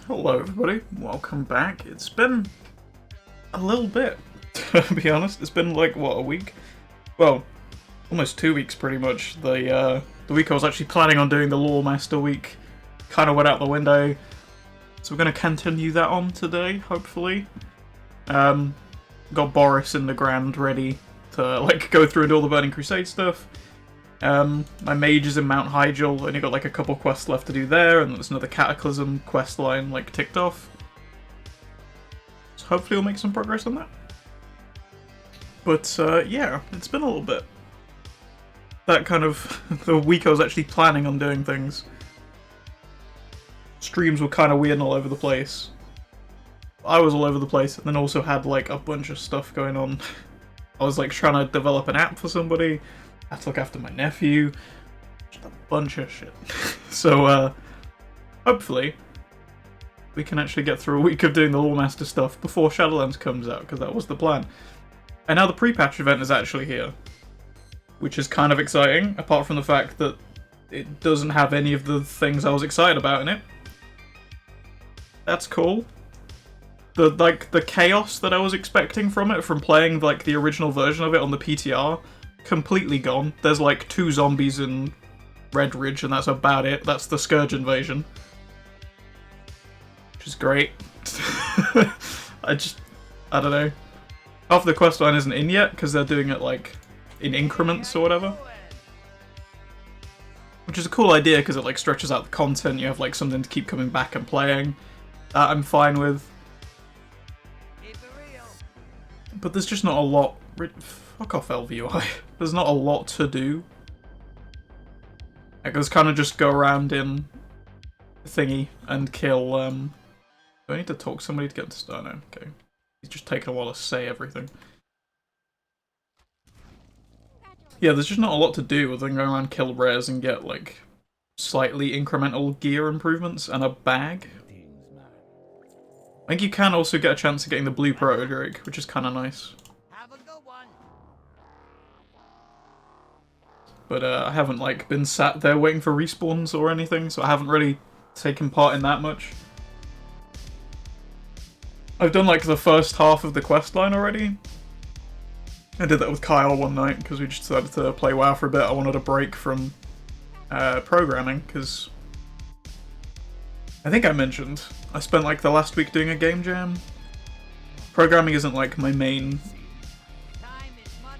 Hello everybody, welcome back. It's been a little bit, to be honest. It's been like, what, a week? Well, almost 2 weeks pretty much. The week I was actually planning on doing the Loremaster week kind of went out the window. So we're going to continue that on today, hopefully. Got Boris in the Grand ready to like go through and do all the Burning Crusade stuff. My mage is in Mount Hyjal, only got like a couple quests left to do there, and there's another Cataclysm quest line like ticked off. So hopefully we'll make some progress on that. But yeah, it's been a little bit. That kind of the week I was actually planning on doing things. Streams were kind of weird and all over the place. I was all over the place, and then also had like a bunch of stuff going on. I was like trying to develop an app for somebody. I had to look after my nephew. Just a bunch of shit. So, hopefully, we can actually get through a week of doing the Loremaster stuff before Shadowlands comes out, because that was the plan. And now the pre-patch event is actually here, which is kind of exciting, apart from the fact that it doesn't have any of the things I was excited about in it. That's cool. The chaos that I was expecting from it, from playing like the original version of it on the PTR, completely gone. There's like 2 zombies in Red Ridge, and that's about it. That's the Scourge invasion, which is great. I don't know. Half the quest line isn't in yet because they're doing it like in increments or whatever, which is a cool idea because it like stretches out the content. You have like something to keep coming back and playing. That I'm fine with. But there's just not a lot. Fuck off, LVUI. There's not a lot to do. Like, there's kind of just go around in thingy and kill. Do I need to talk to somebody to get to start? No, okay. He's just taking a while to say everything. Yeah, there's just not a lot to do other than go around, kill rares, and get like slightly incremental gear improvements and a bag. I think you can also get a chance of getting the blue proto Drake, which is kind of nice. But I haven't like been sat there waiting for respawns or anything, so I haven't really taken part in that much. I've done like the first half of the quest line already. I did that with Kyle one night because we just decided to play WoW for a bit. I wanted a break from programming because I think I mentioned I spent like the last week doing a game jam. Programming isn't like my main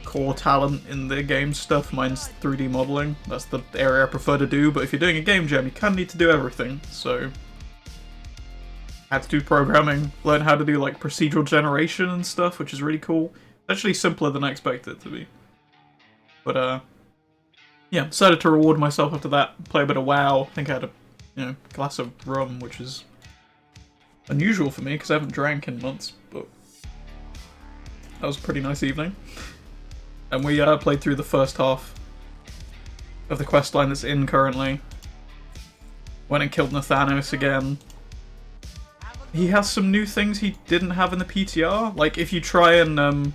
core talent in the game stuff. Mine's 3D modeling. That's the area I prefer to do, but if you're doing a game jam, you kind of need to do everything, so I had to do programming, learn how to do like procedural generation and stuff, which is really cool. It's actually simpler than I expected it to be. But yeah, decided to reward myself after that, play a bit of WoW. I think I had a glass of rum, which is unusual for me because I haven't drank in months, but that was a pretty nice evening. And we played through the first half of the questline that's in currently. Went and killed Nathanos again. He has some new things he didn't have in the PTR. Like, if you try and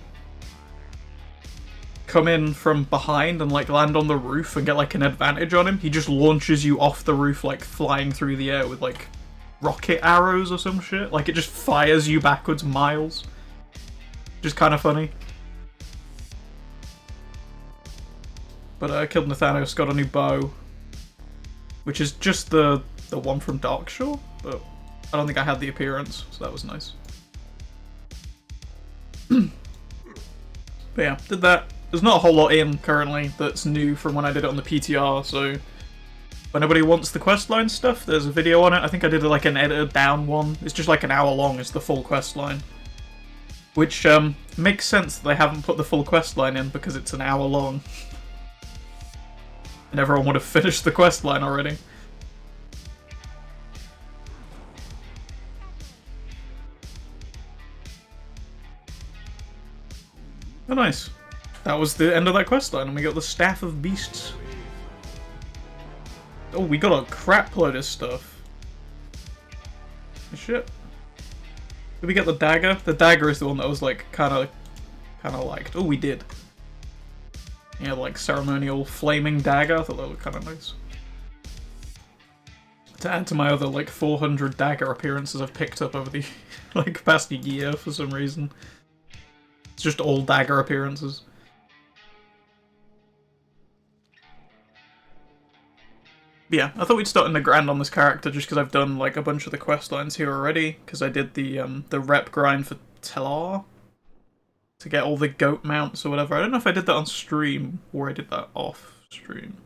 come in from behind and like land on the roof and get like an advantage on him, he just launches you off the roof like flying through the air with like rocket arrows or some shit. Like, it just fires you backwards miles. Which is kind of funny. But I killed Nathanos, got a new bow, which is just the one from Darkshore, but I don't think I had the appearance, so that was nice. But yeah, did that. There's not a whole lot in currently that's new from when I did it on the PTR, so if anybody wants the questline stuff, there's a video on it. I think I did like an edited down one. It's just like an hour long, it's the full questline. Which makes sense that they haven't put the full questline in because it's an hour long. And everyone would have finished the questline already. Oh, nice. That was the end of that questline, and we got the Staff of Beasts. Oh, we got a crap load of stuff. Shit. Did we get the dagger? The dagger is the one that was like kind of liked. Oh, we did. Yeah, like ceremonial flaming dagger. I thought that looked kind of nice. to add to my other like 400 dagger appearances I've picked up over the like past year for some reason. It's just all dagger appearances. Yeah, I thought we'd start in the grind on this character just because I've done like a bunch of the quest lines here already, because I did the rep grind for Telar to get all the goat mounts or whatever. I don't know if I did that on stream or I did that off stream.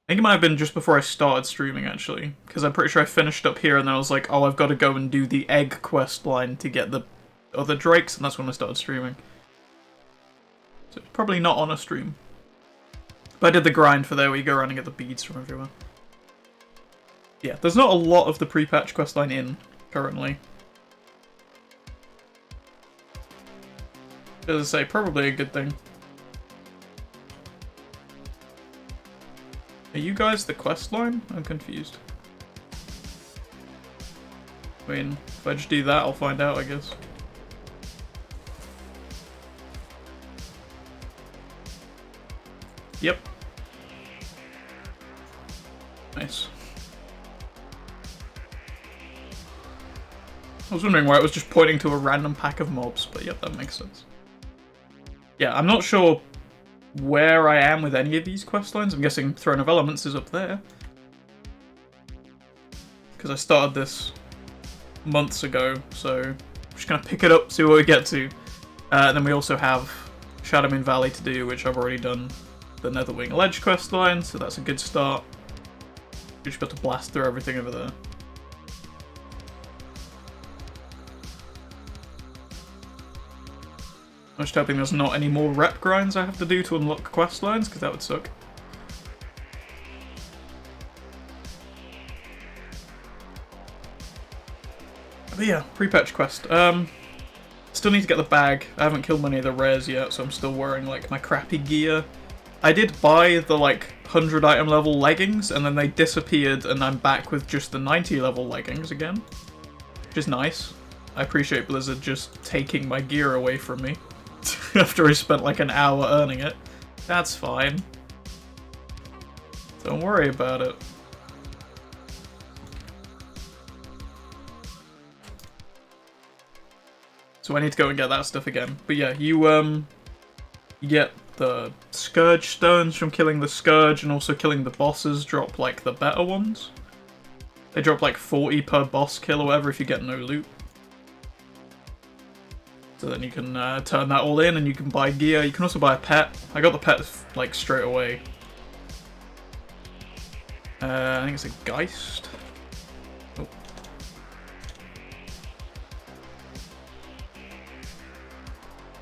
I think it might have been just before I started streaming actually, because I'm pretty sure I finished up here and then I was like, oh, I've got to go and do the egg quest line to get the other drakes, and that's when I started streaming. So it's probably not on a stream. But I did the grind for there where you go around and get the beads from everywhere. Yeah, there's not a lot of the pre-patch questline in, currently. As I say, probably a good thing. Are you guys the questline? I'm confused. I mean, if I just do that, I'll find out, I guess. Yep. Nice. I was wondering why it was just pointing to a random pack of mobs, but yep, that makes sense. Yeah, I'm not sure where I am with any of these questlines. I'm guessing Throne of Elements is up there. Because I started this months ago, so I'm just going to pick it up, see where we get to. And then we also have Shadowmoon Valley to do, which I've already done the Netherwing Ledge questline, so that's a good start. You're just got to blast through everything over there. I'm just hoping there's not any more rep grinds I have to do to unlock questlines, because that would suck. But yeah, pre-patch quest. Still need to get the bag. I haven't killed many of the rares yet, so I'm still wearing like my crappy gear. I did buy the like 100 item level leggings, and then they disappeared, and I'm back with just the 90 level leggings again. Which is nice. I appreciate Blizzard just taking my gear away from me. After I spent like an hour earning it. That's fine. Don't worry about it. So I need to go and get that stuff again. But yeah, you get the Scourge stones from killing the Scourge, and also killing the bosses drop like the better ones. They drop like 40 per boss kill or whatever if you get no loot. So then you can turn that all in and you can buy gear. You can also buy a pet. I got the pet like straight away. I think it's a Geist. Oh.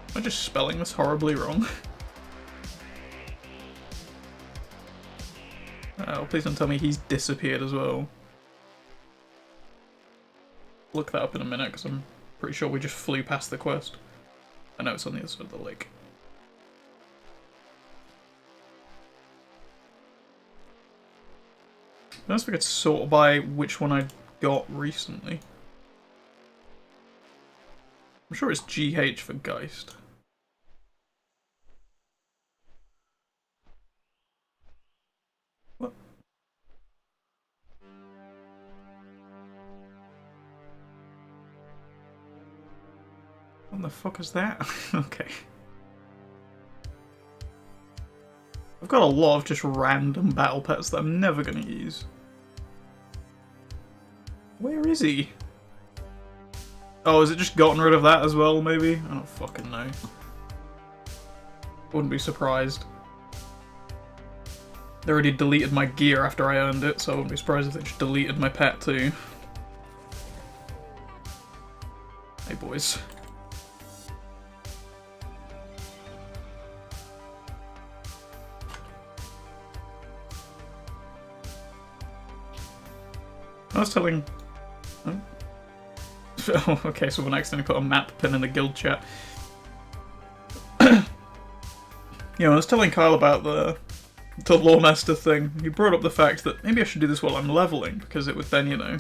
Am I just spelling this horribly wrong? Oh, please don't tell me he's disappeared as well. Look that up in a minute because I'm pretty sure we just flew past the quest. I know it's on the other side of the lake. I don't know if I could sort by which one I got recently. I'm sure it's GH for Geist. What? What the fuck is that? Okay. I've got a lot of just random battle pets that I'm never gonna use. Where is he? Oh, has it just gotten rid of that as well, maybe? I don't fucking know. Wouldn't be surprised. They already deleted my gear after I earned it, so I wouldn't be surprised if they just deleted my pet too. Hey boys. I was telling... Oh. Oh, okay, someone accidentally put a map pin in the guild chat. Yeah, I was telling Kyle about the Loremaster thing. He brought up the fact that maybe I should do this while I'm leveling, because it would then, you know,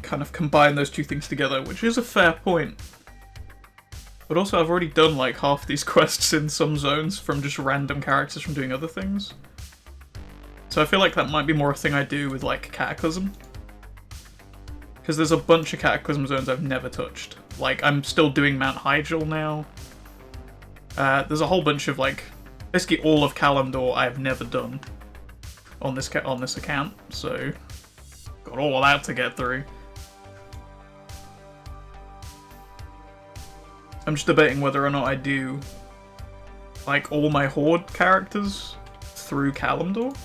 kind of combine those two things together, which is a fair point. But also, I've already done like half these quests in some zones from just random characters from doing other things. So I feel like that might be more a thing I do with like Cataclysm. Because there's a bunch of Cataclysm zones I've never touched. Like, I'm still doing Mount Hyjal now. There's a whole bunch of like, basically all of Kalimdor I've never done on this account, so got all of that to get through. I'm just debating whether or not I do like all my Horde characters through Kalimdor,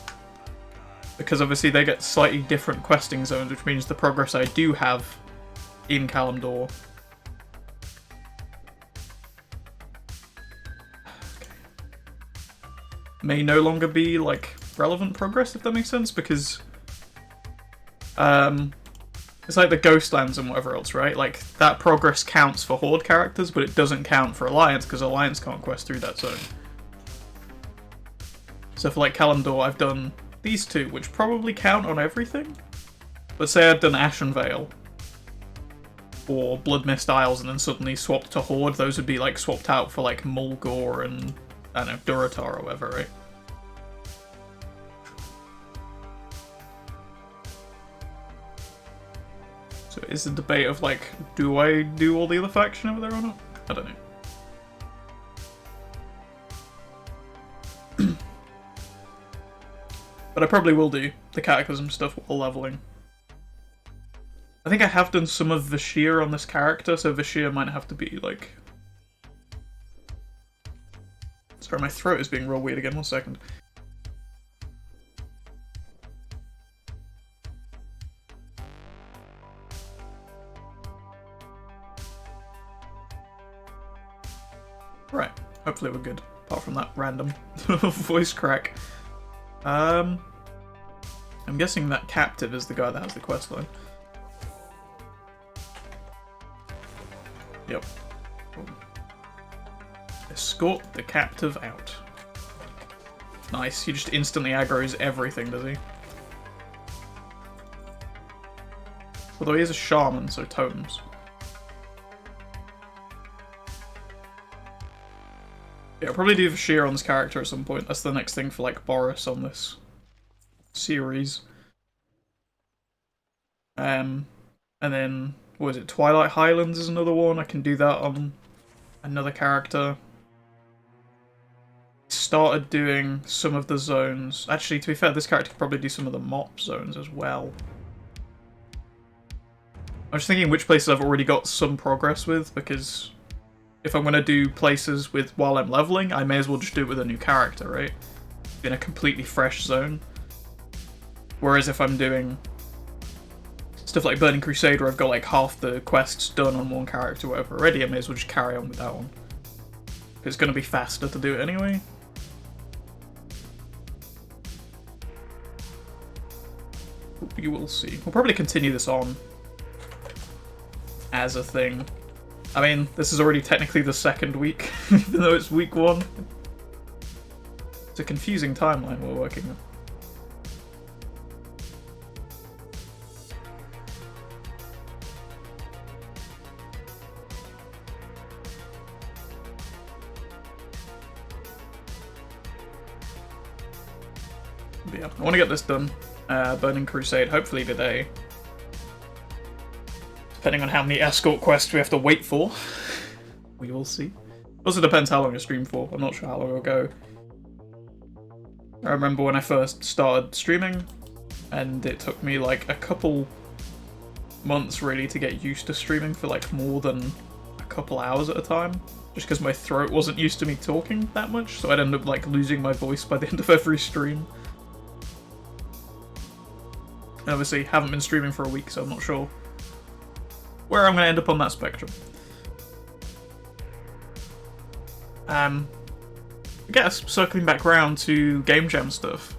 because obviously they get slightly different questing zones, which means the progress I do have in Kalimdor may no longer be like relevant progress, if that makes sense, because it's like the Ghostlands and whatever else, right? Like, that progress counts for Horde characters, but it doesn't count for Alliance, because Alliance can't quest through that zone. So for like Kalimdor, I've done these two, which probably count on everything. But say I'd done Ashen Vale or Bloodmist Isles and then suddenly swapped to Horde, those would be like swapped out for like Mulgore and, I don't know, Durotar or whatever, right? So it's a debate of like, do I do all the other faction over there or not? I don't know. But I probably will do the Cataclysm stuff while leveling. I think I have done some of Vashir on this character, so Vashir might have to be like... Sorry, my throat is being real weird again, 1 second. Right, hopefully we're good, apart from that random voice crack. I'm guessing that captive is the guy that has the questline. Yep. Escort the captive out. Nice, he just instantly aggroes everything, does he? Although he is a shaman, so totems. Yeah, I'll probably do Vashir on this character at some point. That's the next thing for like Boris on this series. And then, what is it, Twilight Highlands is another one. I can do that on another character. Started doing some of the zones. Actually, to be fair, this character could probably do some of the mop zones as well. I'm just thinking which places I've already got some progress with, because if I'm going to do places with while I'm leveling, I may as well just do it with a new character, right? In a completely fresh zone. Whereas if I'm doing stuff like Burning Crusade, where I've got like half the quests done on one character or whatever already, I may as well just carry on with that one. It's going to be faster to do it anyway. You will see. We'll probably continue this on as a thing. I mean, this is already technically the second week, even though it's week 1. It's a confusing timeline we're working on. But yeah, I want to get this done. Burning Crusade, hopefully today. Depending on how many escort quests we have to wait for. We will see. Also depends how long I stream for. I'm not sure how long it'll go. I remember when I first started streaming, and it took me like a couple months really to get used to streaming for like more than a couple hours at a time. Just because my throat wasn't used to me talking that much, so I'd end up like losing my voice by the end of every stream. And obviously, haven't been streaming for a week, so I'm not sure where I'm going to end up on that spectrum. I guess, circling back around to Game Jam stuff.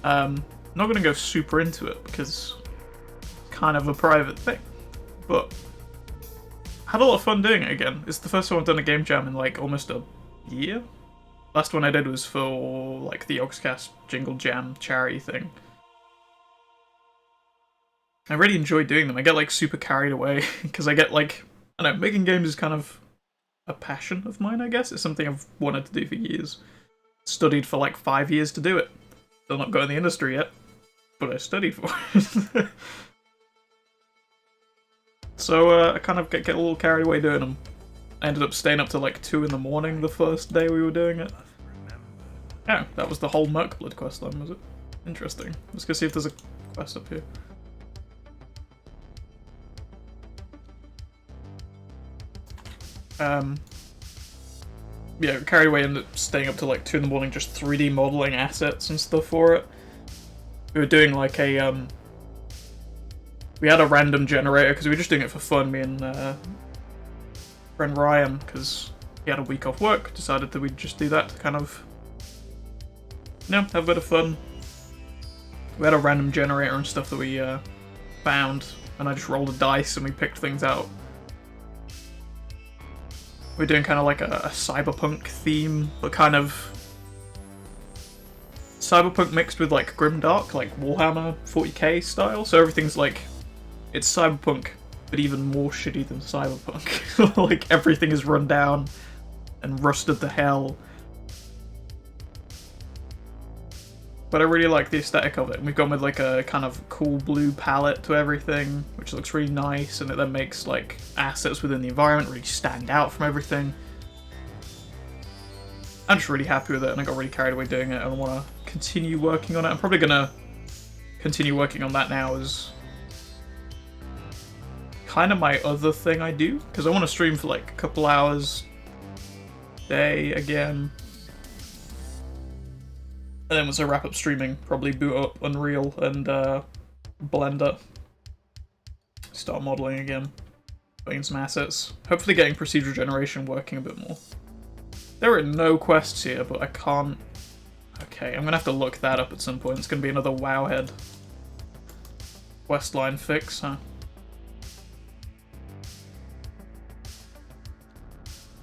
Not going to go super into it, because it's kind of a private thing. But I had a lot of fun doing it again. It's the first time I've done a Game Jam in like almost a year. Last one I did was for like the Oxcast Jingle Jam charity thing. I really enjoy doing them. I get like super carried away because I get like, I don't know, making games is kind of a passion of mine, I guess. It's something I've wanted to do for years. Studied for like 5 years to do it. Still not got in the industry yet, but I studied for it. So I kind of get a little carried away doing them. I ended up staying up to like 2 in the morning the first day we were doing it. Oh, that was the whole Merkblood quest line, was it? Interesting. Let's go see if there's a quest up here. Yeah, carried away, ended up staying up to like 2 in the morning just 3D modeling assets and stuff for it. We were doing like a, we had a random generator because we were just doing it for fun, me and friend Ryan, because he had a week off work, decided that we'd just do that to kind of, you know, have a bit of fun. We had a random generator and stuff that we found, and I just rolled a dice and we picked things out. We're doing kind of like a cyberpunk theme, but kind of cyberpunk mixed with like grimdark, like Warhammer 40k style. So everything's like, it's cyberpunk, but even more shitty than cyberpunk. Like everything is run down and rusted to hell. But I really like the aesthetic of it. And we've gone with like a kind of cool blue palette to everything, which looks really nice, and it then makes like assets within the environment really stand out from everything. I'm just really happy with it, and I got really carried away doing it, and I want to continue working on it. I'm probably going to continue working on that now as kind of my other thing I do, because I want to stream for like a couple hours a day again. And then once I wrap up streaming, probably boot up Unreal and Blender. Start modeling again. Putting some assets. Hopefully getting procedural generation working a bit more. There are no quests here, but I can't... Okay, I'm gonna have to look that up at some point. It's gonna be another Wowhead questline fix, huh?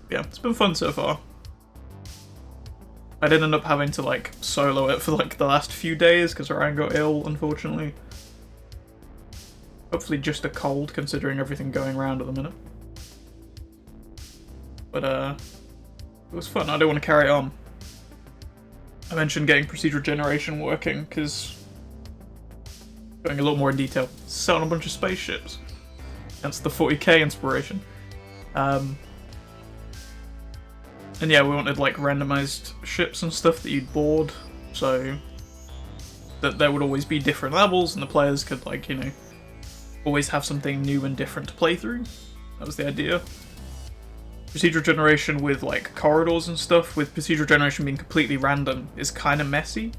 Yeah, it's been fun so far. I did end up having to like solo it for like the last few days because Ryan got ill, unfortunately. Hopefully just a cold, considering everything going around at the minute. But it was fun. I don't want to carry it on. I mentioned getting procedural generation working because, going a little more in detail, selling a bunch of spaceships. That's the 40k inspiration. And yeah, we wanted like randomized ships and stuff that you'd board, so that there would always be different levels and the players could, like, you know, always have something new and different to play through. That was the idea. Procedural generation with like corridors and stuff, with procedural generation being completely random, is kind of messy.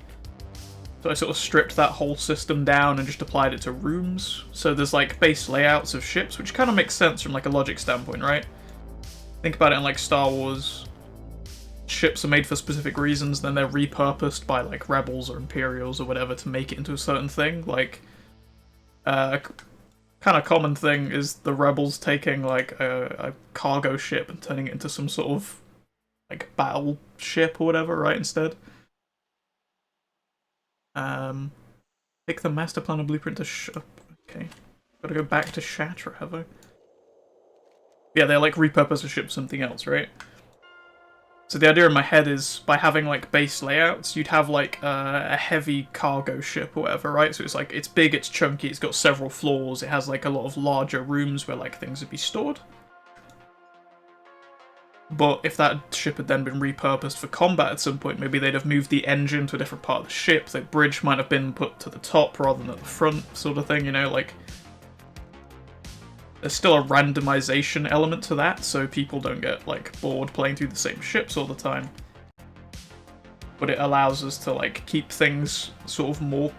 So I sort of stripped that whole system down and just applied it to rooms. So there's like base layouts of ships, which kind of makes sense from like a logic standpoint, right? Think about it in like Star Wars. Ships are made for specific reasons, then they're repurposed by like rebels or Imperials or whatever to make it into a certain thing. Like, kind of common thing is the rebels taking like a cargo ship and turning it into some sort of like battleship or whatever, right? Instead, pick the master plan and blueprint to okay, gotta go back to Shatra, have I? Yeah, they like repurpose a ship something else, right? So the idea in my head is, by having like base layouts, you'd have like a heavy cargo ship or whatever, right? So it's like, it's big, it's chunky, it's got several floors, it has like a lot of larger rooms where like things would be stored. But if that ship had then been repurposed for combat at some point, maybe they'd have moved the engine to a different part of the ship, the bridge might have been put to the top rather than at the front, sort of thing, you know, like... There's still a randomization element to that, so people don't get like bored playing through the same ships all the time. But it allows us to like keep things sort of more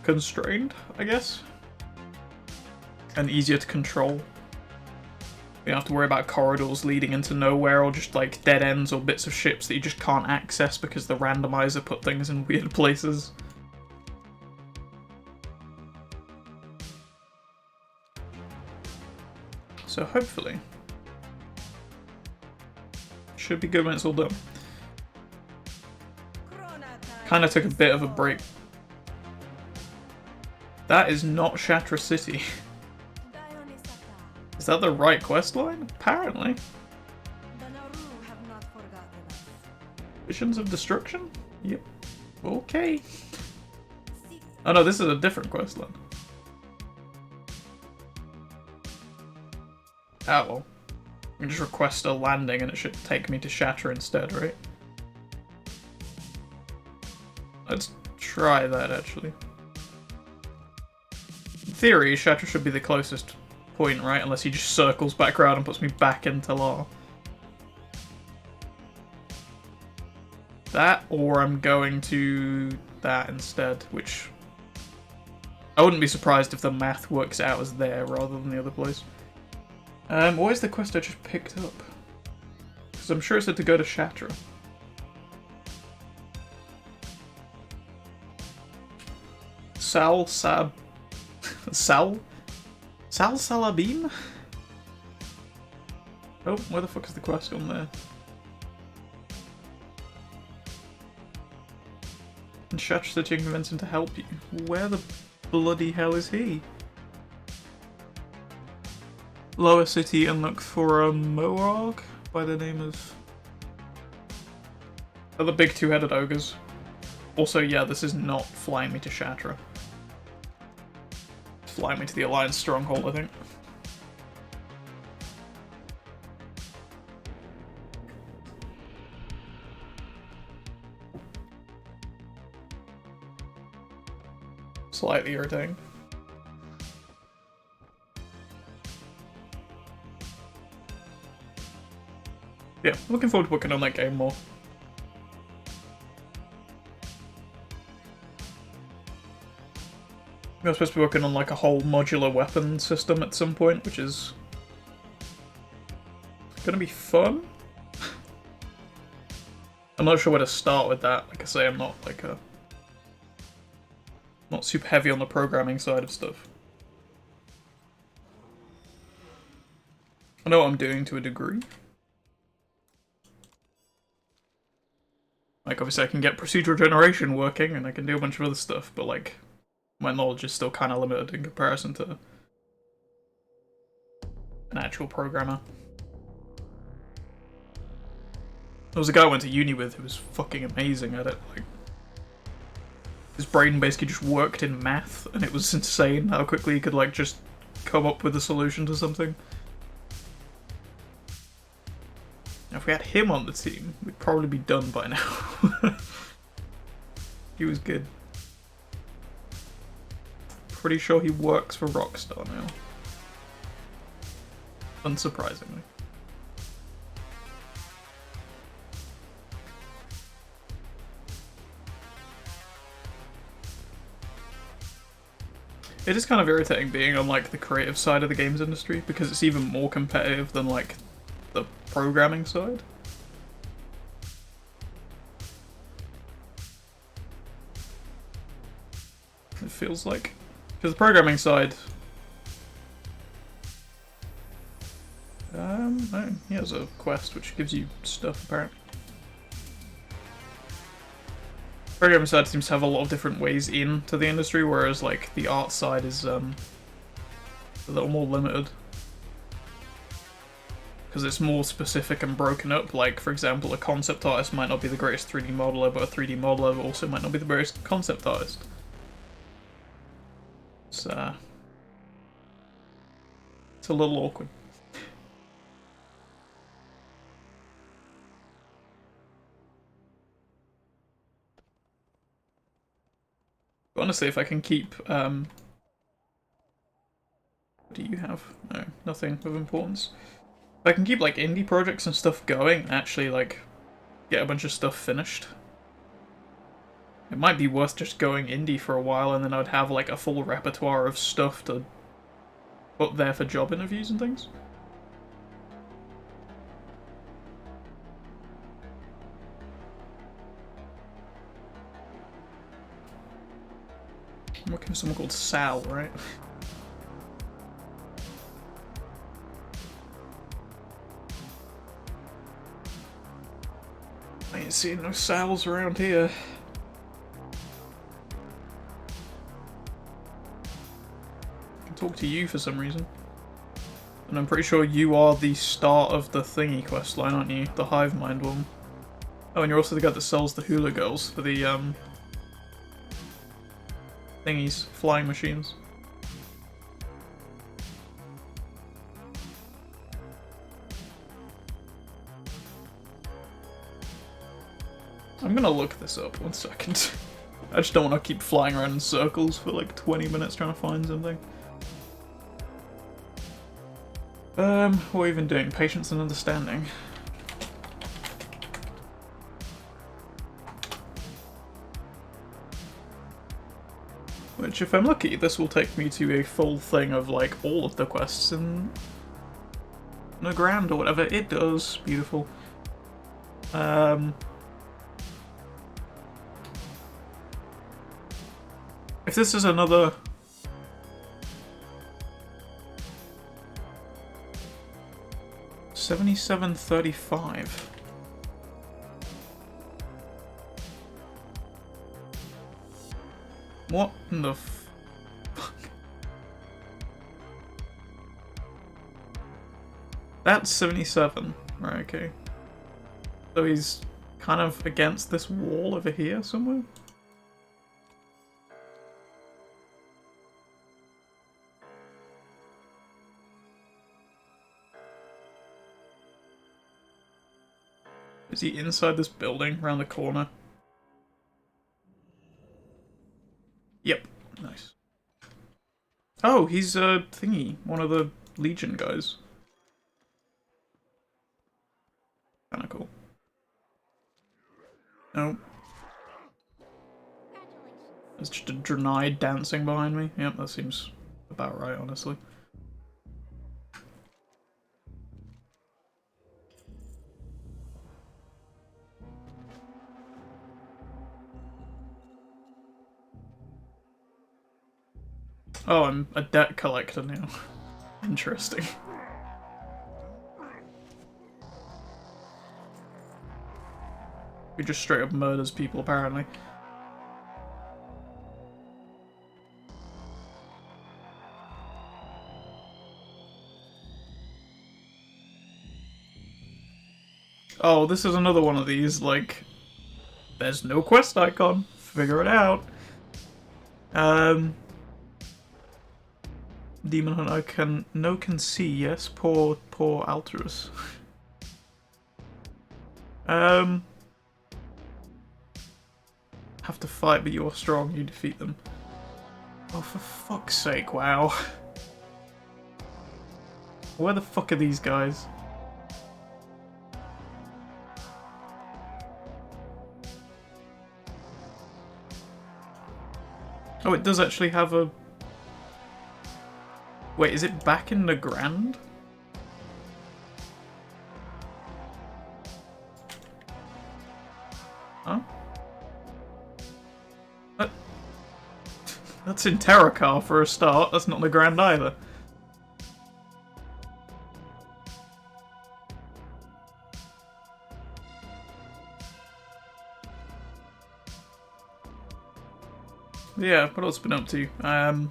constrained, I guess. And easier to control. You don't have to worry about corridors leading into nowhere or just like dead ends or bits of ships that you just can't access because the randomizer put things in weird places. So hopefully, should be good when it's all done. Kind of took a bit of a break. That is not Shatra City. Is that the right questline? Apparently. Visions of Destruction? Yep. Okay. Oh no, this is a different quest line. Ah well. I can just request a landing and it should take me to Shatter instead, right? Let's try that, actually. In theory, Shatter should be the closest point, right? Unless he just circles back around and puts me back into Lar. That, or I'm going to that instead, which... I wouldn't be surprised if the math works out as there rather than the other place. Where's the quest I just picked up? Because I'm sure it said to go to Shatra. Sal Salabim? Oh, where the fuck is the quest on there? And Shatra said you can convince him to help you. Where the bloody hell is he? Lower city and look for a Moarg by the name of... Oh, the big two-headed ogres. Also, yeah, this is not flying me to Shatra. It's flying me to the Alliance Stronghold, I think. Slightly irritating. Yeah, looking forward to working on that game more. I'm supposed to be working on like a whole modular weapon system at some point, which is gonna be fun. I'm not sure where to start with that. Like I say, I'm not like not super heavy on the programming side of stuff. I know what I'm doing to a degree. Like, obviously I can get procedural generation working, and I can do a bunch of other stuff, but, like, my knowledge is still kind of limited in comparison to an actual programmer. There was a guy I went to uni with who was fucking amazing at it. Like, his brain basically just worked in math, and it was insane how quickly he could, like, just come up with a solution to something. If we had him on the team, we'd probably be done by now. He was good. Pretty sure he works for Rockstar now. Unsurprisingly. It is kind of irritating being on like the creative side of the games industry because it's even more competitive than like the programming side. It feels like. Because the programming side... no, he has a quest which gives you stuff apparently. Programming side seems to have a lot of different ways into the industry, whereas like the art side is a little more limited. Because it's more specific and broken up. Like, for example, a concept artist might not be the greatest 3D modeler, but a 3D modeler also might not be the greatest concept artist. It's a little awkward. But honestly, if I can keep, what do you have? No, nothing of importance. If I can keep, like, indie projects and stuff going, and actually, like, get a bunch of stuff finished, it might be worth just going indie for a while, and then I'd have, like, a full repertoire of stuff to put there for job interviews and things. I'm working with someone called Sal, right? I ain't seeing no Sals around here. I can talk to you for some reason. And I'm pretty sure you are the start of the thingy quest line, aren't you? The Hive Mind one. Oh, and you're also the guy that sells the hula girls for the thingies, flying machines. I'm gonna look this up, 1 second. I just don't want to keep flying around in circles for like 20 minutes trying to find something. What are we even doing? Patience and understanding. Which, if I'm lucky, this will take me to a full thing of like all of the quests in the Grand or whatever. It does. Beautiful. If this is another... $77.35. What in the fuck? That's 77. Right, okay. So he's kind of against this wall over here somewhere? Is he inside this building around the corner? Yep. Nice. Oh, he's a thingy. One of the Legion guys. Kinda cool. No. There's just a Draenei dancing behind me. Yep, that seems about right, honestly. Oh, I'm a debt collector now. Interesting. He just straight up murders people, apparently. Oh, this is another one of these, like... There's no quest icon. Figure it out. Demon Hunter can see, yes? Poor Alterus. Have to fight, but you're strong, you defeat them. Oh, for fuck's sake, wow. Where the fuck are these guys? Oh, it does actually have a... Wait, is it back in the Grand? Huh? That's in Terracar for a start. That's not in the Grand either. Yeah, what else have I been up to?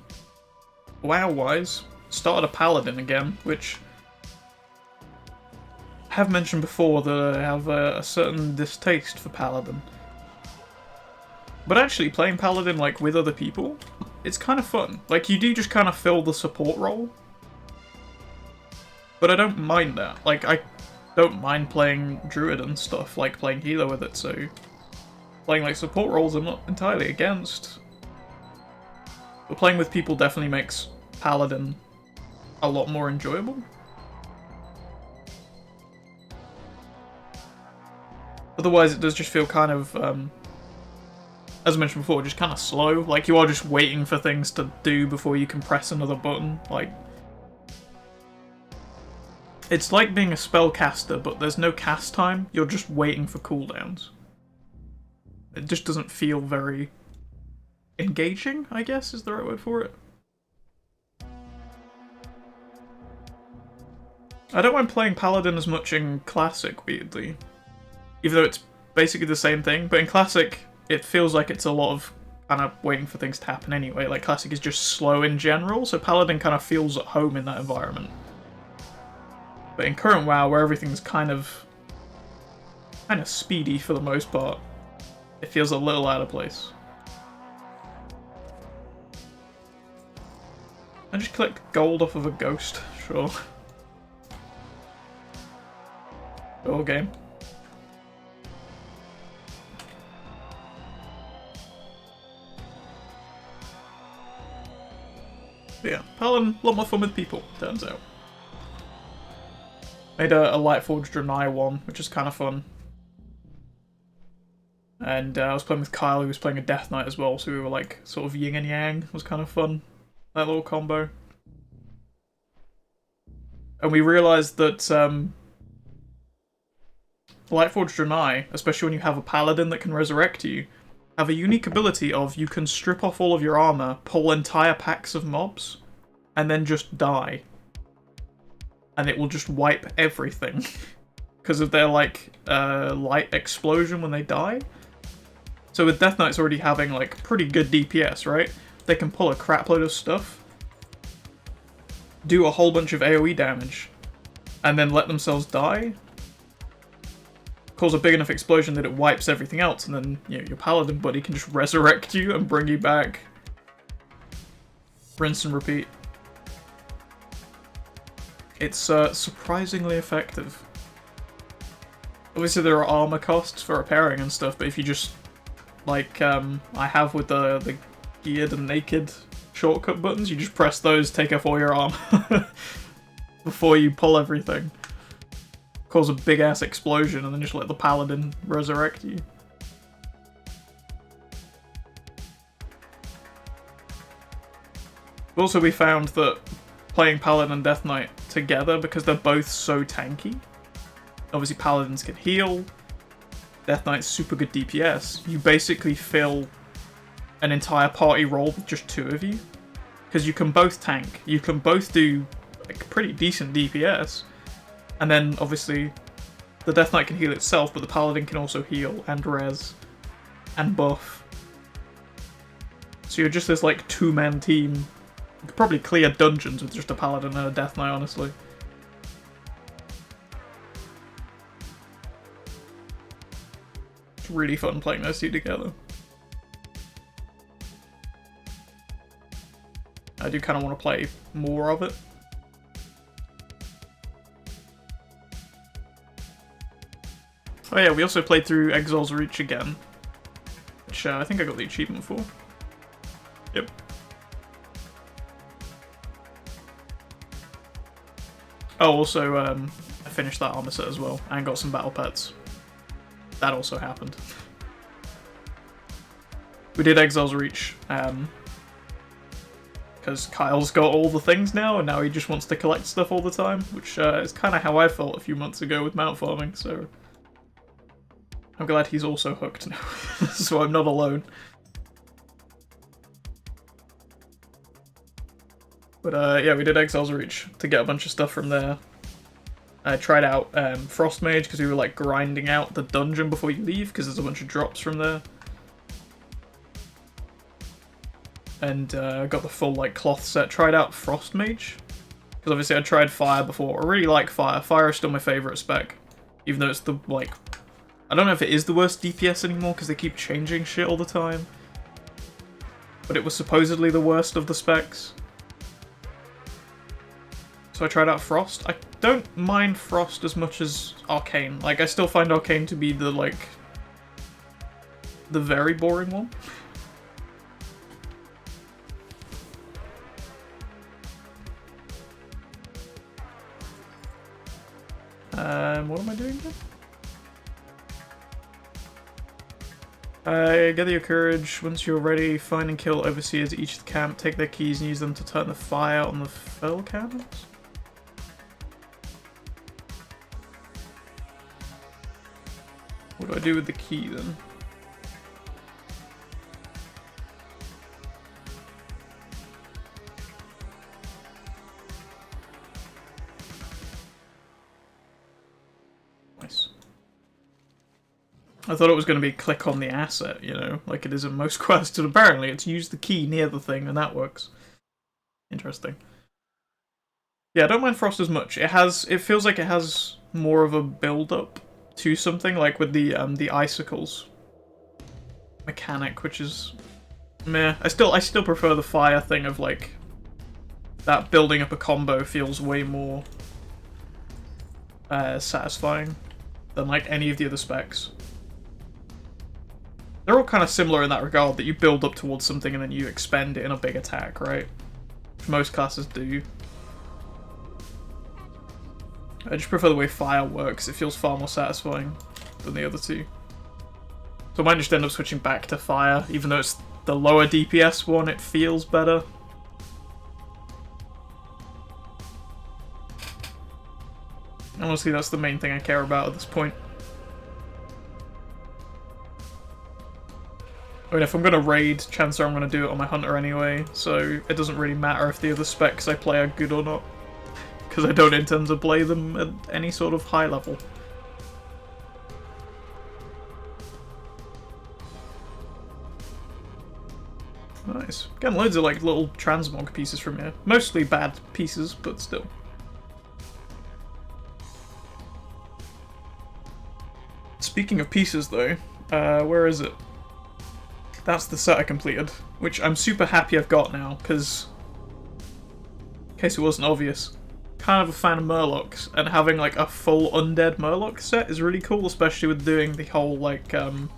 WoW-wise, started a Paladin again, which I have mentioned before that I have a certain distaste for Paladin. But actually, playing Paladin like with other people, it's kind of fun. Like, you do just kind of fill the support role. But I don't mind that. Like, I don't mind playing Druid and stuff, like playing healer with it, so... Playing like support roles I'm not entirely against. But playing with people definitely makes Paladin a lot more enjoyable. Otherwise it does just feel kind of, as I mentioned before, just kind of slow. Like, you are just waiting for things to do before you can press another button. Like, it's like being a spellcaster, but there's no cast time. You're just waiting for cooldowns. It just doesn't feel very engaging, I guess, is the right word for it. I don't mind playing Paladin as much in Classic, weirdly. Even though it's basically the same thing, but in Classic, it feels like it's a lot of kind of waiting for things to happen anyway. Like, Classic is just slow in general, so Paladin kind of feels at home in that environment. But in current WoW, where everything's kind of speedy for the most part, it feels a little out of place. I just collect gold off of a ghost, sure. All game. But yeah, Paladin, a lot more fun with people, turns out. Made a Lightforged Draenei one, which is kind of fun. And I was playing with Kyle, who was playing a Death Knight as well, so we were like sort of yin and yang. It was kind of fun, that little combo. And we realised that Lightforged Draenei, especially when you have a Paladin that can resurrect you, have a unique ability of you can strip off all of your armor, pull entire packs of mobs, and then just die. And it will just wipe everything. Because of their, like, light explosion when they die. So with Death Knights already having, like, pretty good DPS, right? They can pull a crap load of stuff, do a whole bunch of AoE damage, and then let themselves die. Cause a big enough explosion that it wipes everything else, and then, you know, your Paladin buddy can just resurrect you and bring you back. Rinse and repeat. It's surprisingly effective. Obviously there are armor costs for repairing and stuff, but if you just, like, I have with the geared and naked shortcut buttons, you just press those, take off all your armor before you pull everything. Cause a big ass explosion and then just let the Paladin resurrect you. Also, we found that playing Paladin and Death Knight together, because they're both so tanky, obviously Paladins can heal, Death Knight's super good DPS, you basically fill an entire party role with just two of you. Because you can both tank, you can both do like pretty decent DPS, and then obviously the Death Knight can heal itself, but the Paladin can also heal and res and buff. So you're just this like two-man team. You could probably clear dungeons with just a Paladin and a Death Knight, honestly. It's really fun playing those two together. I do kind of want to play more of it. Oh yeah, we also played through Exile's Reach again, which I think I got the achievement for. Yep. Oh, also, I finished that armor set as well, and got some battle pets. That also happened. We did Exile's Reach, because Kyle's got all the things now, and now he just wants to collect stuff all the time, which is kind of how I felt a few months ago with mount farming, so I'm glad he's also hooked now, so I'm not alone. But yeah, we did Exile's Reach to get a bunch of stuff from there. I tried out Frost Mage because we were like grinding out the dungeon before you leave because there's a bunch of drops from there. And got the full like cloth set. Tried out Frost Mage because obviously I tried Fire before. I really like Fire. Fire is still my favourite spec, even though it's the like, I don't know if it is the worst DPS anymore because they keep changing shit all the time. But it was supposedly the worst of the specs. So I tried out Frost. I don't mind Frost as much as Arcane. Like, I still find Arcane to be the, like, the very boring one. What am I doing here? Gather your courage. Once you're ready, find and kill overseers at each of the camp. Take their keys and use them to turn the fire on the fell cannons. What do I do with the key then? Nice. I thought it was going to be click on the asset, you know, like it is in most quests, and apparently it's use the key near the thing and that works. Interesting. Yeah, I don't mind Frost as much. It feels like it has more of a build-up to something, like with the icicles mechanic, which is meh. I still prefer the fire thing of like that building up a combo feels way more satisfying than like any of the other specs. They're all kind of similar in that regard, that you build up towards something and then you expend it in a big attack, right? Which most classes do. I just prefer the way fire works. It feels far more satisfying than the other two. So I might just end up switching back to fire, even though it's the lower DPS one, it feels better. Honestly, that's the main thing I care about at this point. I mean, if I'm gonna raid, chances are I'm gonna do it on my hunter anyway, so it doesn't really matter if the other specs I play are good or not, because I don't intend to play them at any sort of high level. Nice. Getting loads of like little transmog pieces from here. Mostly bad pieces, but still. Speaking of pieces though, where is it? That's the set I completed, which I'm super happy I've got now, because, in case it wasn't obvious, kind of a fan of Murlocs, and having like a full undead Murloc set is really cool, especially with doing the whole like, kind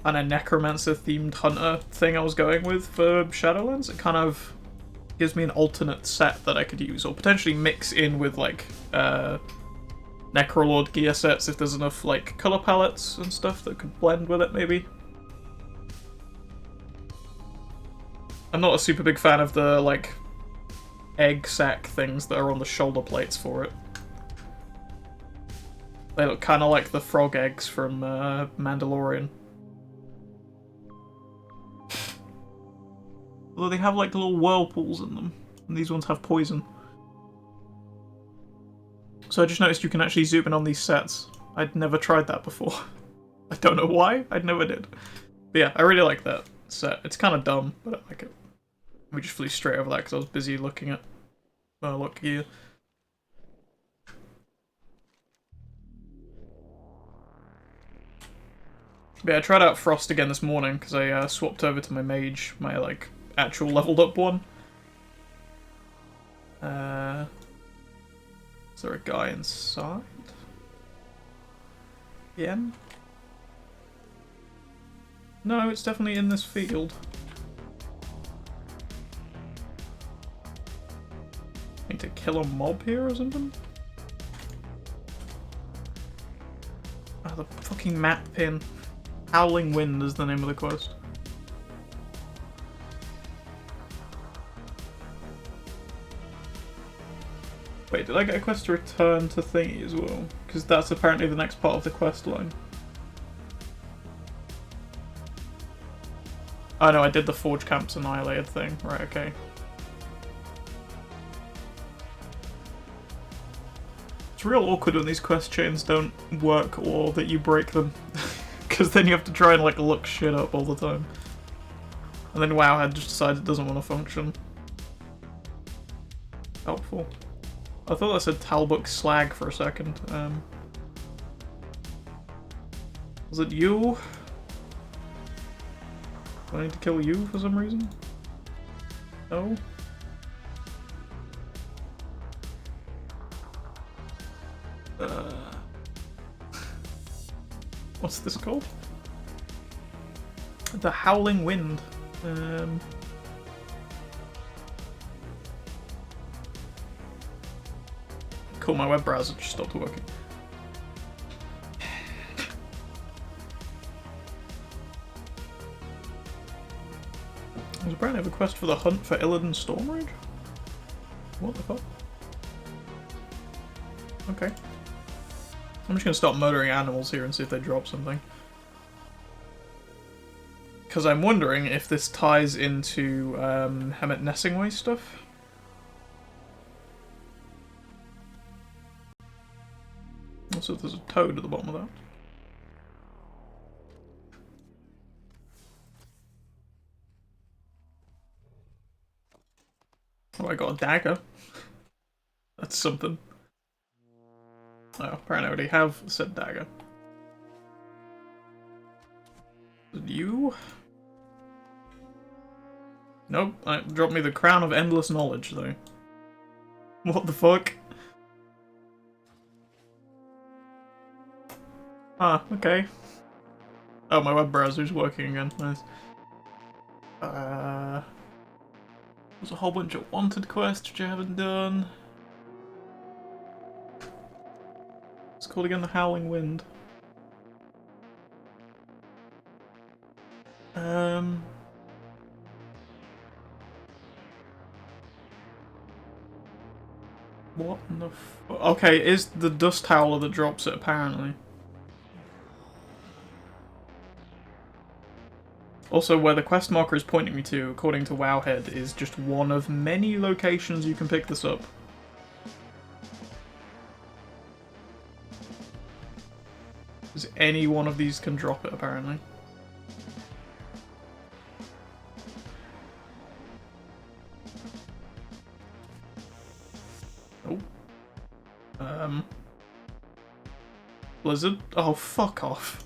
of necromancer themed hunter thing I was going with for Shadowlands. It kind of gives me an alternate set that I could use, or potentially mix in with like, Necrolord gear sets if there's enough like color palettes and stuff that could blend with it maybe. I'm not a super big fan of the, like, egg sack things that are on the shoulder plates for it. They look kind of like the frog eggs from Mandalorian. Although they have, like, little whirlpools in them, and these ones have poison. So I just noticed you can actually zoom in on these sets. I'd never tried that before. I don't know why, I never did. But yeah, I really like that set. It's kind of dumb, but I like it. We just flew straight over that because I was busy looking at Murloc gear. But yeah, I tried out Frost again this morning because I swapped over to my mage, my like actual leveled up one. Is there a guy inside? Yeah. No, it's definitely in this field. Need to kill a mob here or something? Oh, the fucking map pin. Howling Wind is the name of the quest. Wait, did I get a quest to return to Thingy as well? Because that's apparently the next part of the quest line. Oh no, I did the Forge Camps Annihilated thing. Right, okay. It's real awkward when these quest chains don't work or that you break them. Because then you have to try and like look shit up all the time. And then WoW had just decided it doesn't want to function. Helpful. I thought that said Talbuk Slag for a second. Was it you? Do I need to kill you for some reason? No? What's this called? The Howling Wind. Cool, my web browser just stopped working. There's apparently a quest for the hunt for Illidan Stormrage? What the fuck? Okay. I'm just gonna start murdering animals here and see if they drop something. Because I'm wondering if this ties into Hemet Nessingway stuff. Also, there's a toad at the bottom of that. Oh, I got a dagger. That's something. Oh, apparently I already have said dagger. Is it you? Nope, it dropped me the Crown of Endless Knowledge, though. What the fuck? Ah, okay. Oh, my web browser's working again. Nice. There's a whole bunch of wanted quests which I haven't done. It's called again the Howling Wind. What in the okay, it is the Dust Howler that drops it, apparently. Also, where the quest marker is pointing me to, according to Wowhead, is just one of many locations you can pick this up. Because any one of these can drop it, apparently. Oh. Blizzard? Oh, fuck off.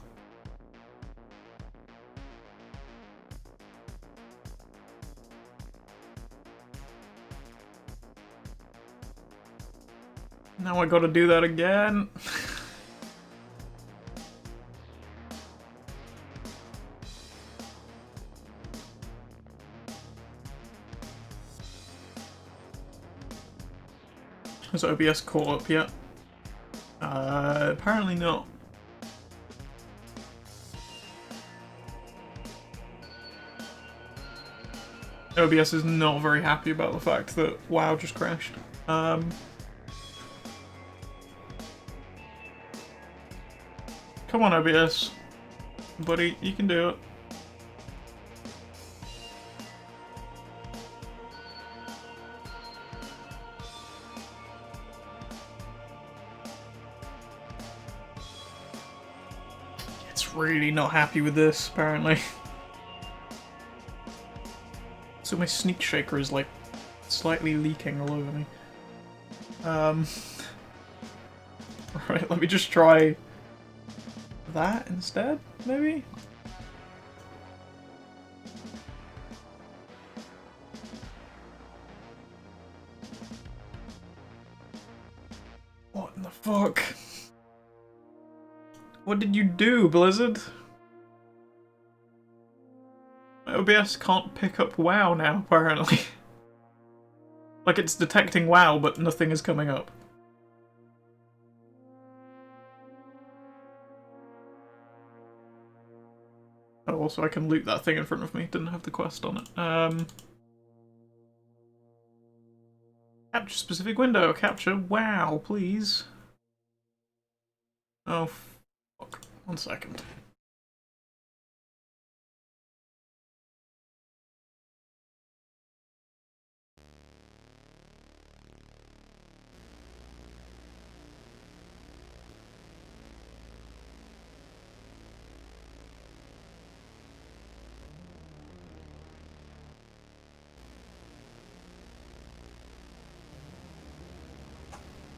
Now I gotta do that again. Has OBS caught up yet? Apparently not. OBS is not very happy about the fact that WoW just crashed. Come on, OBS. Buddy, you can do it. It's really not happy with this, apparently. So my sneak shaker is like slightly leaking all over me. Right, let me just try that instead, maybe? What in the fuck? What did you do, Blizzard? My OBS can't pick up WoW now, apparently. Like, it's detecting WoW, but nothing is coming up. Oh, also I can loot that thing in front of me. Didn't have the quest on it. Capture specific window. Capture WoW, please. Oh, fuck. 1 second.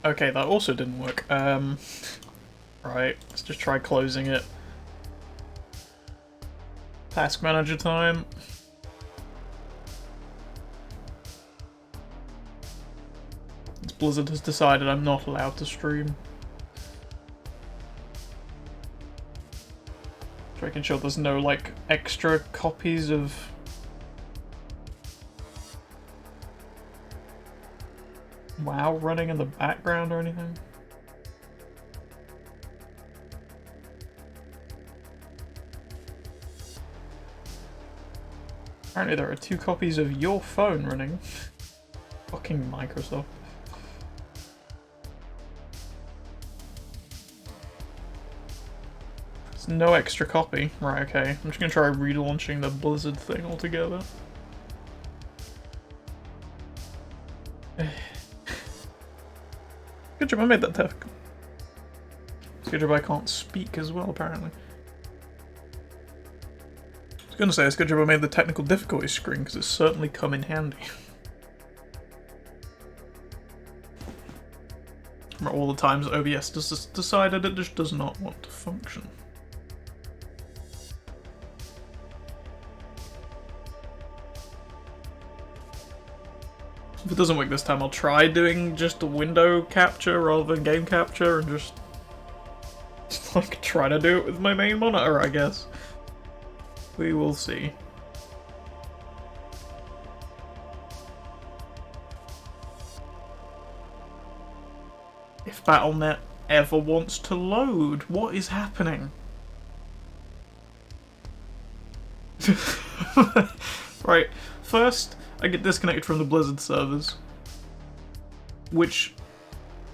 Okay, that also didn't work. Right, let's just try closing it. Task manager time. Blizzard has decided I'm not allowed to stream. So making sure there's no, like, extra copies of... WoW running in the background or anything. Apparently there are 2 copies of your phone running. Fucking Microsoft. There's no extra copy. Right, okay. I'm just gonna try relaunching the Blizzard thing altogether. Good job I made that tough. It's good job I can't speak as well, apparently. I was gonna say, it's good job I made the technical difficulty screen, because it's certainly come in handy. From all the times OBS decided it just does not want to function. If it doesn't work this time, I'll try doing just a window capture rather than game capture and just like try to do it with my main monitor, I guess. We will see. If Battle.net ever wants to load, what is happening? Right, first I get disconnected from the Blizzard servers, which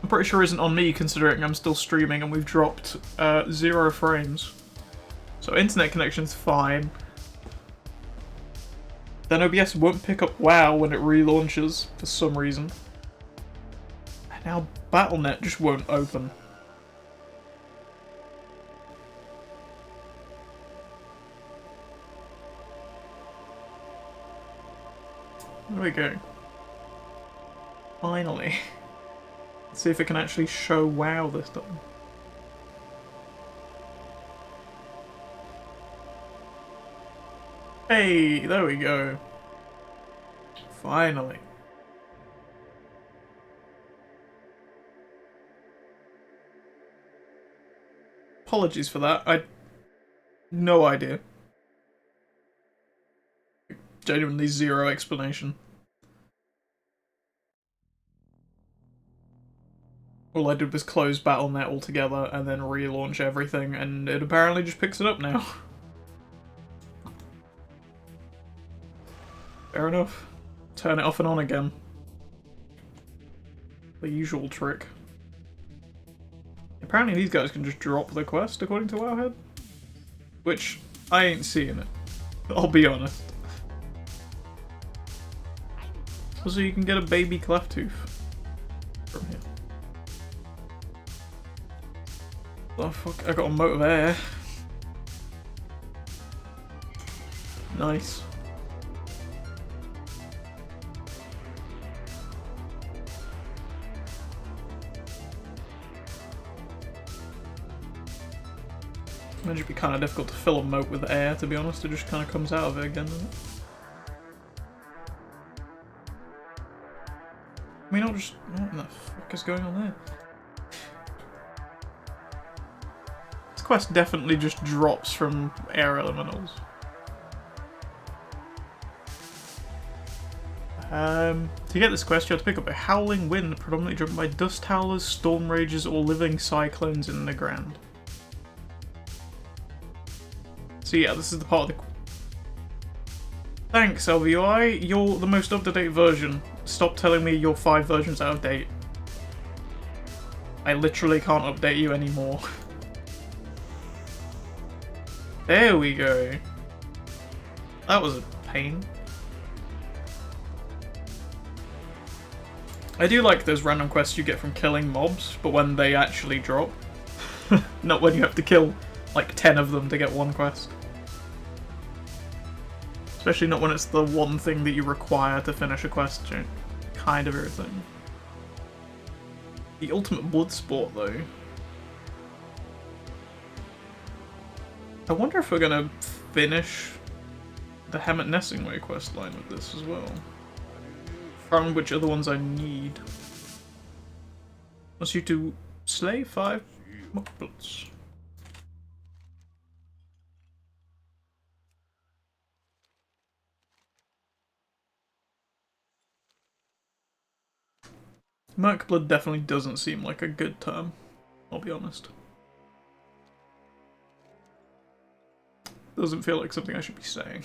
I'm pretty sure isn't on me considering I'm still streaming and we've dropped 0 frames. So internet connection's fine. Then OBS won't pick up WoW when it relaunches for some reason. And now Battle.net just won't open. There we go. Finally. Let's see if it can actually show WoW this time. Hey, there we go. Finally. Apologies for that. I... no idea. Genuinely zero explanation. All I did was close Battle.net altogether and then relaunch everything, and it apparently just picks it up now. Fair enough. Turn it off and on again. The usual trick. Apparently these guys can just drop the quest, according to Wowhead. Which, I ain't seeing it. I'll be honest. Also, you can get a baby cleft tooth from here. Oh fuck, I got a mote of air. Nice. It'd be kind of difficult to fill a moat with air, to be honest. It just kind of comes out of it again, doesn't it? I mean, I'll just... what the fuck is going on there? This quest definitely just drops from air elementals. To get this quest, you have to pick up a howling wind, predominantly driven by dust howlers, storm rages, or living cyclones in the ground. So yeah, this is the part of the... Thanks, LVI. You're the most up-to-date version. Stop telling me you're 5 versions out of date. I literally can't update you anymore. There we go. That was a pain. I do like those random quests you get from killing mobs, but when they actually drop. Not when you have to kill like 10 of them to get one quest. Especially not when it's the one thing that you require to finish a quest. Kind of irritating. The ultimate blood sport, though. I wonder if we're gonna finish the Hemet Nessingway quest line with this as well. From which other ones I need. Wants you to slay 5 muckbloods. Mercblood definitely doesn't seem like a good term, I'll be honest. Doesn't feel like something I should be saying.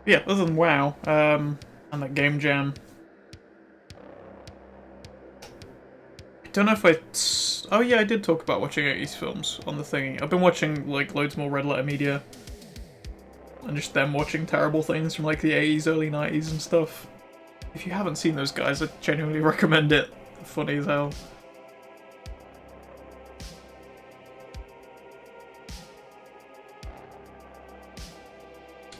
Yeah, other than WoW, and that game jam. Don't know if oh yeah, I did talk about watching 80s films on the thingy. I've been watching like loads more Red Letter Media. And just them watching terrible things from like the 80s, early 90s and stuff. If you haven't seen those guys, I genuinely recommend it. They're funny as hell.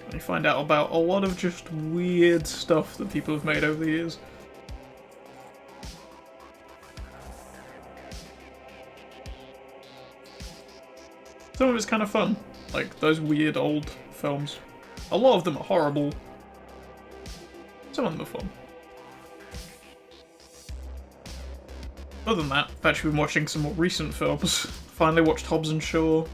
And you find out about a lot of just weird stuff that people have made over the years. Some of it's kind of fun, like those weird old films. A lot of them are horrible. Some of them are fun. Other than that, I've actually been watching some more recent films. Finally watched Hobbs and Shaw.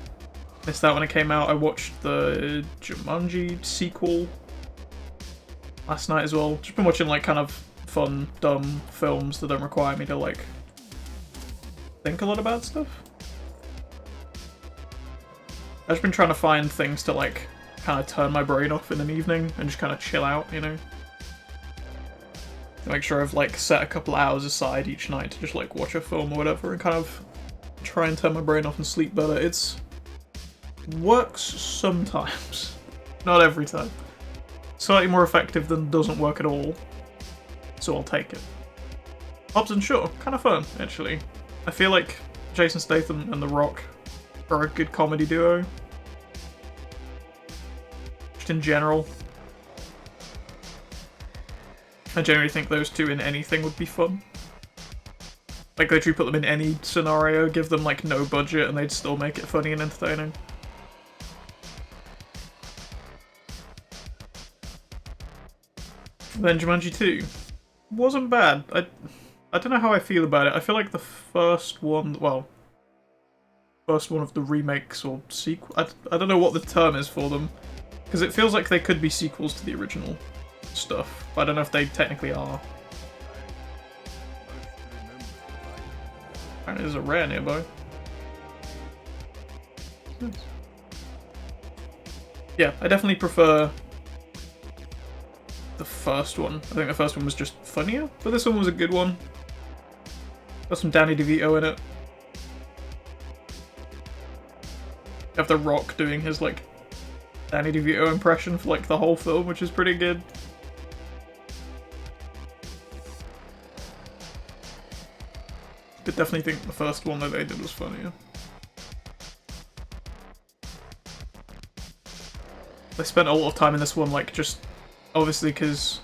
Missed that when it came out. I watched the Jumanji sequel last night as well. Just been watching like kind of fun, dumb films that don't require me to like think a lot about stuff. I've just been trying to find things to like kind of turn my brain off in an evening and just kind of chill out, you know? Make sure I've like set a couple hours aside each night to just like watch a film or whatever and kind of try and turn my brain off and sleep better. It works sometimes, not every time. Slightly more effective than doesn't work at all, so I'll take it. Hobbs and Shaw, kind of fun actually. I feel like Jason Statham and The Rock are a good comedy duo. Just in general. I generally think those two in anything would be fun. Like, literally put them in any scenario, give them, like, no budget, and they'd still make it funny and entertaining. Then Jumanji 2. Wasn't bad. I don't know how I feel about it. I feel like the first one, well, first one of the remakes or sequel, I don't know what the term is for them. Because it feels like they could be sequels to the original stuff, but I don't know if they technically are. Apparently there's a rare nearby. Nice. Yeah, I definitely prefer the first one. I think the first one was just funnier, but this one was a good one. Got some Danny DeVito in it. You have The Rock doing his, like, Danny DeVito impression for, like, the whole film, which is pretty good. But definitely think the first one that they did was funnier. They spent a lot of time in this one, like, just obviously because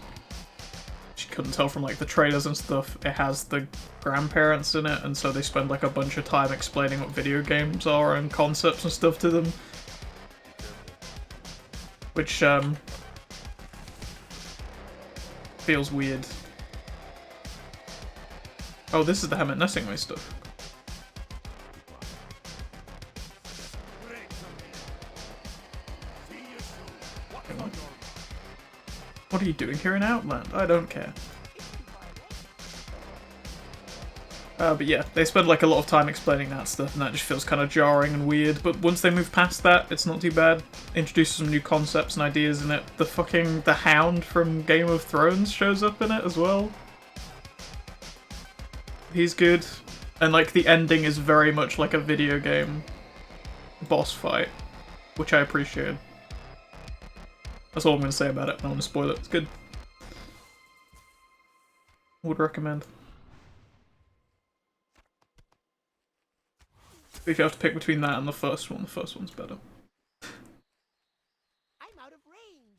you couldn't tell from like the trailers and stuff, it has the grandparents in it, and so they spend like a bunch of time explaining what video games are and concepts and stuff to them. Which feels weird. Oh, this is the Hammett Nessingway stuff. What are you doing here in Outland? I don't care. But yeah, they spend like a lot of time explaining that stuff, and that just feels kind of jarring and weird. But once they move past that, it's not too bad. Introduces some new concepts and ideas in it. The Hound from Game of Thrones shows up in it as well. He's good. And like the ending is very much like a video game boss fight, which I appreciate. That's all I'm going to say about it. I don't want to spoil it. It's good. Would recommend. If you have to pick between that and the first one's better. I'm out of range.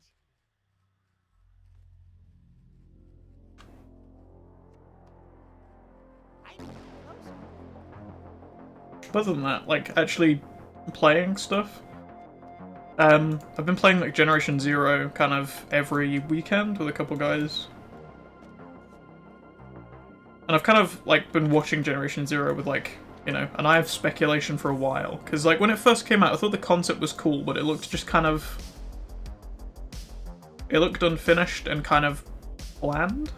But other than that, like actually playing stuff, I've been playing like Generation Zero kind of every weekend with a couple guys. And I've kind of like been watching Generation Zero with like, you know, and I have speculation for a while. Because like when it first came out, I thought the concept was cool, but it looked just kind of... It looked unfinished and kind of bland.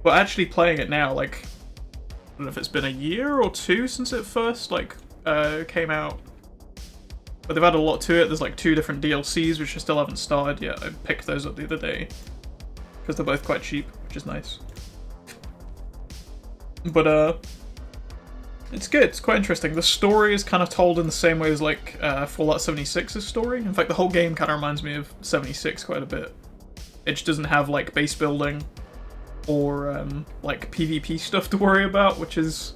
But actually playing it now, like, I don't know if it's been a year or two since it first like came out. But they've added a lot to it. There's like 2 different DLCs, which I still haven't started yet. I picked those up the other day. Because they're both quite cheap, which is nice. But, it's good. It's quite interesting. The story is kind of told in the same way as, like, Fallout 76's story. In fact, the whole game kind of reminds me of 76 quite a bit. It just doesn't have, like, base building or, like, PvP stuff to worry about, which is...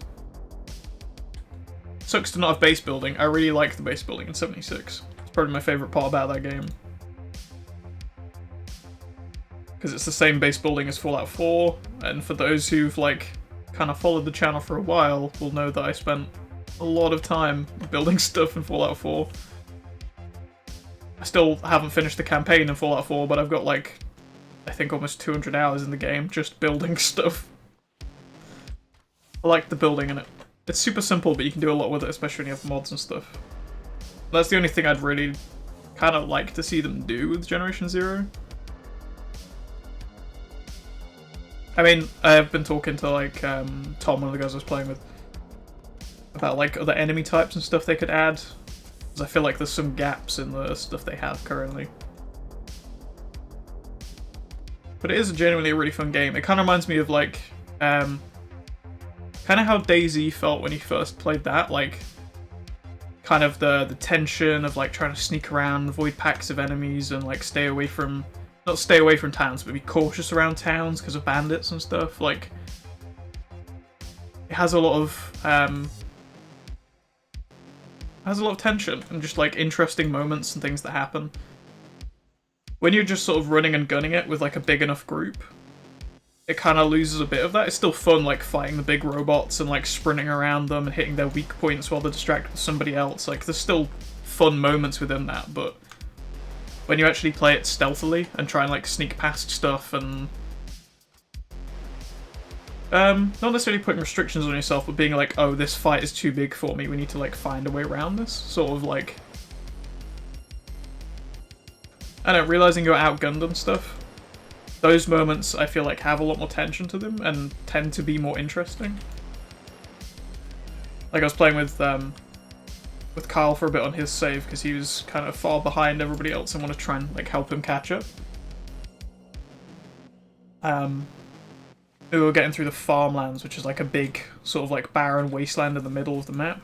Sucks to not have base building. I really like the base building in 76. It's probably my favourite part about that game. Because it's the same base building as Fallout 4, and for those who've, like, kind of followed the channel for a while will know that I spent a lot of time building stuff in Fallout 4. I still haven't finished the campaign in Fallout 4, but I've got like, I think almost 200 hours in the game just building stuff. I like the building in it. It's super simple, but you can do a lot with it, especially when you have mods and stuff. That's the only thing I'd really kind of like to see them do with Generation Zero. I mean, I've been talking to like Tom, one of the guys I was playing with, about like other enemy types and stuff they could add, because I feel like there's some gaps in the stuff they have currently. But it is genuinely a really fun game. It kind of reminds me of like, kind of how DayZ felt when you first played that, like, kind of the tension of like trying to sneak around, avoid packs of enemies, and like stay away from, not stay away from towns, but be cautious around towns because of bandits and stuff. Like, it has a lot of tension and just like interesting moments and things that happen. When you're just sort of running and gunning it with like a big enough group, it kind of loses a bit of that. It's still fun, like fighting the big robots and like sprinting around them and hitting their weak points while they're distracted with somebody else. Like, there's still fun moments within that, but when you actually play it stealthily and try and like sneak past stuff and not necessarily putting restrictions on yourself, but being like, oh, this fight is too big for me, we need to like find a way around this, sort of like, I don't know, realizing you're outgunned and stuff. Those moments, I feel like, have a lot more tension to them and tend to be more interesting. Like, I was playing with Kyle for a bit on his save because he was kind of far behind everybody else and want to try and like help him catch up. We were getting through the farmlands, which is like a big sort of like barren wasteland in the middle of the map.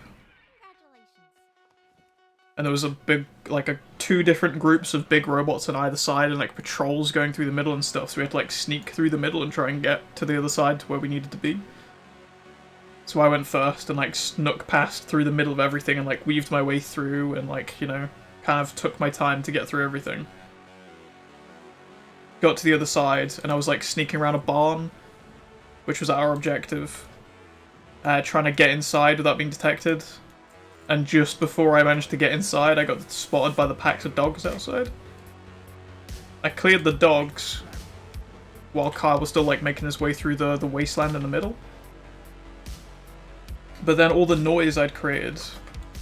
And there was a big, like two different groups of big robots on either side and like patrols going through the middle and stuff, so we had to like sneak through the middle and try and get to the other side to where we needed to be. So I went first and like snuck past through the middle of everything and like weaved my way through and like, you know, kind of took my time to get through everything. Got to the other side and I was like sneaking around a barn, which was our objective, trying to get inside without being detected. And just before I managed to get inside, I got spotted by the packs of dogs outside. I cleared the dogs while Kyle was still like making his way through the wasteland in the middle. But then all the noise I'd created,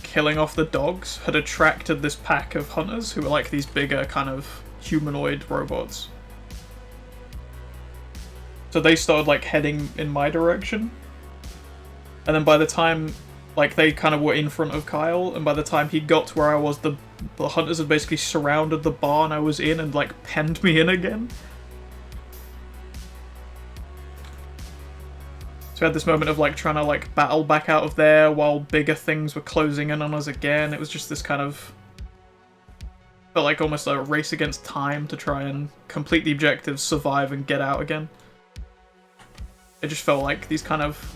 killing off the dogs, had attracted this pack of hunters who were like these bigger kind of humanoid robots. So they started like heading in my direction. And then by the time like they kind of were in front of Kyle, and by the time he got to where I was, the hunters had basically surrounded the barn I was in and like penned me in again. So we had this moment of like trying to like battle back out of there while bigger things were closing in on us again. It was just this kind of, felt like almost a race against time to try and complete the objectives, survive, and get out again. It just felt like these kind of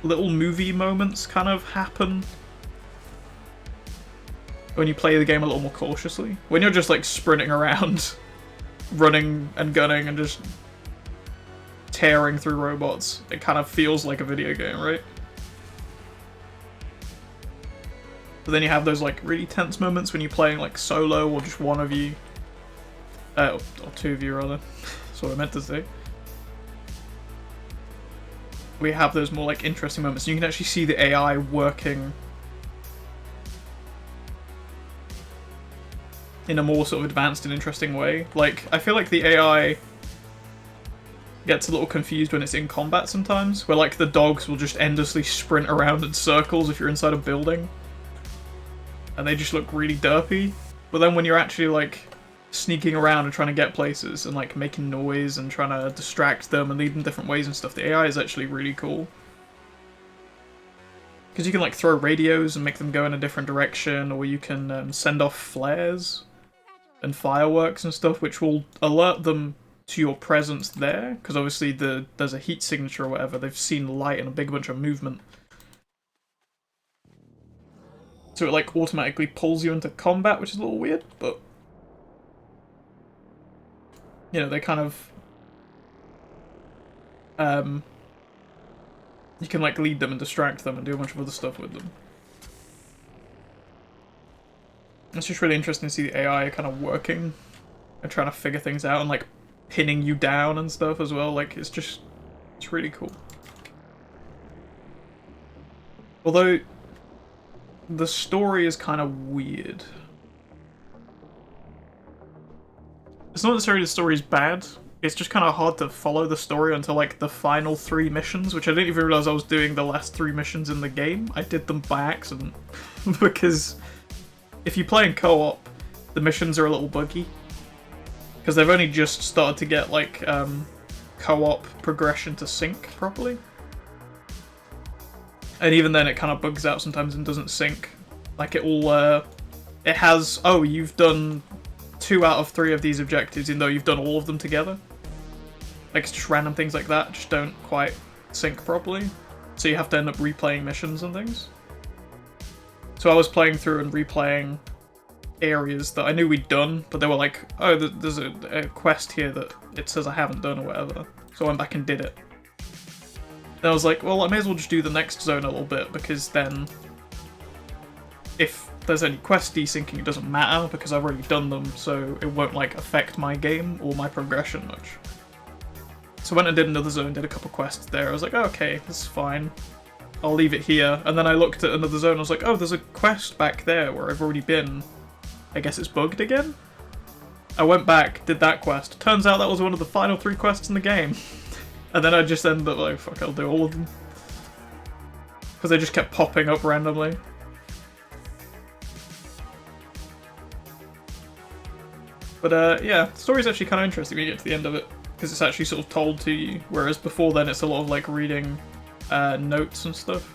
little movie moments kind of happen when you play the game a little more cautiously. When you're just like sprinting around, running and gunning and just tearing through robots, it kind of feels like a video game, right? But then you have those like really tense moments when you're playing like solo or just one of you, or two of you rather, that's what I meant to say. We have those more like interesting moments. You can actually see the AI working in a more sort of advanced and interesting way. Like, I feel like the AI gets a little confused when it's in combat sometimes, where like the dogs will just endlessly sprint around in circles if you're inside a building. And they just look really derpy. But then when you're actually like sneaking around and trying to get places and like making noise and trying to distract them and lead them different ways and stuff, the AI is actually really cool. Because you can like throw radios and make them go in a different direction, or you can send off flares and fireworks and stuff, which will alert them to your presence there, because obviously there's a heat signature or whatever, they've seen light and a big bunch of movement. So it like automatically pulls you into combat, which is a little weird, but you know, they kind of you can like lead them and distract them and do a bunch of other stuff with them. It's just really interesting to see the AI kind of working and trying to figure things out and like pinning you down and stuff as well. Like it's really cool. Although the story is kind of weird. It's not necessarily the story is bad. It's just kind of hard to follow the story until like the final 3 missions, which I didn't even realize I was doing the last 3 missions in the game. I did them by accident because if you play in co-op, the missions are a little buggy because they've only just started to get like co-op progression to sync properly. And even then it kind of bugs out sometimes and doesn't sync. Like it has, oh, you've done 2 out of 3 of these objectives even though you've done all of them together. Like it's just random things like that just don't quite sync properly. So you have to end up replaying missions and things. So I was playing through and replaying areas that I knew we'd done, but they were like, oh, there's a quest here that it says I haven't done or whatever. So I went back and did it. Then I was like, well, I may as well just do the next zone a little bit, because then if there's any quest desyncing, it doesn't matter, because I've already done them, so it won't like affect my game or my progression much. So I went and did another zone, did a couple quests there. I was like, oh, okay, this is fine. I'll leave it here. And then I looked at another zone, I was like, oh, there's a quest back there where I've already been. I guess it's bugged again? I went back, did that quest. Turns out that was one of the final 3 quests in the game. And then I just ended up like, fuck, I'll do all of them. Because they just kept popping up randomly. But yeah, the story's actually kind of interesting when you get to the end of it. Because it's actually sort of told to you. Whereas before then it's a lot of like reading notes and stuff.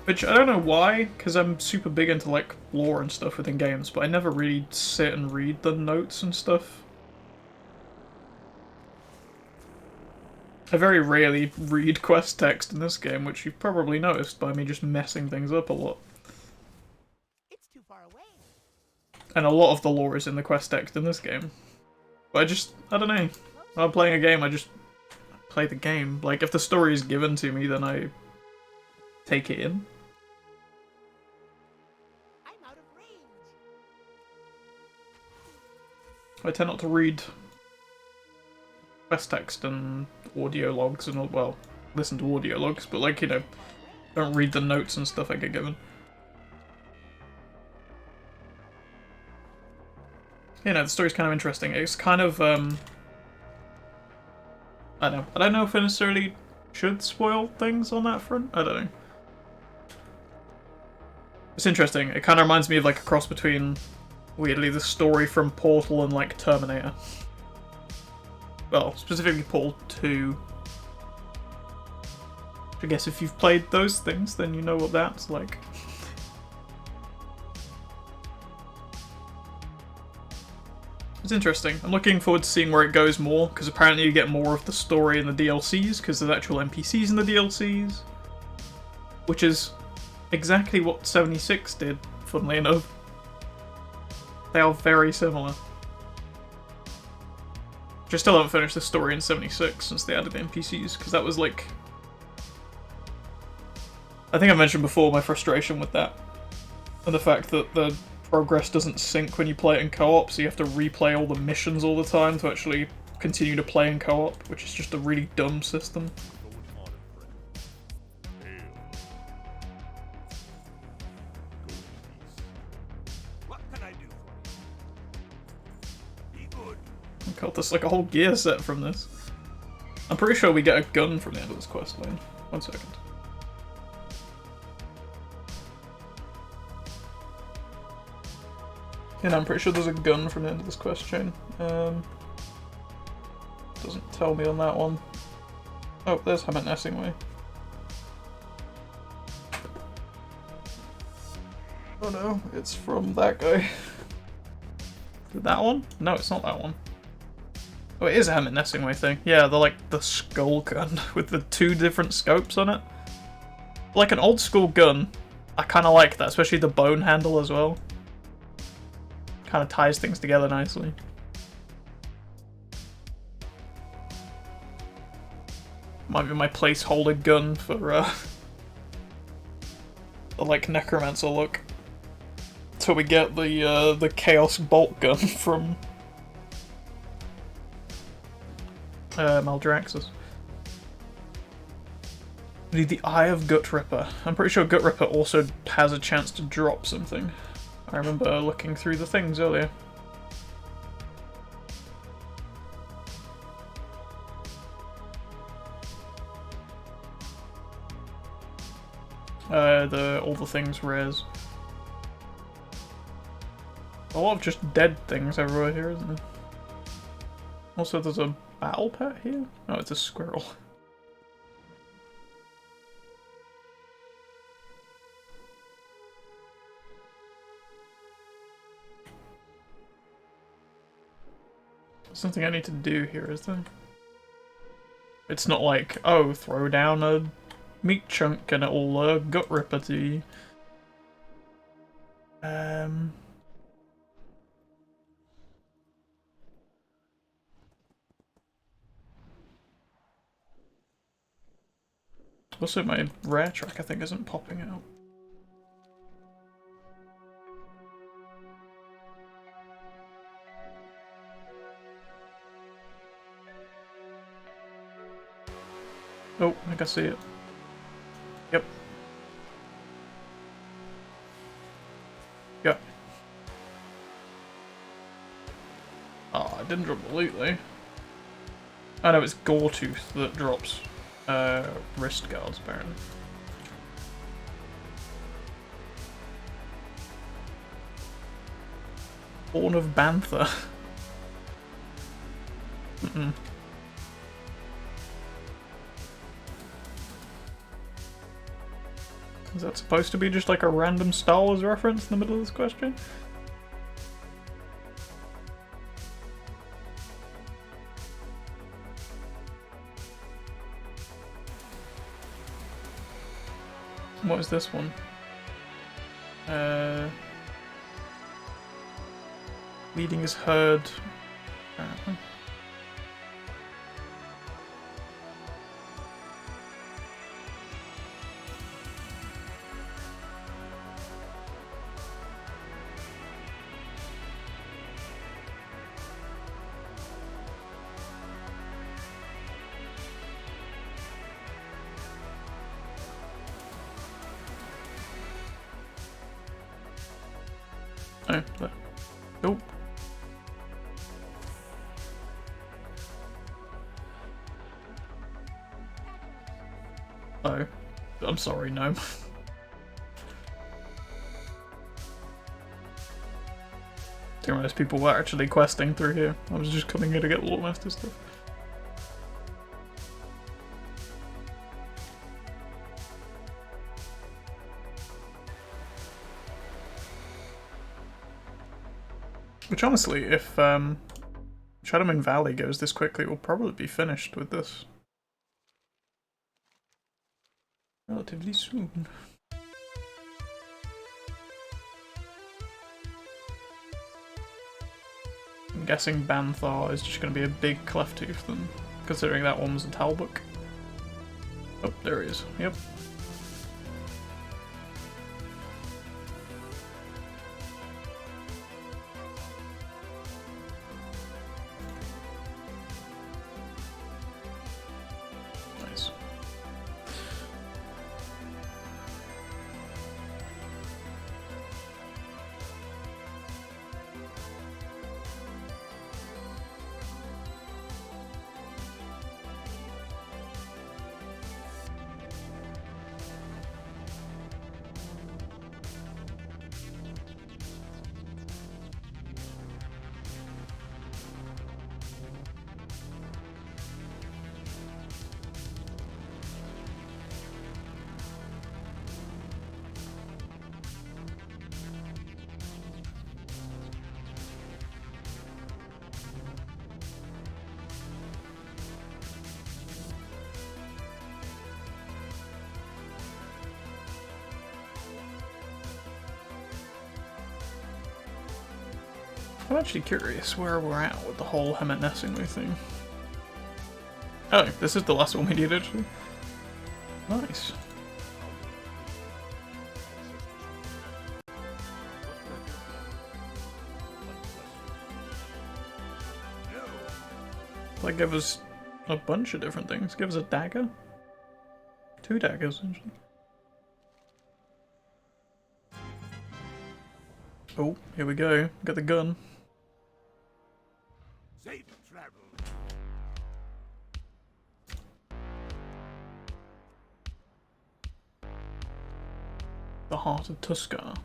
Which, I don't know why, because I'm super big into like lore and stuff within games, but I never really sit and read the notes and stuff. I very rarely read quest text in this game, which you've probably noticed by me just messing things up a lot. It's too far away. And a lot of the lore is in the quest text in this game. But I don't know. When I'm playing a game, I just play the game. Like, if the story is given to me, then I take it in. I'm out of range. I tend not to read quest text and audio logs and all, well, listen to audio logs, but like, you know, don't read the notes and stuff I get given. You know, the story's kind of interesting. It's kind of, I don't know if I necessarily should spoil things on that front. I don't know. It's interesting. It kind of reminds me of like a cross between, weirdly, the story from Portal and like Terminator. Well, specifically Portal 2. I guess if you've played those things, then you know what that's like. It's interesting. I'm looking forward to seeing where it goes more, because apparently you get more of the story in the DLCs, because there's actual NPCs in the DLCs. Which is exactly what 76 did, funnily enough. They are very similar. I still haven't finished the story in 76 since they added NPCs, because that was like... I think I mentioned before my frustration with that. And the fact that the progress doesn't sync when you play it in co-op, so you have to replay all the missions all the time to actually continue to play in co-op, which is just a really dumb system. What can I do for you? Be good. I got this like a whole gear set from this. I'm pretty sure we get a gun from the end of this quest line. 1 second. Yeah, I'm pretty sure there's a gun from the end of this quest chain. Doesn't tell me on that one. Oh, there's Hammett Nessingway. Oh no, it's from that guy. Is it that one? No, it's not that one. Oh, it is a Hammett Nessingway thing. Yeah, they're like the skull gun with the 2 different scopes on it. Like an old school gun, I kind of like that, especially the bone handle as well. Kind of ties things together nicely. Might be my placeholder gun for the like necromancer look. Till we get the chaos bolt gun from Maldraxxus. We need the Eye of Gut Ripper. I'm pretty sure Gut Ripper also has a chance to drop something. I remember looking through the things earlier. All the things rares. A lot of just dead things everywhere here, isn't there? Also, there's a battle pet here? Oh, it's a squirrel. There's something I need to do here, is there? It's not like, oh, throw down a meat chunk and it'll gut ripper to you. Also, my rare track I think isn't popping out. Oh, I think I see it. Yep. Yep. Oh, I didn't drop the loot though. Oh no, it's Goretooth that drops wrist guards apparently. Horn of Bantha. Is that supposed to be just like a random Star Wars reference in the middle of this question? What is this one? Leading his herd. Oh, there. Nope. Oh, I'm sorry, gnome. Didn't realize people were actually questing through here. I was just coming here to get Loremaster stuff. Which honestly, if Shadowlands Valley goes this quickly, we'll probably be finished with this relatively soon. I'm guessing Banthar is just going to be a big Clefttooth then, considering that one was a Talbook. Oh, there he is. Yep. Nice. I'm actually curious where we're at with the whole Hemet Nesingly thing. Oh, this is the last one we did actually. Nice. That gave us a bunch of different things. Give us a dagger? 2 daggers, actually. Oh, here we go. Got the gun. Safe travel. The Heart of Tuskar.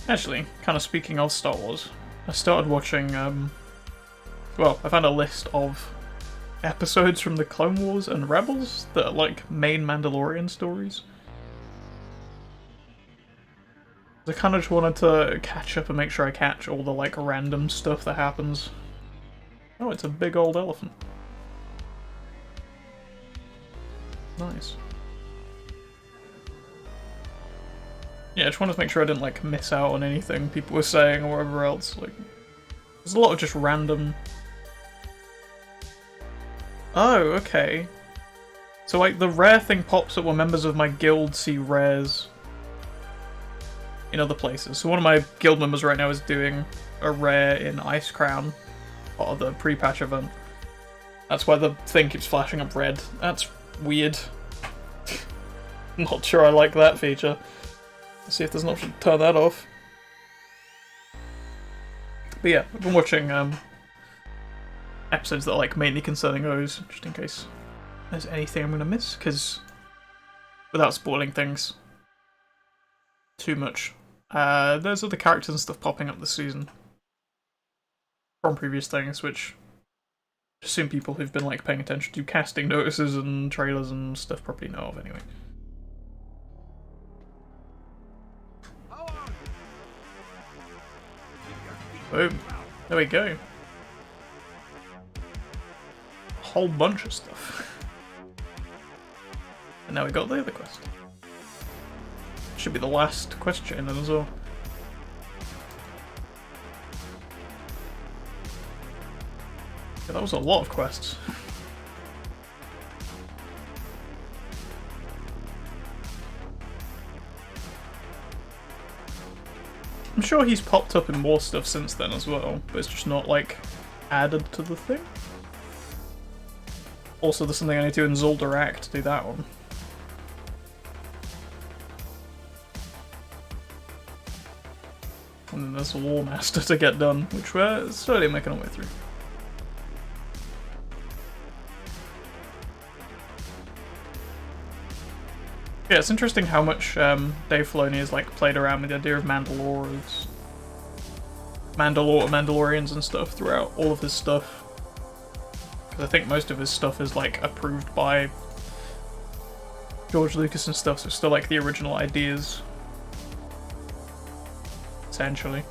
Actually, kind of speaking of Star Wars, I started watching, well, I found a list of episodes from the Clone Wars and Rebels that are like main Mandalorian stories. I kind of just wanted to catch up and make sure I catch all the like random stuff that happens. Oh, it's a big old elephant. Nice. Yeah, I just wanted to make sure I didn't like miss out on anything people were saying or whatever else. Like, there's a lot of just random. Oh, okay. So like the rare thing pops up when members of my guild see rares in other places. So one of my guild members right now is doing a rare in Ice Crown, part of the pre-patch event. That's why the thing keeps flashing up red. That's weird. Not sure I like that feature. Let's see if there's an option to turn that off. But yeah, I've been watching episodes that are like mainly concerning those, just in case there's anything I'm gonna miss, because without spoiling things too much, there's other characters and stuff popping up this season from previous things, which I assume people who've been like paying attention to casting notices and trailers and stuff probably know of anyway. Boom. There we go. A whole bunch of stuff. And now we got the other quest. Should be the last question then as well. Yeah, that was a lot of quests. I'm sure he's popped up in more stuff since then as well, but it's just not, like, added to the thing. Also, there's something I need to do in Zoldarak to do that one. And then there's a Loremaster to get done, which we're slowly making our way through. Yeah, it's interesting how much Dave Filoni has like played around with the idea of Mandalorians and stuff throughout all of his stuff. Because I think most of his stuff is like approved by George Lucas and stuff, so it's still like the original ideas, essentially.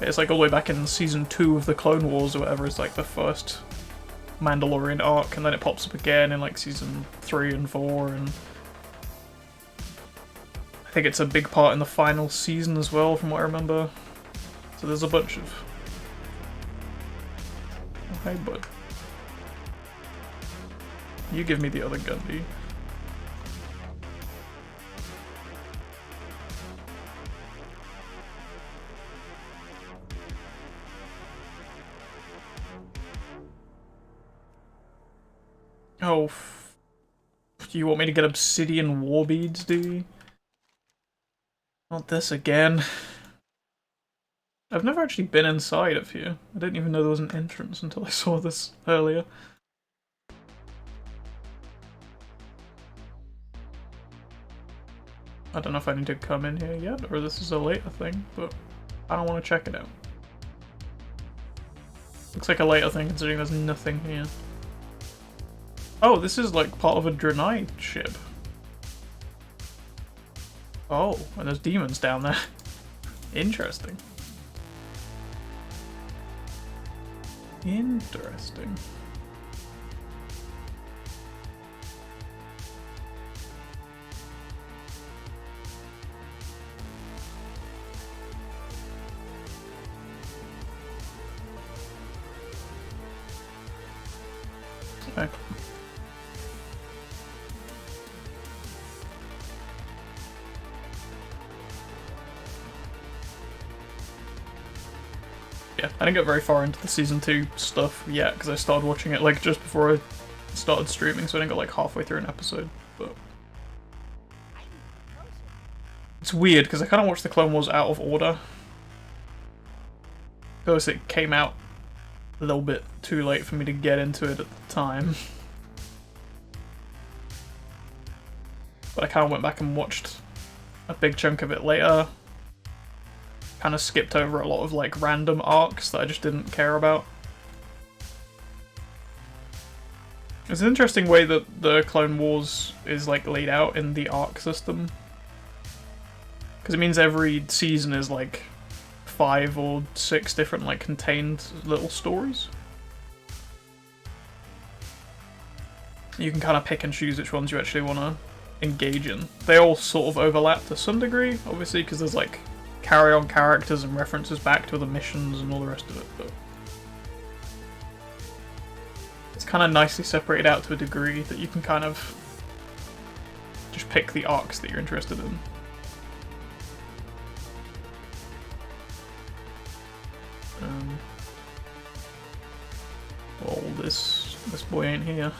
It's like all the way back in season 2 of the Clone Wars or whatever, it's like the first Mandalorian arc, and then it pops up again in like season 3 and 4, and I think it's a big part in the final season as well, from what I remember. So there's a bunch of... Oh, hey bud. You give me the other gun, do you? Oh, you want me to get obsidian war beads, do you? Not this again. I've never actually been inside of here. I didn't even know there was an entrance until I saw this earlier. I don't know if I need to come in here yet, or this is a later thing, but I don't want to check it out. Looks like a later thing considering there's nothing here. Oh, this is like part of a Draenei ship. Oh, and there's demons down there. Interesting. Interesting. Okay. Yeah, I didn't get very far into the season 2 stuff yet because I started watching it like just before I started streaming, so I didn't get like halfway through an episode. But it's weird because I kind of watched the Clone Wars out of order. Because it came out a little bit too late for me to get into it at the time. But I kind of went back and watched a big chunk of it later. Kind of skipped over a lot of like random arcs that I just didn't care about. It's an interesting way that the Clone Wars is like laid out in the arc system. Because it means every season is like 5 or 6 different like contained little stories. You can kind of pick and choose which ones you actually want to engage in. They all sort of overlap to some degree, obviously, because there's like carry-on characters and references back to the missions and all the rest of it, but it's kind of nicely separated out to a degree that you can kind of just pick the arcs that you're interested in. Well, this boy ain't here.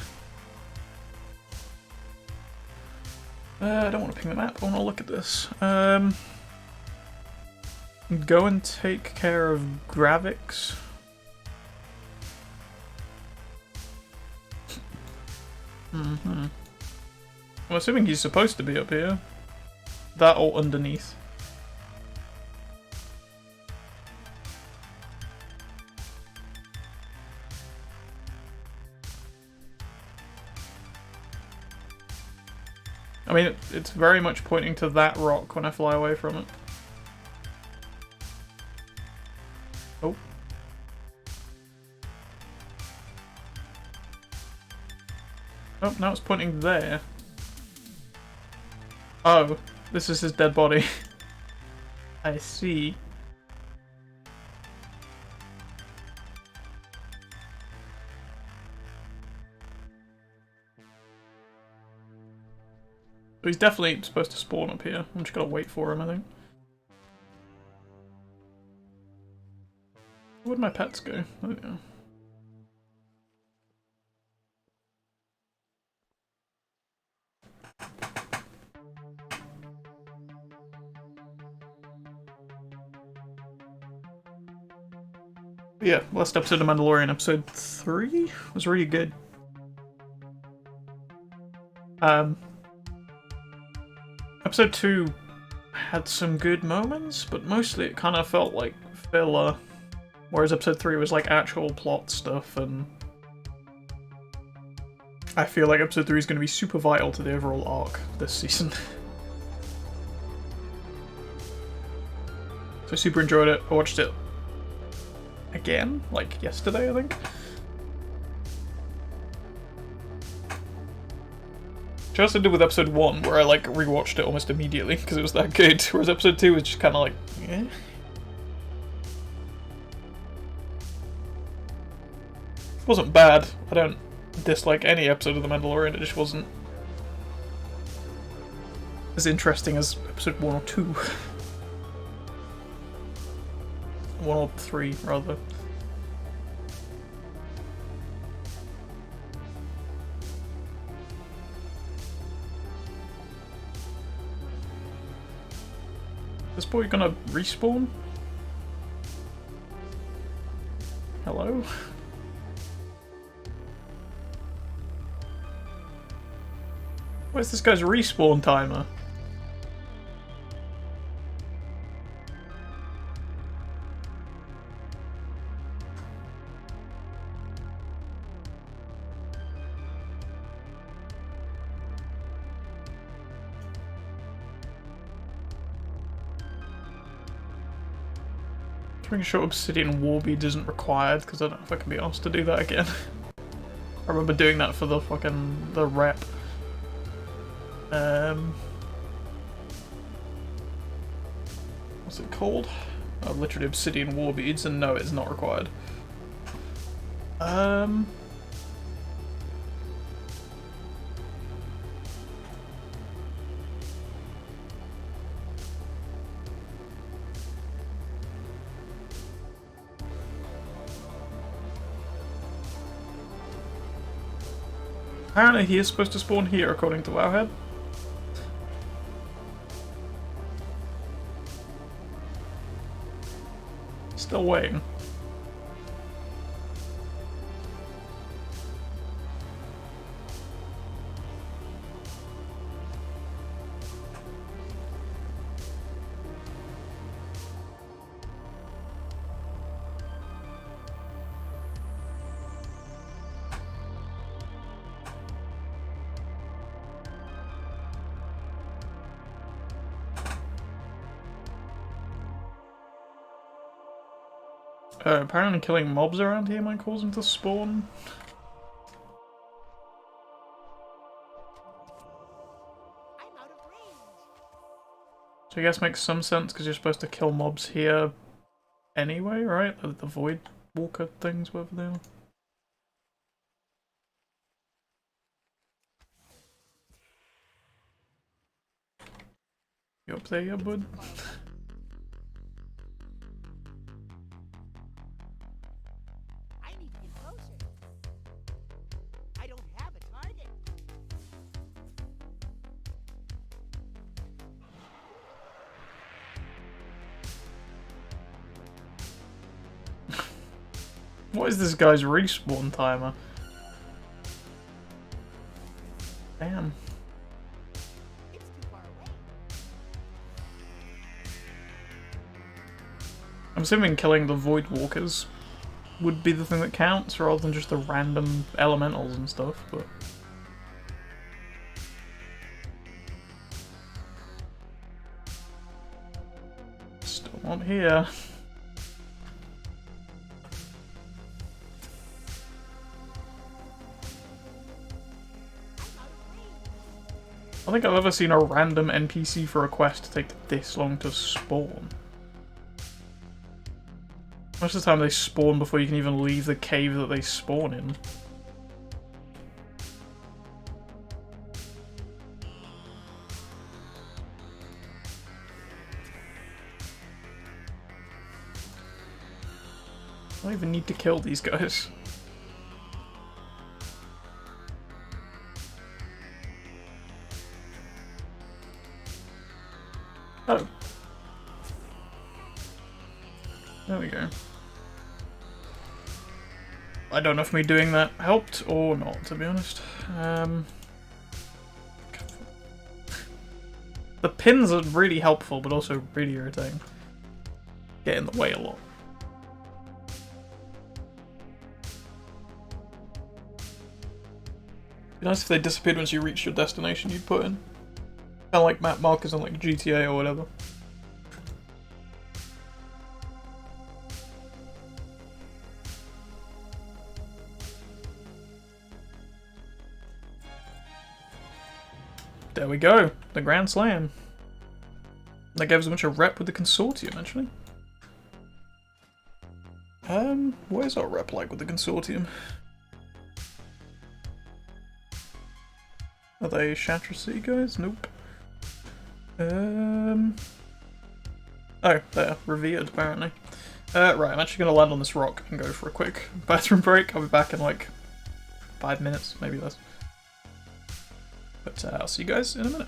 I don't want to ping the map, I want to look at this. Go and take care of Gravix. I'm assuming he's supposed to be up here. That or underneath. I mean, it's very much pointing to that rock when I fly away from it. Oh. Oh, now it's pointing there. Oh, this is his dead body. I see. But he's definitely supposed to spawn up here. I'm just gonna wait for him, I think. Where'd my pets go? Oh, yeah. But yeah, last episode of Mandalorian, episode 3, was really good. Episode 2 had some good moments, but mostly it kind of felt like filler. Whereas episode 3 was like actual plot stuff, and I feel like episode 3 is going to be super vital to the overall arc this season. So I super enjoyed it. I watched it again, like yesterday, I think. Which I also did with episode 1, where I like rewatched it almost immediately because it was that good. Whereas episode 2 was just kind of like, eh. It wasn't bad. I don't dislike any episode of The Mandalorian, it just wasn't as interesting as episode 1 or 2. 1 or 3, rather. Is this boy gonna respawn? Hello? Where's this guy's respawn timer? Just making sure obsidian war beads isn't required, because I don't know if I can be asked to do that again. I remember doing that for the rep. What's it called? Oh, literally obsidian war beads, and no, it's not required. Apparently he is supposed to spawn here, according to Wowhead. Still waiting. Apparently killing mobs around here might cause them to spawn. I'm out of range. So I guess makes some sense because you're supposed to kill mobs here anyway, right? The void walker things, whatever they are. You up there, yeah, bud? I need to get closer. I don't have a target. What is this guy's respawn timer? Damn. It's too far away. I'm assuming killing the void walkers would be the thing that counts rather than just the random elementals and stuff, but... Still not here. I don't think I've ever seen a random NPC for a quest take this long to spawn. Most of the time they spawn before you can even leave the cave that they spawn in. I don't even need to kill these guys. Oh. There we go. I don't know if me doing that helped or not, to be honest. The pins are really helpful, but also really irritating. Get in the way a lot. It'd be nice if they disappeared once you reached your destination you'd put in. Kind of like map markers on like GTA or whatever. There we go, the Grand Slam. That gave us a bunch of rep with the Consortium, actually. What is our rep like with the Consortium? Are they Shatra Sea guys? Nope. Oh, they're revered, apparently. Right, I'm actually going to land on this rock and go for a quick bathroom break. I'll be back in like 5 minutes, maybe less. But I'll see you guys in a minute.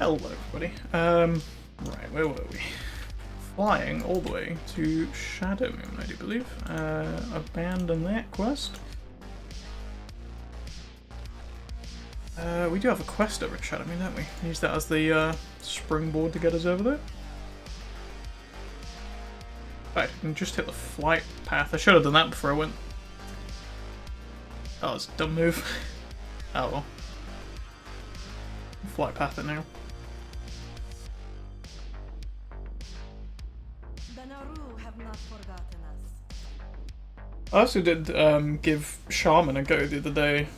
Hello, everybody. Right, where were we? Flying all the way to Shadowmoon, I do believe. Abandon that quest. We do have a quest over at Shadowmoon, don't we? Use that as the springboard to get us over there. Right, I can just hit the flight path. I should have done that before I went. Oh, it's a dumb move. Oh well. Flight path it now. I also did give Shaman a go the other day,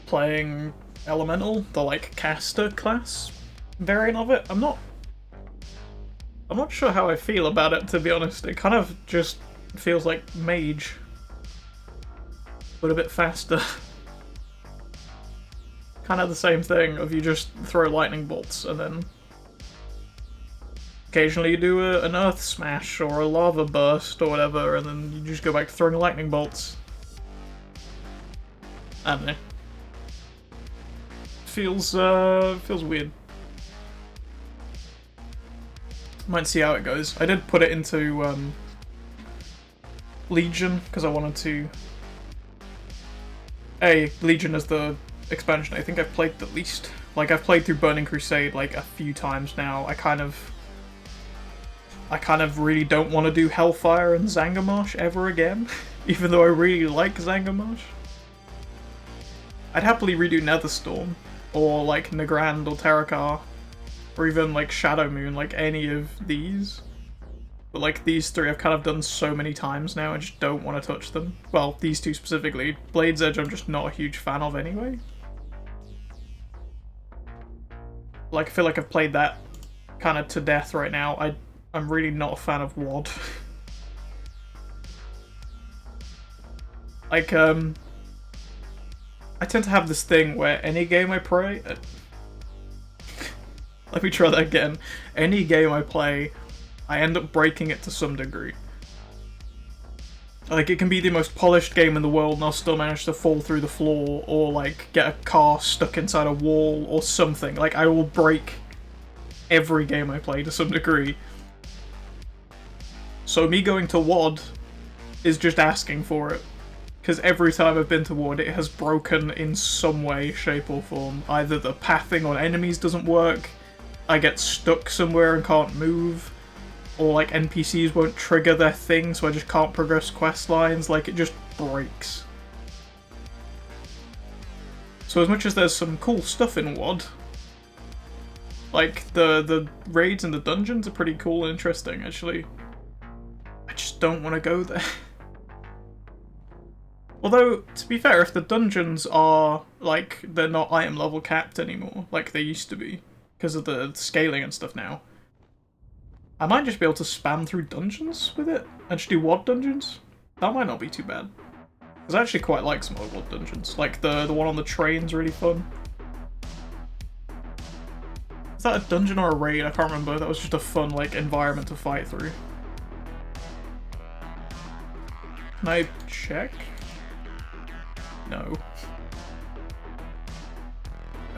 playing Elemental, the like caster class variant of it. I'm not sure how I feel about it, to be honest. It kind of just feels like mage, but a bit faster. Kind of the same thing of you just throw lightning bolts and then occasionally you do an earth smash or a lava burst or whatever, and then you just go back to throwing lightning bolts. I don't know. Feels weird. Might see how it goes. I did put it into Legion because I wanted to. Legion is the expansion I think I've played the least. Like, I've played through Burning Crusade like a few times now. I kind of really don't want to do Hellfire and Zangarmarsh ever again, even though I really like Zangarmarsh. I'd happily redo Netherstorm, or like Nagrand or Terakar, or even like Shadowmoon, like any of these. But like these three I've kind of done so many times now, I just don't want to touch them. Well, these two specifically. Blade's Edge I'm just not a huge fan of anyway. Like, I feel like I've played that kind of to death right now. I'm really not a fan of WoD. Like, I tend to have this thing where any game I play... Let me try that again. Any game I play, I end up breaking it to some degree. Like, it can be the most polished game in the world and I'll still manage to fall through the floor, or like get a car stuck inside a wall or something. Like, I will break every game I play to some degree. So me going to WoD is just asking for it. Because every time I've been to WoD, it has broken in some way, shape or form. Either the pathing on enemies doesn't work, I get stuck somewhere and can't move, or like NPCs won't trigger their thing so I just can't progress quest lines. Like, it just breaks. So as much as there's some cool stuff in WoD, like the raids and the dungeons are pretty cool and interesting actually, I just don't want to go there. Although, to be fair, if the dungeons are, like, they're not item level capped anymore, like they used to be, because of the scaling and stuff now, I might just be able to spam through dungeons with it, and just do WoD dungeons. That might not be too bad. Because I actually quite like some of the WoD dungeons. Like, the one on the train's really fun. Is that a dungeon or a raid? I can't remember. That was just a fun, like, environment to fight through. Can I check? No.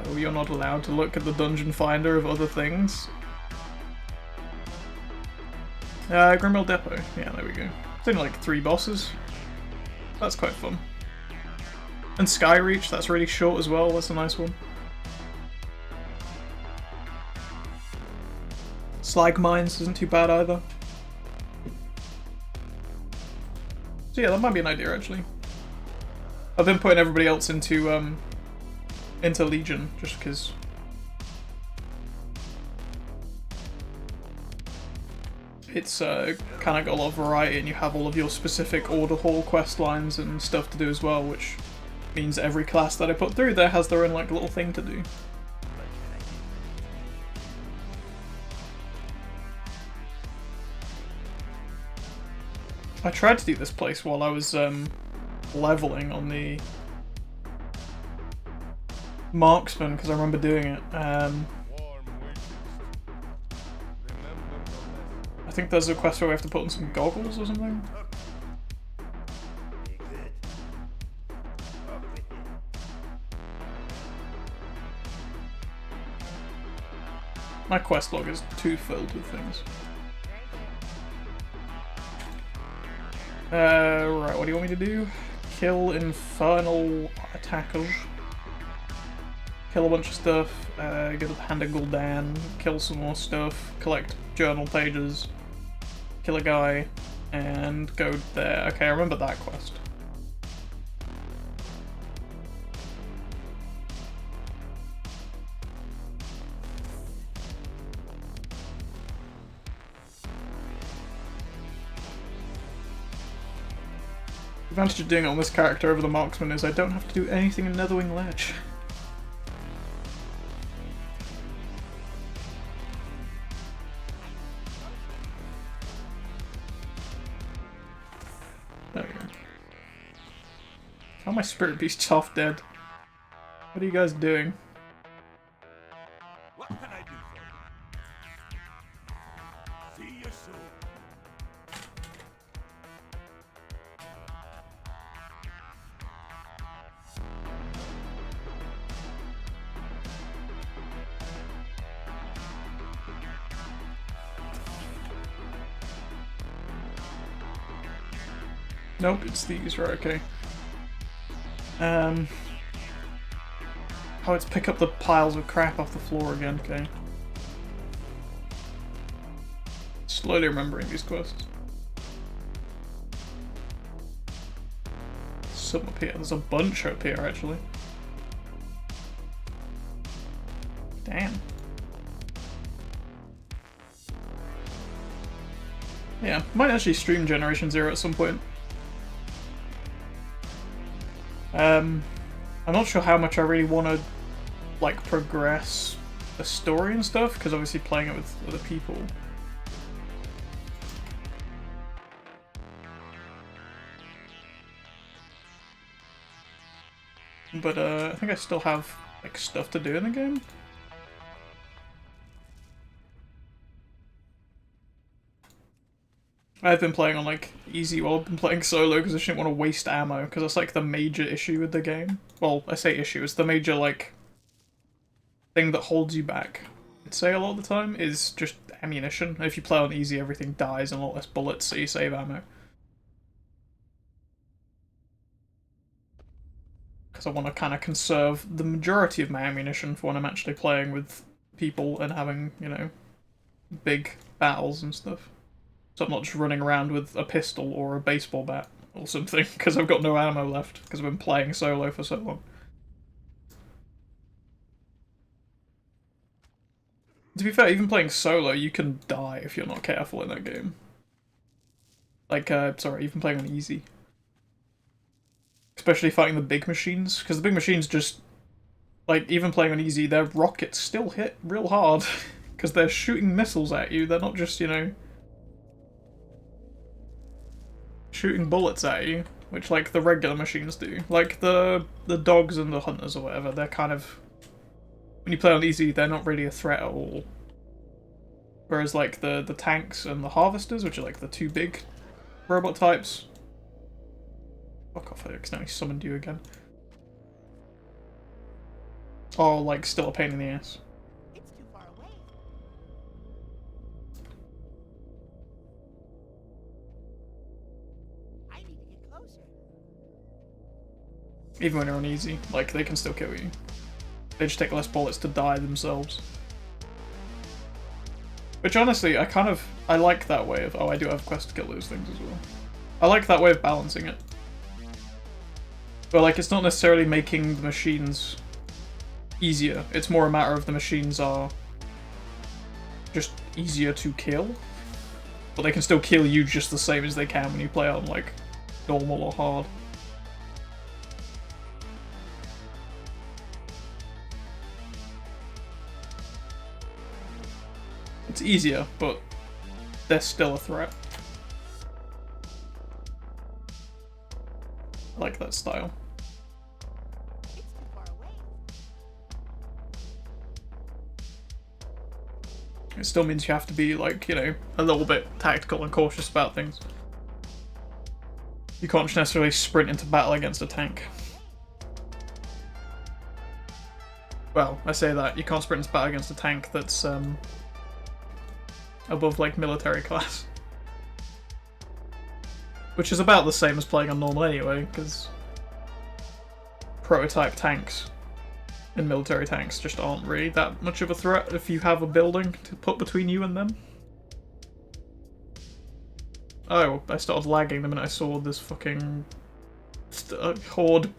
Oh, you're not allowed to look at the dungeon finder of other things. Grimmill Depot. Yeah, there we go. It's only like 3 bosses. That's quite fun. And Skyreach, that's really short as well. That's a nice one. Slag Mines isn't too bad either. So yeah, that might be an idea actually. I've been putting everybody else into Legion just because it's kind of got a lot of variety and you have all of your specific Order Hall quest lines and stuff to do as well, which means every class that I put through there has their own like little thing to do. I tried to do this place while I was leveling on the marksman because I remember doing it. I think there's a quest where we have to put on some goggles or something. My quest log is too filled with things. Right, what do you want me to do? Kill infernal attackers. Kill a bunch of stuff, go to Panda Gul'dan, kill some more stuff, collect journal pages, kill a guy, and go there. Okay, I remember that quest. The advantage of doing it on this character over the marksman is I don't have to do anything in Netherwing Ledge. There we go. How are my spirit beasts half dead? What are you guys doing? What can I do for you? See you soon. Nope, it's these, right, okay. Oh, it's pick up the piles of crap off the floor again, okay. Slowly remembering these quests. Some up here, there's a bunch up here actually. Damn. Yeah, might actually stream Generation Zero at some point. I'm not sure how much I really want to, like, progress the story and stuff, because obviously playing it with other people. But, I think I still have, like, stuff to do in the game. I've been playing on, like, easy while I've been playing solo because I didn't want to waste ammo, because that's, like, the major issue with the game. Well, I say issue, it's the major, like, thing that holds you back. I'd say a lot of the time is just ammunition. If you play on easy, everything dies and a lot less bullets, so you save ammo. Because I want to kind of conserve the majority of my ammunition for when I'm actually playing with people and having, you know, big battles and stuff. So I'm not just running around with a pistol or a baseball bat or something, because I've got no ammo left, because I've been playing solo for so long. To be fair, even playing solo, you can die if you're not careful in that game. Like, sorry, even playing on easy. Especially fighting the big machines, because the big machines just, like, even playing on easy, their rockets still hit real hard, because they're shooting missiles at you, they're not just, you know, shooting bullets at you, which, like, the regular machines do. Like, the dogs and the hunters or whatever, they're kind of... When you play on easy, they're not really a threat at all. Whereas, like, the tanks and the harvesters, which are, like, the two big robot types... Fuck off, I accidentally summoned you again. Are, like, still a pain in the ass. It's too far away. I need to get closer. Even when you're on easy, like, they can still kill you. They just take less bullets to die themselves. Which, honestly, I like that way of, oh, I do have quests to kill those things as well. I like that way of balancing it. But, like, it's not necessarily making the machines easier. It's more a matter of the machines are just easier to kill. But they can still kill you just the same as they can when you play on, like, normal or hard. It's easier, but they're still a threat. I like that style. It's too far away. It still means you have to be, like, you know, a little bit tactical and cautious about things. You can't just necessarily sprint into battle against a tank. Well, I say that, you can't sprint and spat against a tank that's above like military class. Which is about the same as playing on normal anyway, because prototype tanks and military tanks just aren't really that much of a threat if you have a building to put between you and them. Oh, I started lagging the minute I saw this fucking horde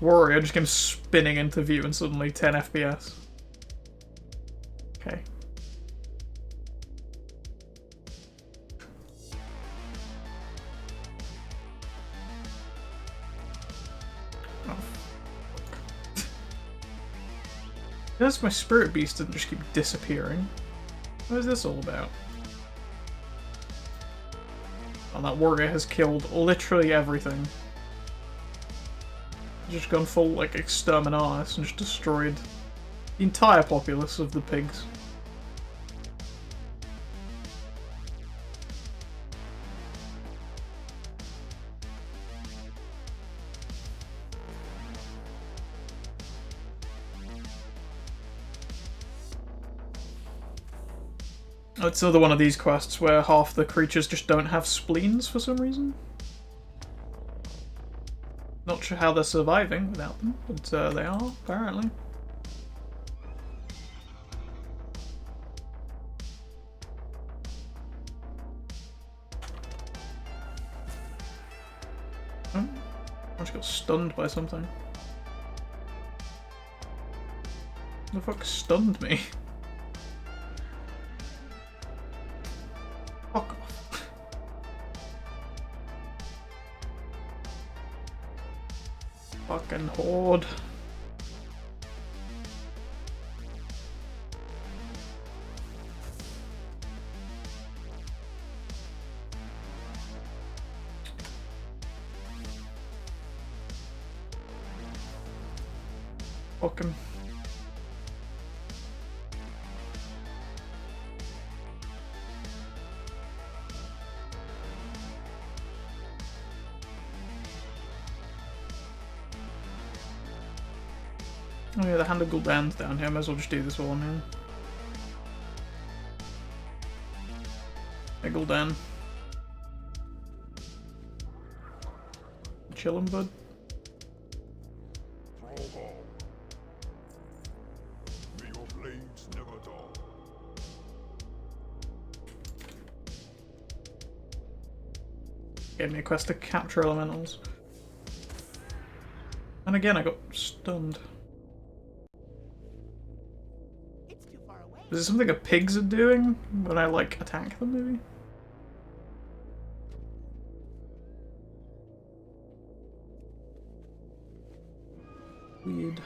warrior just came spinning into view and suddenly 10 FPS. Okay. Oh, fuck. Notice my spirit beast didn't just keep disappearing. What is this all about? And that warrior has killed literally everything. Just gone full, like, exterminatus and just destroyed the entire populace of the pigs. It's another one of these quests where half the creatures just don't have spleens for some reason. Not sure how they're surviving without them, but they are, apparently. Oh, I just got stunned by something. The fuck stunned me? Fuck off. Fucking horde. Fucking. Oh yeah, the Hand of Gul'dan's down here. Might as well just do this while I'm here. Hey Gul'dan. Chillin', bud. May your blades never dull. Gave me a quest to capture elementals. And again, I got stunned. It's too far away. Is it something the pigs are doing when I, like, attack them, maybe? Weird.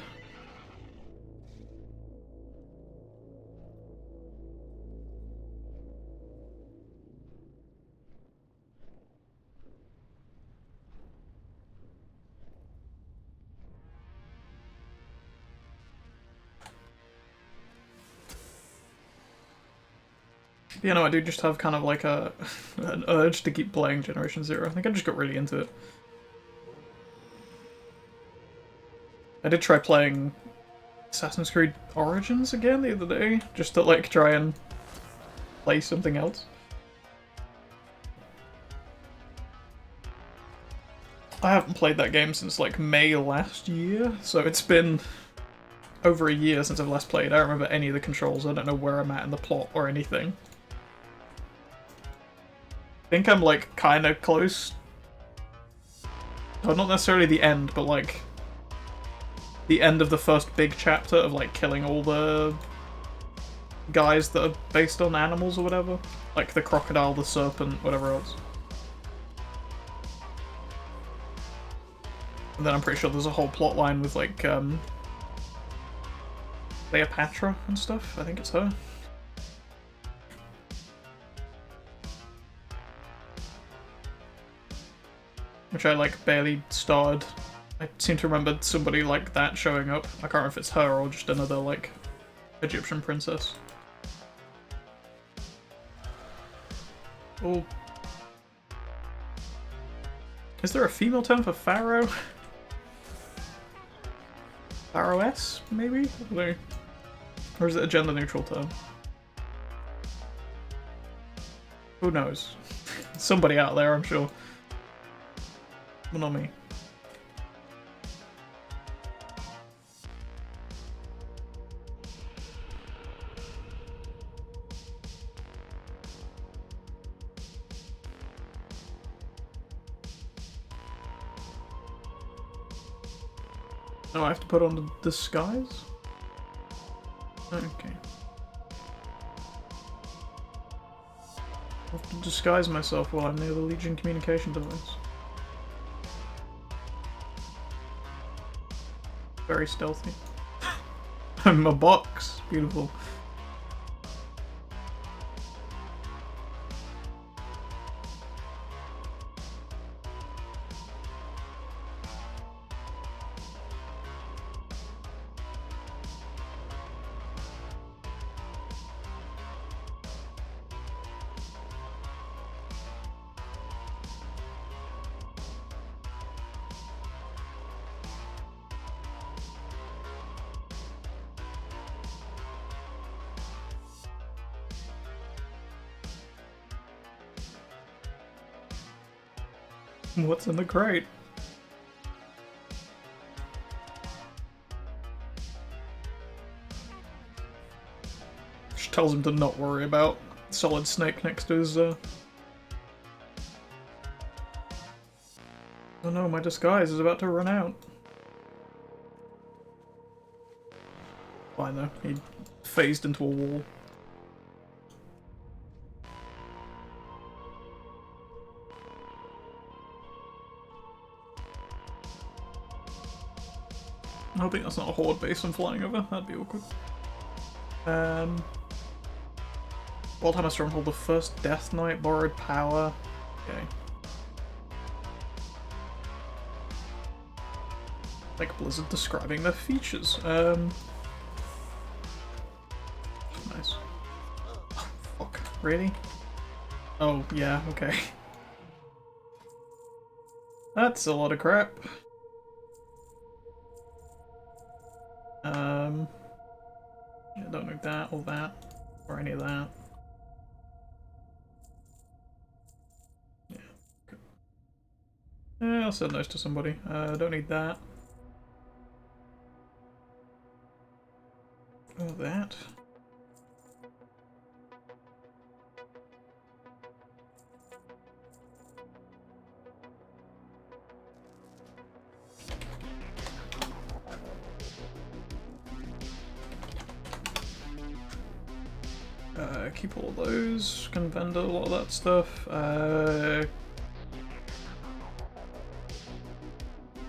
You know, I do just have kind of like an urge to keep playing Generation Zero. I think I just got really into it. I did try playing Assassin's Creed Origins again the other day, just to like try and play something else. I haven't played that game since like May last year, so it's been over a year since I've last played. I don't remember any of the controls, I don't know where I'm at in the plot or anything. I think I'm like kind of close. Well, not necessarily the end, but like the end of the first big chapter of like killing all the guys that are based on animals or whatever. Like the crocodile, the serpent, whatever else. And then I'm pretty sure there's a whole plot line with like Cleopatra and stuff. I think it's her. Which I like barely started. I seem to remember somebody like that showing up. I can't remember if it's her or just another like Egyptian princess. Oh. Is there a female term for pharaoh? ROS, maybe? I don't know. Or is it a gender neutral term? Who knows? Somebody out there, I'm sure. But not me. Oh, I have to put on the disguise? Okay. I have to disguise myself while I'm near the Legion communication device. Very stealthy. I'm a box. Beautiful. What's in the crate? She tells him to not worry about Solid Snake next to his, Oh no, my disguise is about to run out. Fine though, he phased into a wall. I think that's not a horde base I'm flying over, that'd be awkward. Wildhammer Stronghold, the first Death Knight, borrowed power. Okay. Like Blizzard describing their features. Nice. Oh, fuck. Really? Oh, yeah, okay. That's a lot of crap. Yeah, don't need that, or that, or any of that. Yeah, good. Yeah, I'll send those to somebody. Don't need that. Oh, that. Keep all those. Can vendor a lot of that stuff.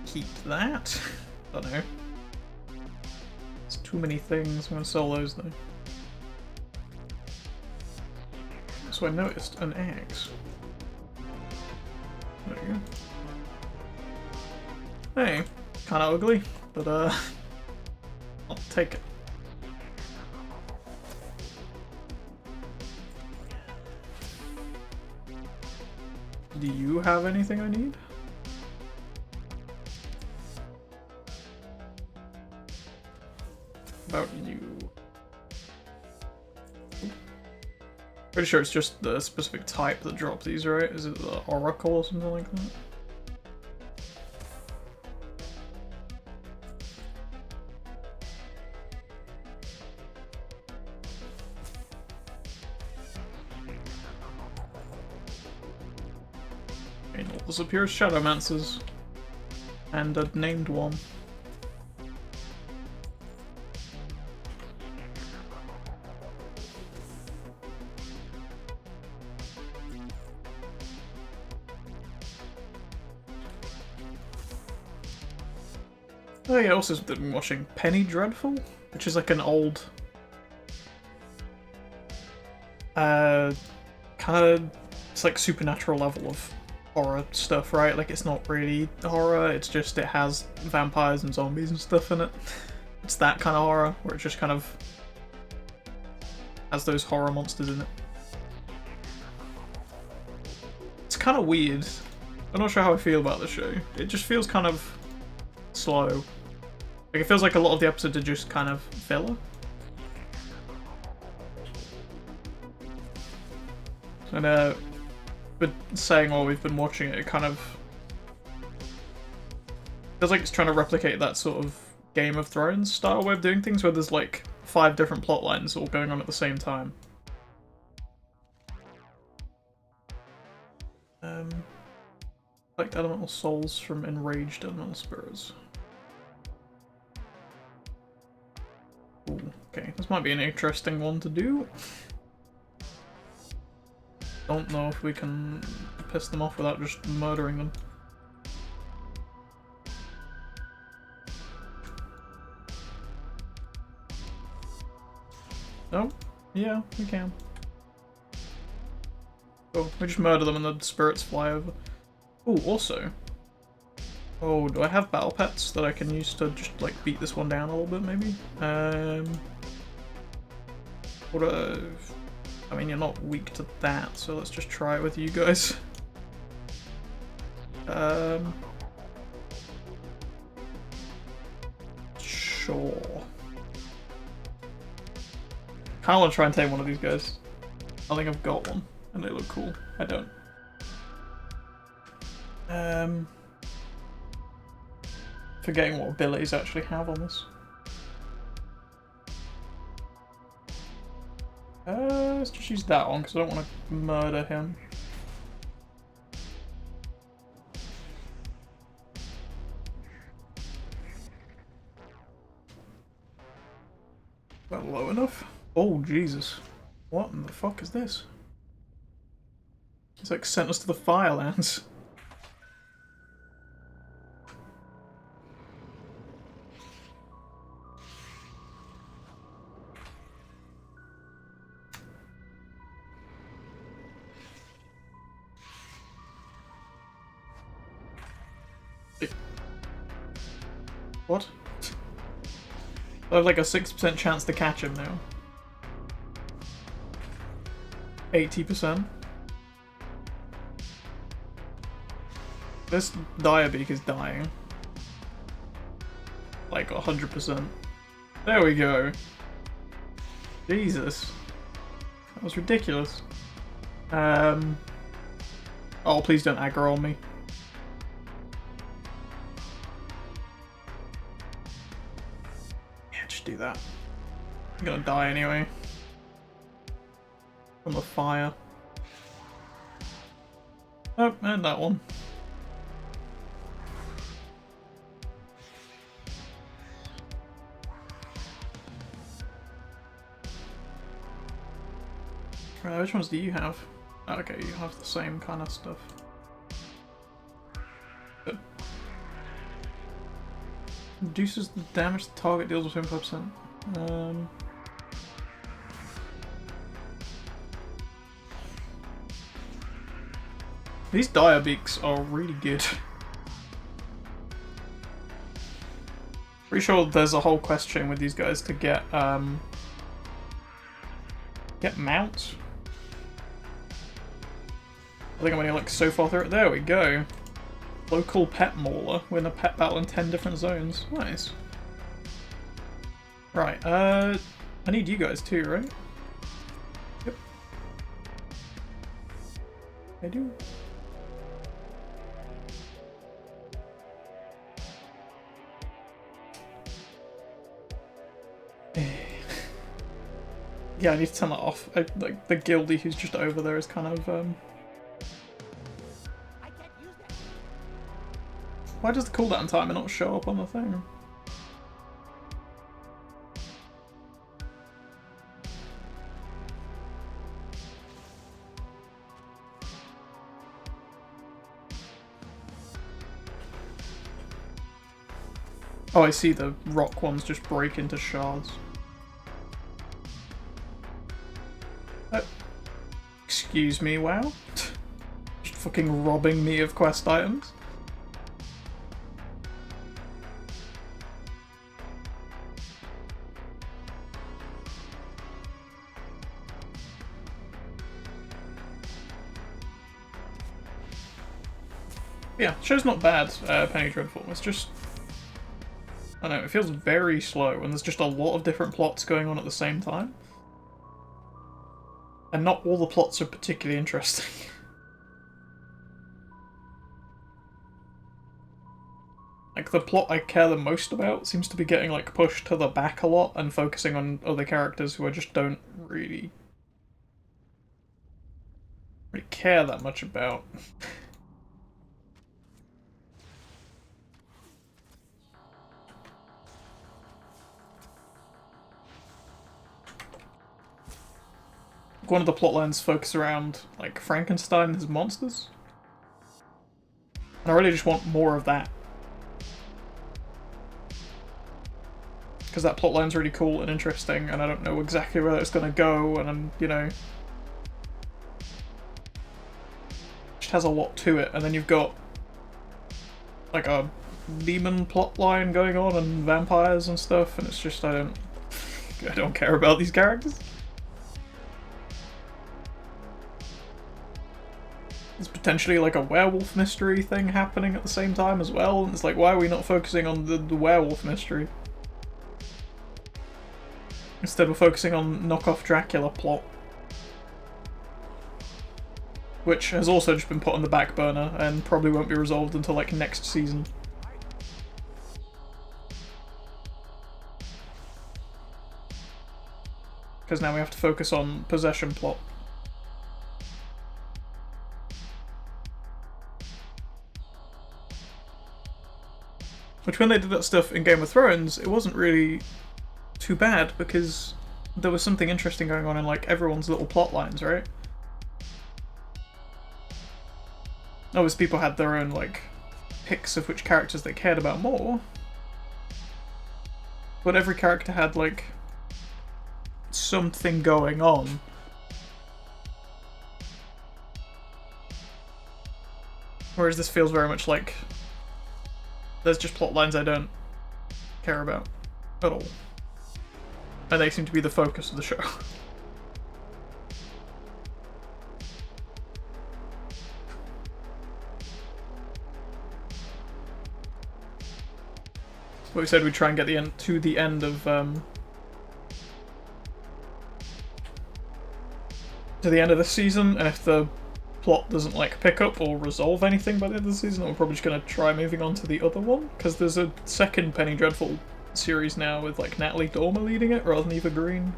Keep that. Don't know. It's too many things. I'm gonna sell those though. So I noticed an axe. There you go. Hey, kind of ugly, but I'll take it. Do you have anything I need? About you. Pretty sure it's just the specific type that drop these, right? Is it the Oracle or something like that? This appears Shadowmancers. And a named one. Oh yeah, also been watching Penny Dreadful, which is like an old kind of, it's like supernatural level of horror stuff, right? Like, it's not really horror, it's just it has vampires and zombies and stuff in it. It's that kind of horror, where it just kind of has those horror monsters in it. It's kind of weird. I'm not sure how I feel about the show. It just feels kind of slow. Like, it feels like a lot of the episodes are just kind of filler. So now, but saying while we've been watching it, it kind of feels like it's trying to replicate that sort of Game of Thrones style way of doing things, where there's like 5 different plot lines all going on at the same time. Collect elemental souls from enraged elemental spirits. Ooh, okay, this might be an interesting one to do. Don't know if we can piss them off without just murdering them. Oh, yeah, we can. Oh, we just murder them and the spirits fly over. Oh, also. Oh, do I have battle pets that I can use to just, like, beat this one down a little bit, maybe? I mean, you're not weak to that, so let's just try it with you guys. Sure. Kinda wanna try and tame one of these guys. I think I've got one, and they look cool. I don't. Forgetting what abilities I actually have on this. Let's just use that one, because I don't want to murder him. Is that low enough? Oh, Jesus. What in the fuck is this? It's like sent us to the Firelands. What? I have like a 6% chance to catch him now. 80%. This Diabeak is dying. Like 100%. There we go. Jesus. That was ridiculous. Oh, please don't aggro on me. Do that. I'm gonna die anyway. From the fire. Oh, and that one. Right, which ones do you have? Oh, okay, you have the same kind of stuff. Good. Reduces the damage the target deals with 25%. These Diabeaks are really good. Pretty sure there's a whole quest chain with these guys to get mounts. I think I'm only like so far through it. There we go. Local pet mauler. Win a pet battle in 10 different zones. Nice. Right, I need you guys too, right? Yep. I do. Yeah, I need to turn that off. Like, the guildie who's just over there is kind of, Why does the cooldown timer not show up on the thing? Oh, I see, the rock ones just break into shards. Excuse me, WoW? Just fucking robbing me of quest items? Yeah, show's not bad, Penny Dreadful. It's just... I don't know, it feels very slow, and there's just a lot of different plots going on at the same time. And not all the plots are particularly interesting. Like, the plot I care the most about seems to be getting, like, pushed to the back a lot and focusing on other characters who I just don't really care that much about. One of the plot lines focus around, like, Frankenstein and his monsters. And I really just want more of that. Because that plotline's really cool and interesting, and I don't know exactly where it's going to go, and I'm, you know... It has a lot to it, and then you've got like a demon plotline going on and vampires and stuff, and it's just I don't care about these characters. There's potentially like a werewolf mystery thing happening at the same time as well, and it's like, why are we not focusing on the werewolf mystery? Instead we're focusing on knockoff Dracula plot. Which has also just been put on the back burner and probably won't be resolved until like next season. Because now we have to focus on possession plot. Which when they did that stuff in Game of Thrones, it wasn't really too bad because there was something interesting going on in like everyone's little plot lines, right? Obviously people had their own, like, picks of which characters they cared about more. But every character had, like, something going on. Whereas this feels very much like there's just plot lines I don't care about at all. And they seem to be the focus of the show. But we said we'd try and get to the end of this season, and if the plot doesn't like pick up or resolve anything by the end of the season, we're probably just gonna try moving on to the other one, because there's a second Penny Dreadful series now with like Natalie Dormer leading it rather than Eva Green.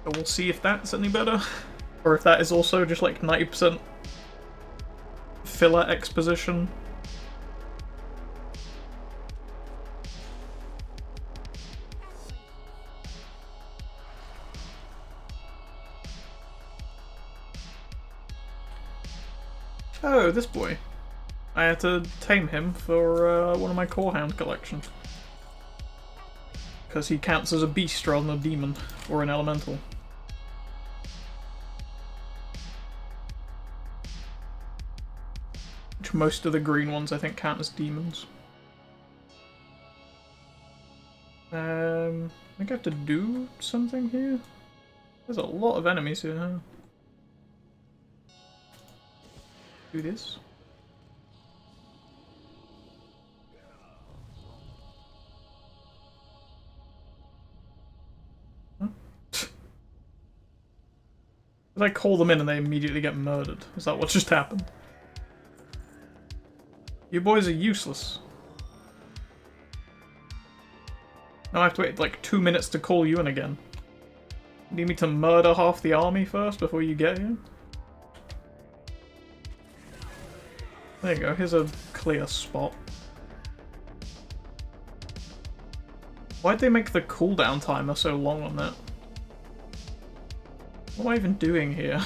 So we'll see if that's any better, or if that is also just like 90% filler exposition. Oh, this boy. I had to tame him for one of my core hound collections. Because he counts as a beast rather than a demon, or an elemental. Which most of the green ones I think count as demons. I think I have to do something here? There's a lot of enemies here, huh? Do this. Huh? Did I call them in and they immediately get murdered? Is that what just happened? You boys are useless. Now I have to wait like 2 minutes to call you in again. You need me to murder half the army first before you get here? There you go, here's a clear spot. Why'd they make the cooldown timer so long on that? What am I even doing here?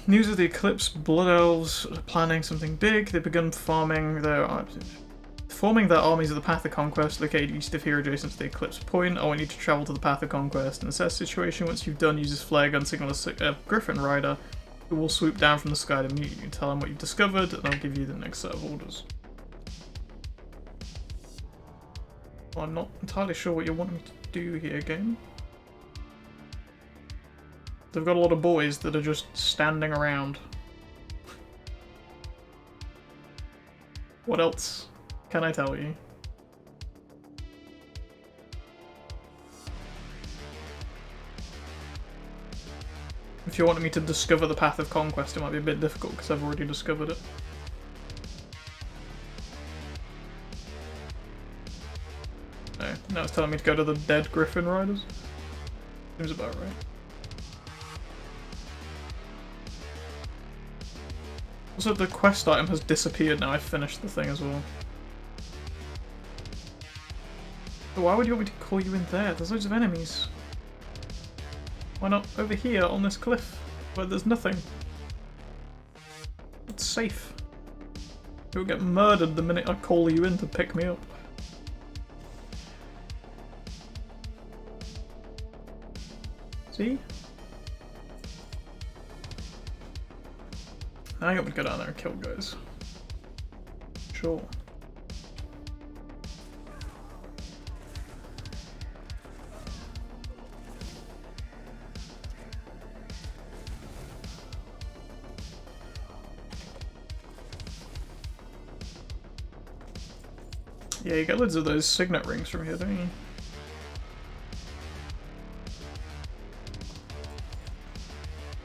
News of the Eclipse. Blood Elves are planning something big. They've begun forming their armies of the Path of Conquest located east of here adjacent to the Eclipse Point. I want you to travel to the Path of Conquest and assess the situation. Once you've done, use this flare gun signal a Griffin Rider who will swoop down from the sky to meet you. Tell him what you've discovered and I'll give you the next set of orders. Well, I'm not entirely sure what you want me to do here, game. They've got a lot of boys that are just standing around. What else can I tell you? If you wanted me to discover the path of conquest, it might be a bit difficult because I've already discovered it. No, now it's telling me to go to the dead Griffin Riders. Seems about right. Also, the quest item has disappeared now. I finished the thing as well. But why would you want me to call you in there? There's loads of enemies. Why not over here on this cliff where there's nothing? It's safe. You'll get murdered the minute I call you in to pick me up. See? I think I'm gonna go down there and kill guys. Sure. Yeah, you get loads of those signet rings from here, don't you?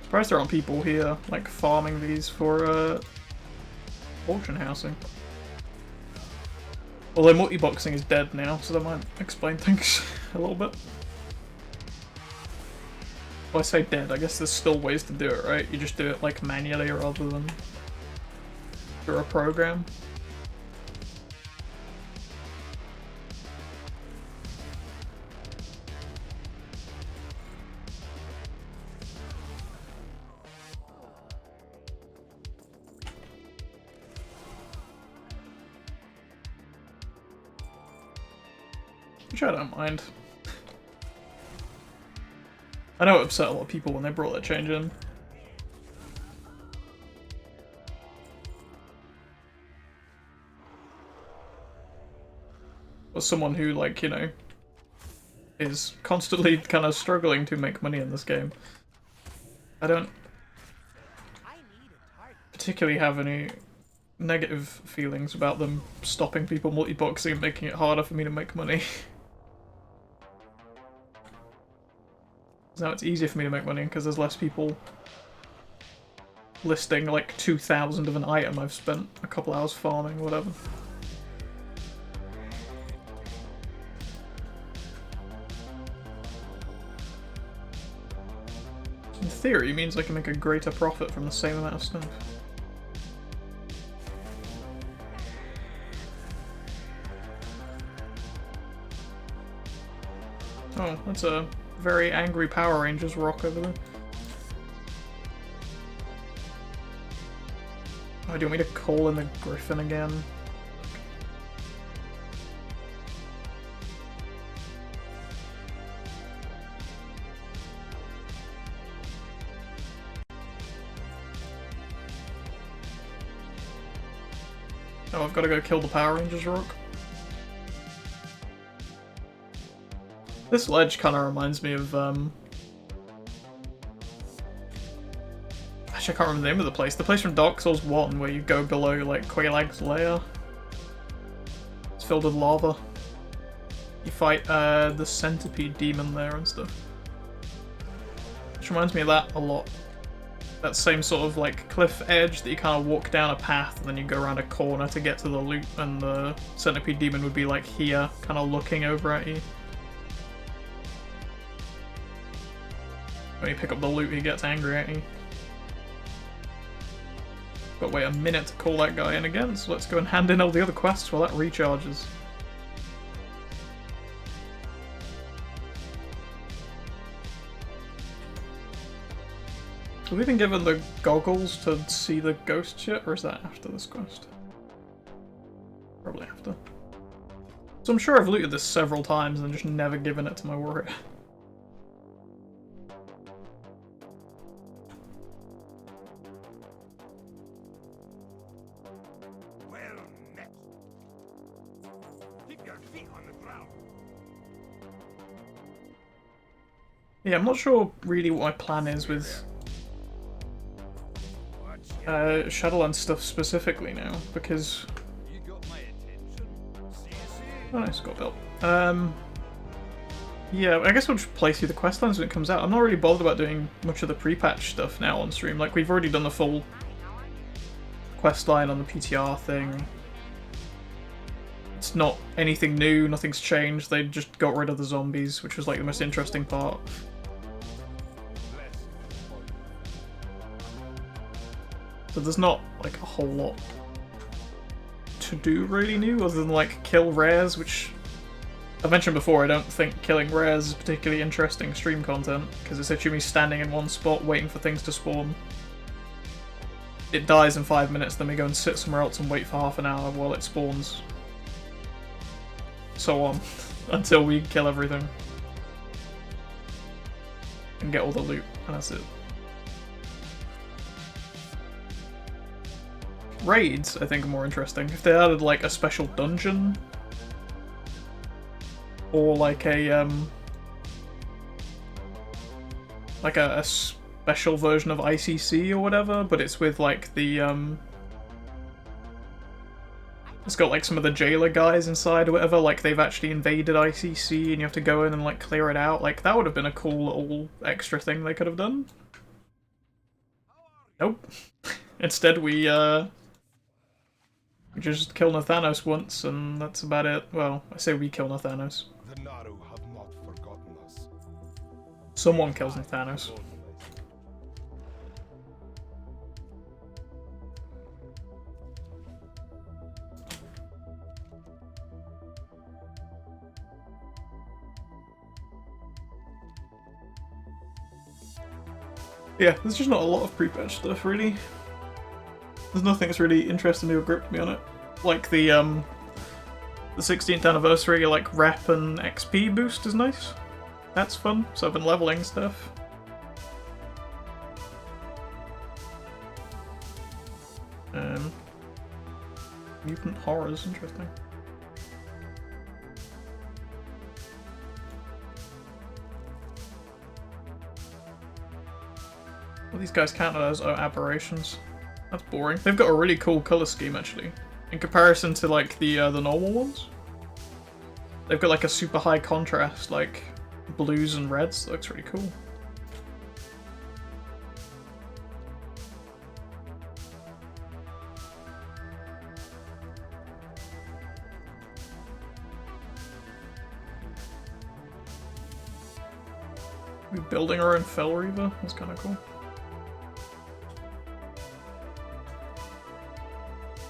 Surprised there aren't people here, like, farming these for, auction housing. Although multi-boxing is dead now, so that might explain things a little bit. Well, I say dead, I guess there's still ways to do it, right? You just do it, like, manually rather than through a program. Which I don't mind. I know it upset a lot of people when they brought that change in. As someone who, like, you know, is constantly kind of struggling to make money in this game, I don't particularly have any negative feelings about them stopping people multi-boxing and making it harder for me to make money. Now it's easier for me to make money because there's less people listing like 2,000 of an item I've spent a couple hours farming, whatever. In theory, it means I can make a greater profit from the same amount of stuff. Oh, that's a very angry Power Rangers rock over there. Oh, do you want me to call in the Griffin again? Oh, I've got to go kill the Power Rangers rock. This ledge kind of reminds me of, actually I can't remember the name of the place. The place from Dark Souls 1 where you go below, like, Quailag's lair. It's filled with lava. You fight, the centipede demon there and stuff. Which reminds me of that a lot. That same sort of, like, cliff edge that you kind of walk down a path and then you go around a corner to get to the loot, and the centipede demon would be, like, here, kind of looking over at you. When you pick up the loot, he gets angry at you. Got to wait a minute to call that guy in again, so let's go and hand in all the other quests while that recharges. Have we been given the goggles to see the ghost yet, or is that after this quest? Probably after. So I'm sure I've looted this several times and just never given it to my warrior. Yeah, I'm not sure really what my plan is with Shadowlands stuff specifically now, because Oh, nice, got built. Yeah, I guess we'll just play through the questlines when it comes out. I'm not really bothered about doing much of the pre-patch stuff now on stream. Like, we've already done the full questline on the PTR thing. It's not anything new, nothing's changed. They just got rid of the zombies, which was like the most interesting part. So there's not like a whole lot to do really new, other than like kill rares, which I've mentioned before. I don't think killing rares is particularly interesting stream content, because it's literally me standing in one spot waiting for things to spawn. It dies in 5 minutes, then we go and sit somewhere else and wait for half an hour while it spawns. So on, until we kill everything. And get all the loot, and that's it. Raids, I think, are more interesting. If they added, like, a special dungeon, or like a special version of ICC or whatever, but it's with, like, the, it's got, like, some of the jailer guys inside or whatever, like, they've actually invaded ICC and you have to go in and, like, clear it out. Like, that would have been a cool little extra thing they could have done. Nope. Instead, we just kill Nathanos once, and that's about it. Well, I say we kill Nathanos. The Naru have not forgotten us. Someone kills Nathanos. Yeah, there's just not a lot of pre-patch stuff, really. There's nothing that's really interested me or gripped me on it. Like the 16th anniversary, like, rep and XP boost is nice. That's fun, so I've been leveling stuff. Mutant horrors, interesting. Well, these guys counted as aberrations. That's boring. They've got a really cool color scheme, actually, in comparison to like the normal ones. They've got like a super high contrast, like blues and reds. That looks really cool. We're building our own Fel Reaver. That's kind of cool.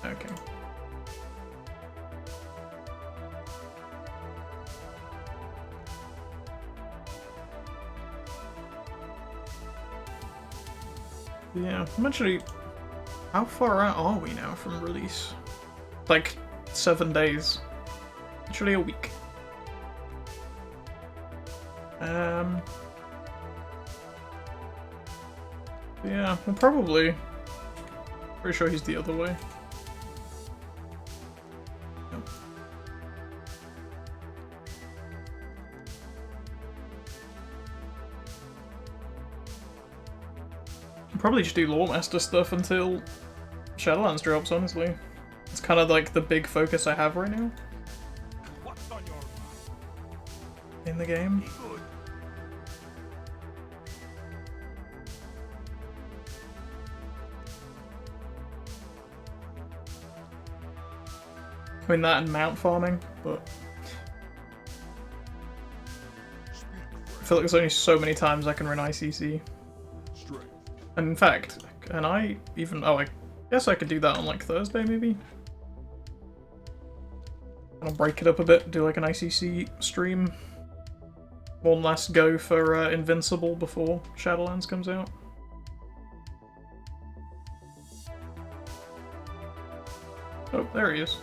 Okay. Yeah, I'm actually... How far out are we now from release? Like, 7 days. Literally a week. Yeah, well, probably. Pretty sure he's the other way. Nope. I'll probably just do Loremaster stuff until Shadowlands drops, honestly. It's kind of like the big focus I have right now. What's on your mind? In the game. Good. Between that and mount farming, but I feel like there's only so many times I can run ICC. Strength. And in fact, can I even... Oh, I guess I could do that on like Thursday, maybe? I'll break it up a bit, do like an ICC stream. One last go for Invincible before Shadowlands comes out. Oh, there he is.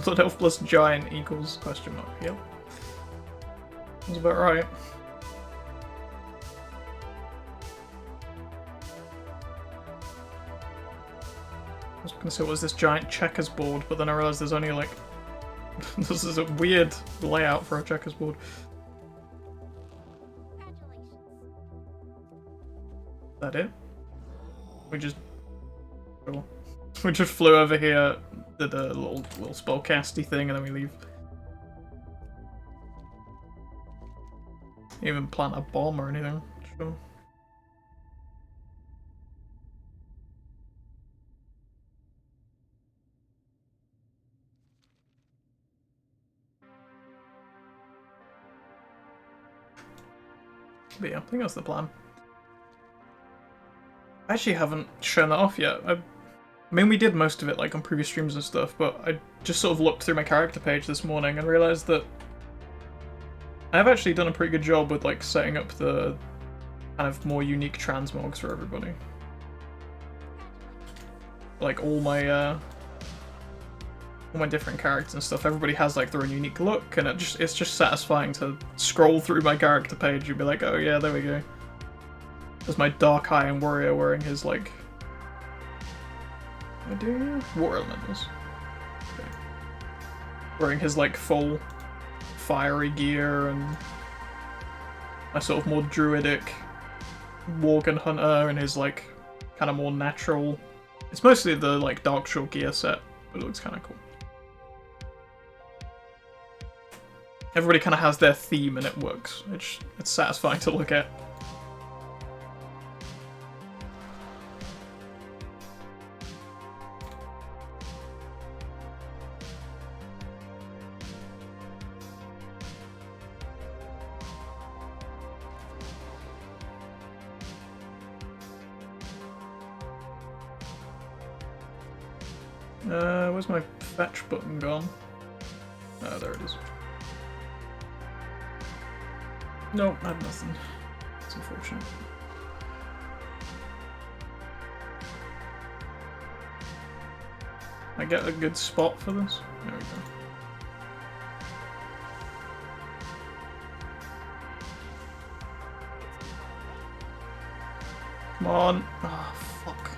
Blood Elf plus Giant equals question mark. Yep. That's about right. was gonna say, what was this giant checkers board, but then I realized there's only like... this is a weird layout for a checkers board. Is that it? We just... Cool. We just flew over here, did a little spellcasty thing, and then we leave. Even plant a bomb or anything. Sure. But yeah, I think that's the plan. I actually haven't shown that off yet. I mean, we did most of it like on previous streams and stuff, but I just sort of looked through my character page this morning and realized that I've actually done a pretty good job with like setting up the kind of more unique transmogs for everybody. Like all my different characters and stuff, everybody has like their own unique look, and it's just satisfying to scroll through my character page and be like, oh yeah, there we go. There's my Dark Iron Warrior wearing his like... What am I doing here? Water Elementals. Okay. Wearing his like full fiery gear, and my sort of more druidic Worgen Hunter and his like kind of more natural... It's mostly the like Darkshore gear set, but it looks kind of cool. Everybody kind of has their theme and it works. It's satisfying to look at. Where's my fetch button gone? Oh, there it is. Nope, I had nothing. It's unfortunate. I get a good spot for this? There we go. Come on. Oh, fuck.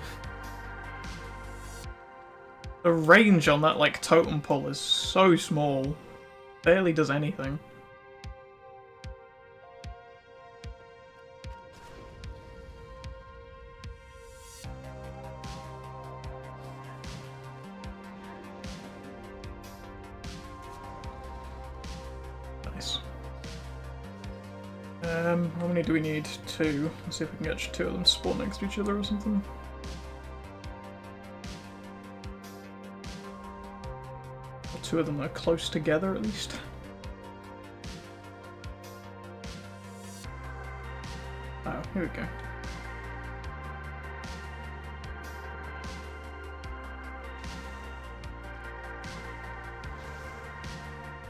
The range on that, like, totem pole is so small. Barely does anything. Nice. How many do we need? 2. Let's see if we can get 2 of them spawn next to each other or something. Or 2 of them are close together at least. Oh, here we go.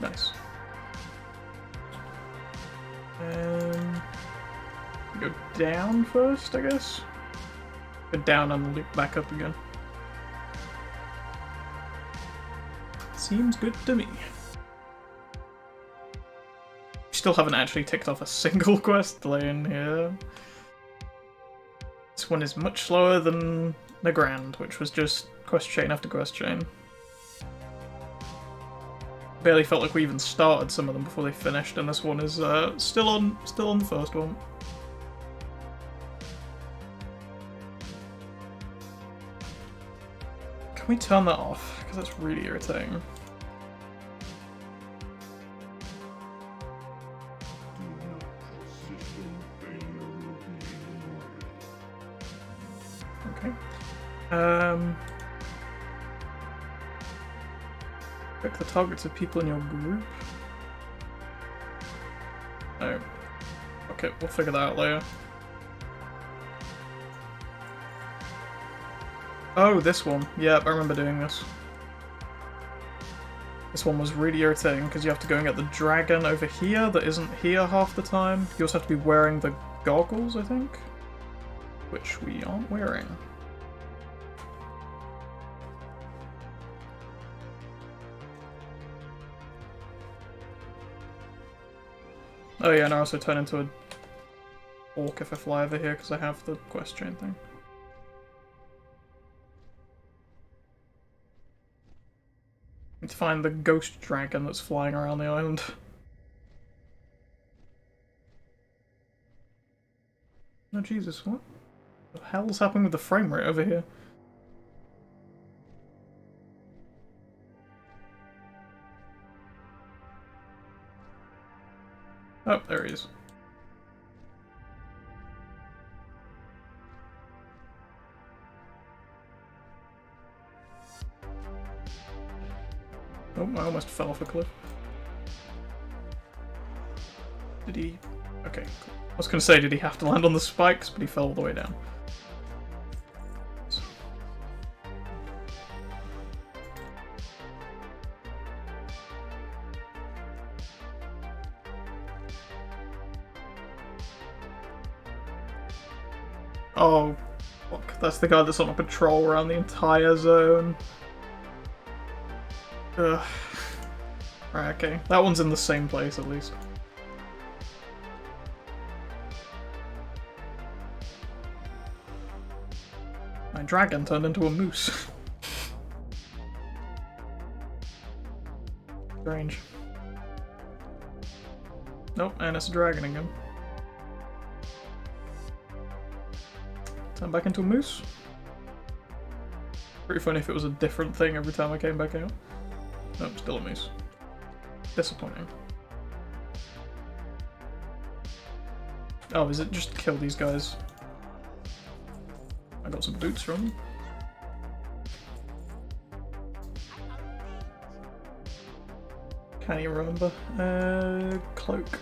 Nice. Go down first, I guess? Go down and loop back up again. Seems good to me. Still haven't actually ticked off a single quest lane here. This one is much slower than the Grand, which was just quest chain after quest chain. Barely felt like we even started some of them before they finished, and this one is still on the first one. Can we turn that off? Because that's really irritating. Okay. Pick the targets of people in your group. Oh. Okay, we'll figure that out later. Oh, this one. Yep, I remember doing this. This one was really irritating because you have to go and get the dragon over here that isn't here half the time. You also have to be wearing the goggles, I think, which we aren't wearing. Oh yeah, and I also turn into a orc if I fly over here because I have the quest chain thing. Need to find the ghost dragon that's flying around the island. Oh Jesus, what the hell's happening with the frame rate over here? Oh, there he is. Oh, I almost fell off a cliff. Did he? Okay, cool. I was gonna say, did he have to land on the spikes? But he fell all the way down. Oh, fuck. That's the guy that's on a patrol around the entire zone. Ugh. Right, okay. That one's in the same place, at least. My dragon turned into a moose. Strange. Nope, and it's a dragon again. Turn back into a moose. Pretty funny if it was a different thing every time I came back out. Nope, still a moose. Disappointing. Oh, is it just kill these guys? I got some boots from them. Can't even remember. Cloak.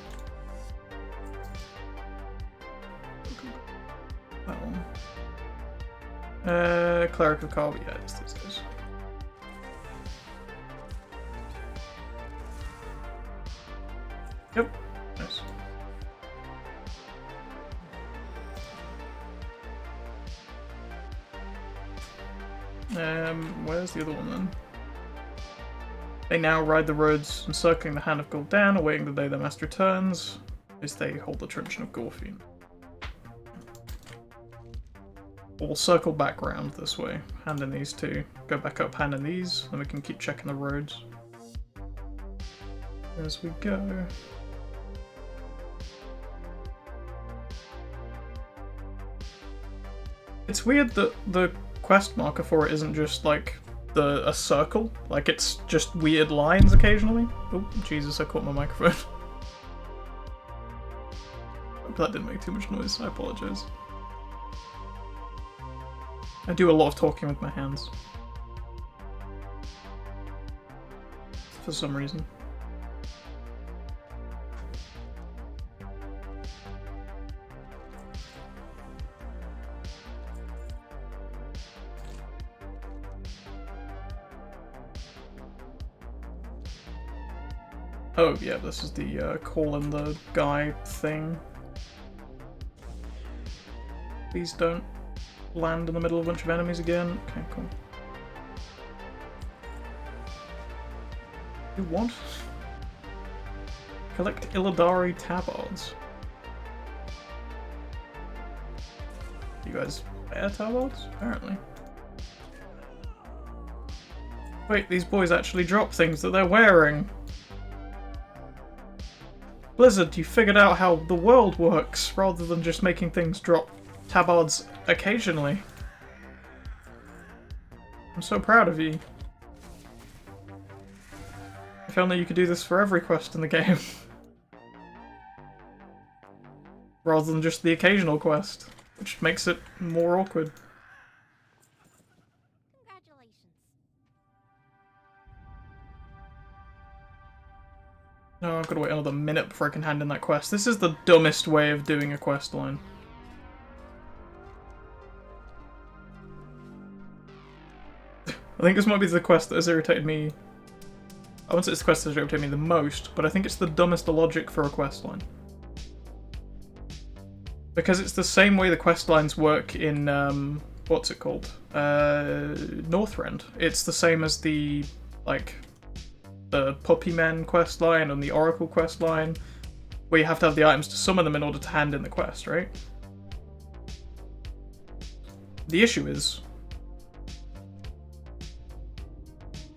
That one. Cleric of Carver, yeah, it's these guys. Yep, nice. Where's the other one then? They now ride the roads encircling the Hand of Gul'dan, awaiting the day their master returns, as they hold the truncheon of Gorfine. We'll circle back round this way, hand in these two, go back up, hand in these, then we can keep checking the roads as we go. It's weird that the quest marker for it isn't just like a circle, like it's just weird lines occasionally. Oh, Jesus, I caught my microphone. Hope that didn't make too much noise, I apologize. I do a lot of talking with my hands. For some reason. Oh yeah, this is the call in the guy thing. Please don't land in the middle of a bunch of enemies again. Okay, cool. Do what? Collect Illidari tabards. You guys wear tabards? Apparently. Wait, these boys actually drop things that they're wearing. Blizzard, you figured out how the world works, rather than just making things drop tabards occasionally. I'm so proud of you. If only you could do this for every quest in the game. Rather than just the occasional quest, which makes it more awkward. Congratulations. No, I've got to wait another minute before I can hand in that quest. This is the dumbest way of doing a quest line. I think this might be the quest that has irritated me. I wouldn't say it's the quest that has irritated me the most, but I think it's the dumbest logic for a quest line. Because it's the same way the quest lines work in, what's it called? Northrend. It's the same as the, like, the Puppy Men quest line and the Oracle quest line, where you have to have the items to summon them in order to hand in the quest, right? The issue is,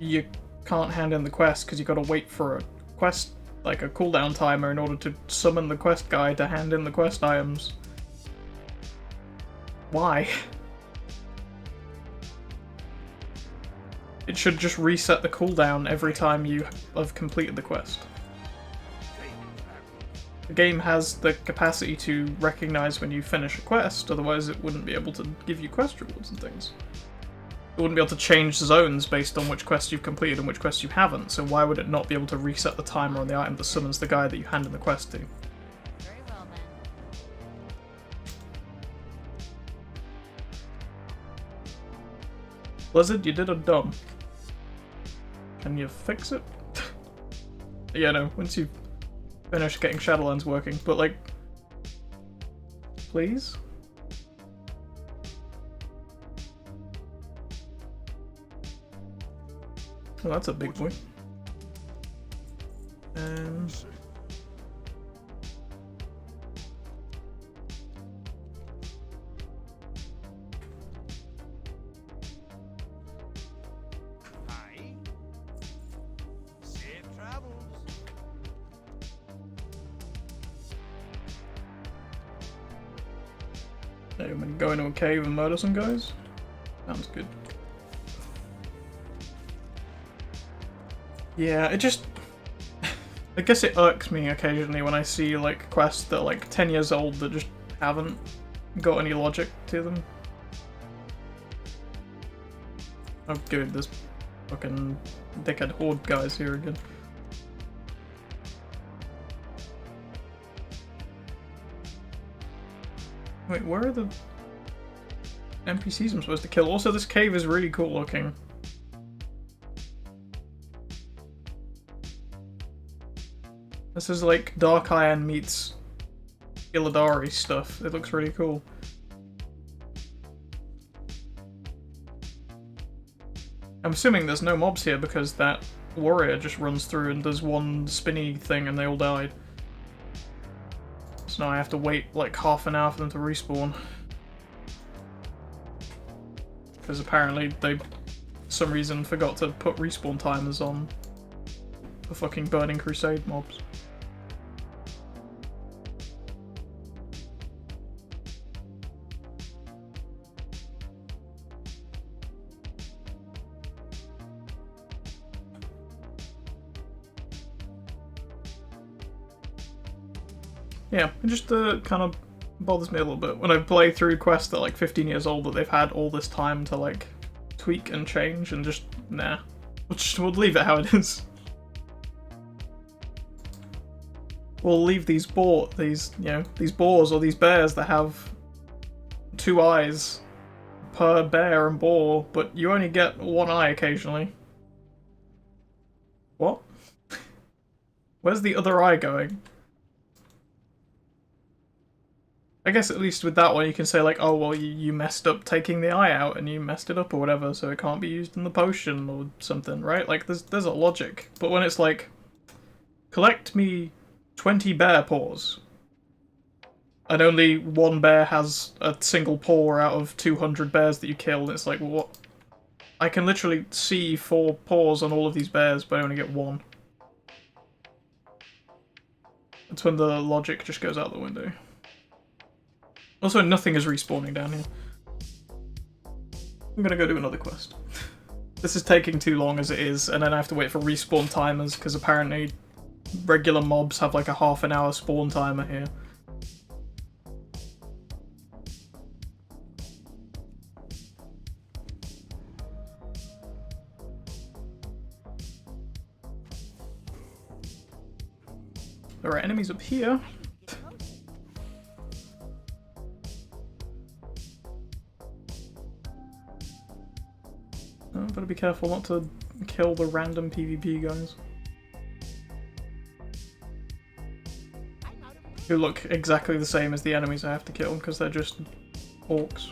you can't hand in the quest because you got to wait for a quest, like a cooldown timer, in order to summon the quest guy to hand in the quest items. Why? It should just reset the cooldown every time you have completed the quest. The game has the capacity to recognize when you finish a quest, otherwise it wouldn't be able to give you quest rewards and things. It wouldn't be able to change zones based on which quests you've completed and which quests you haven't, so why would it not be able to reset the timer on the item that summons the guy that you hand in the quest to? Very well then. Blizzard, you did a dumb. Can you fix it? Yeah, no, once you finish getting Shadowlands working, but like, please? Well, that's a big boy. Aye. Safe travels. Hey, I'm gonna go into a cave and murder some guys? Sounds good. Yeah, it just... I guess it irks me occasionally when I see, like, quests that are, like, 10 years old that just haven't got any logic to them. Oh good, there's fucking dickhead horde guys here again. Wait, where are the NPCs I'm supposed to kill? Also, this cave is really cool looking. This is like Dark Iron meets Illidari stuff. It looks really cool. I'm assuming there's no mobs here because that warrior just runs through and does one spinny thing and they all died. So now I have to wait like half an hour for them to respawn. Because apparently they, for some reason, forgot to put respawn timers on the fucking Burning Crusade mobs. Yeah, it just kind of bothers me a little bit when I play through quests that are like 15 years old that they've had all this time to like tweak and change and just, nah. We'll leave it how it is. We'll leave these boars or these bears that have 2 eyes per bear and boar, but you only get 1 eye occasionally. What? Where's the other eye going? I guess at least with that one you can say like, oh well, you messed up taking the eye out and you messed it up or whatever, so it can't be used in the potion or something, right? Like there's a logic. But when it's like, collect me 20 bear paws, and only 1 bear has a single paw out of 200 bears that you kill, and it's like, well, what? I can literally see 4 paws on all of these bears, but I only get 1. That's when the logic just goes out the window. Also, nothing is respawning down here. I'm gonna go do another quest. This is taking too long as it is, and then I have to wait for respawn timers, because apparently regular mobs have like a half an hour spawn timer here. There are enemies up here. Oh, better be careful not to kill the random PvP guys. Who look exactly the same as the enemies I have to kill, because they're just orcs.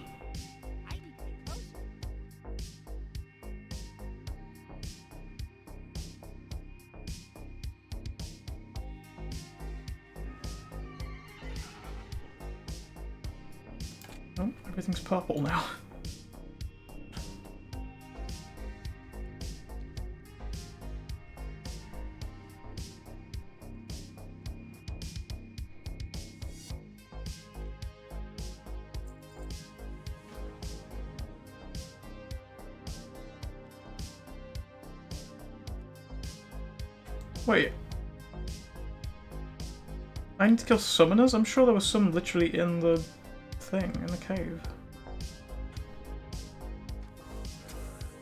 Oh, everything's purple now. Wait. I need to kill summoners? I'm sure there was some literally in the thing, in the cave.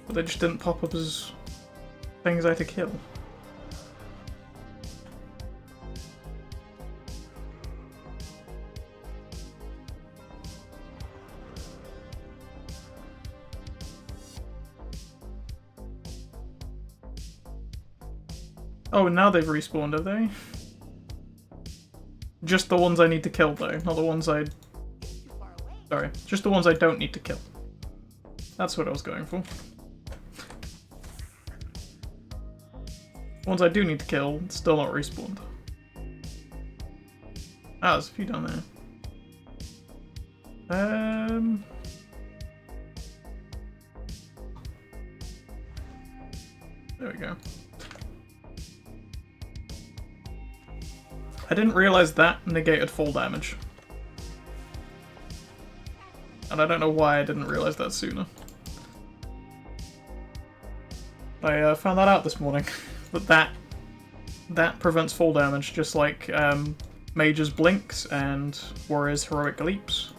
But they just didn't pop up as things I had to kill. Oh, now they've respawned, have they? Just the ones I need to kill, though, not the ones I... Sorry, just the ones I don't need to kill. That's what I was going for. Ones I do need to kill, still not respawned. Ah, there's a few down there. There we go. I didn't realize that negated fall damage. And I don't know why I didn't realize that sooner. I found that out this morning. But that prevents fall damage, just like Mage's Blinks and Warrior's Heroic Leaps.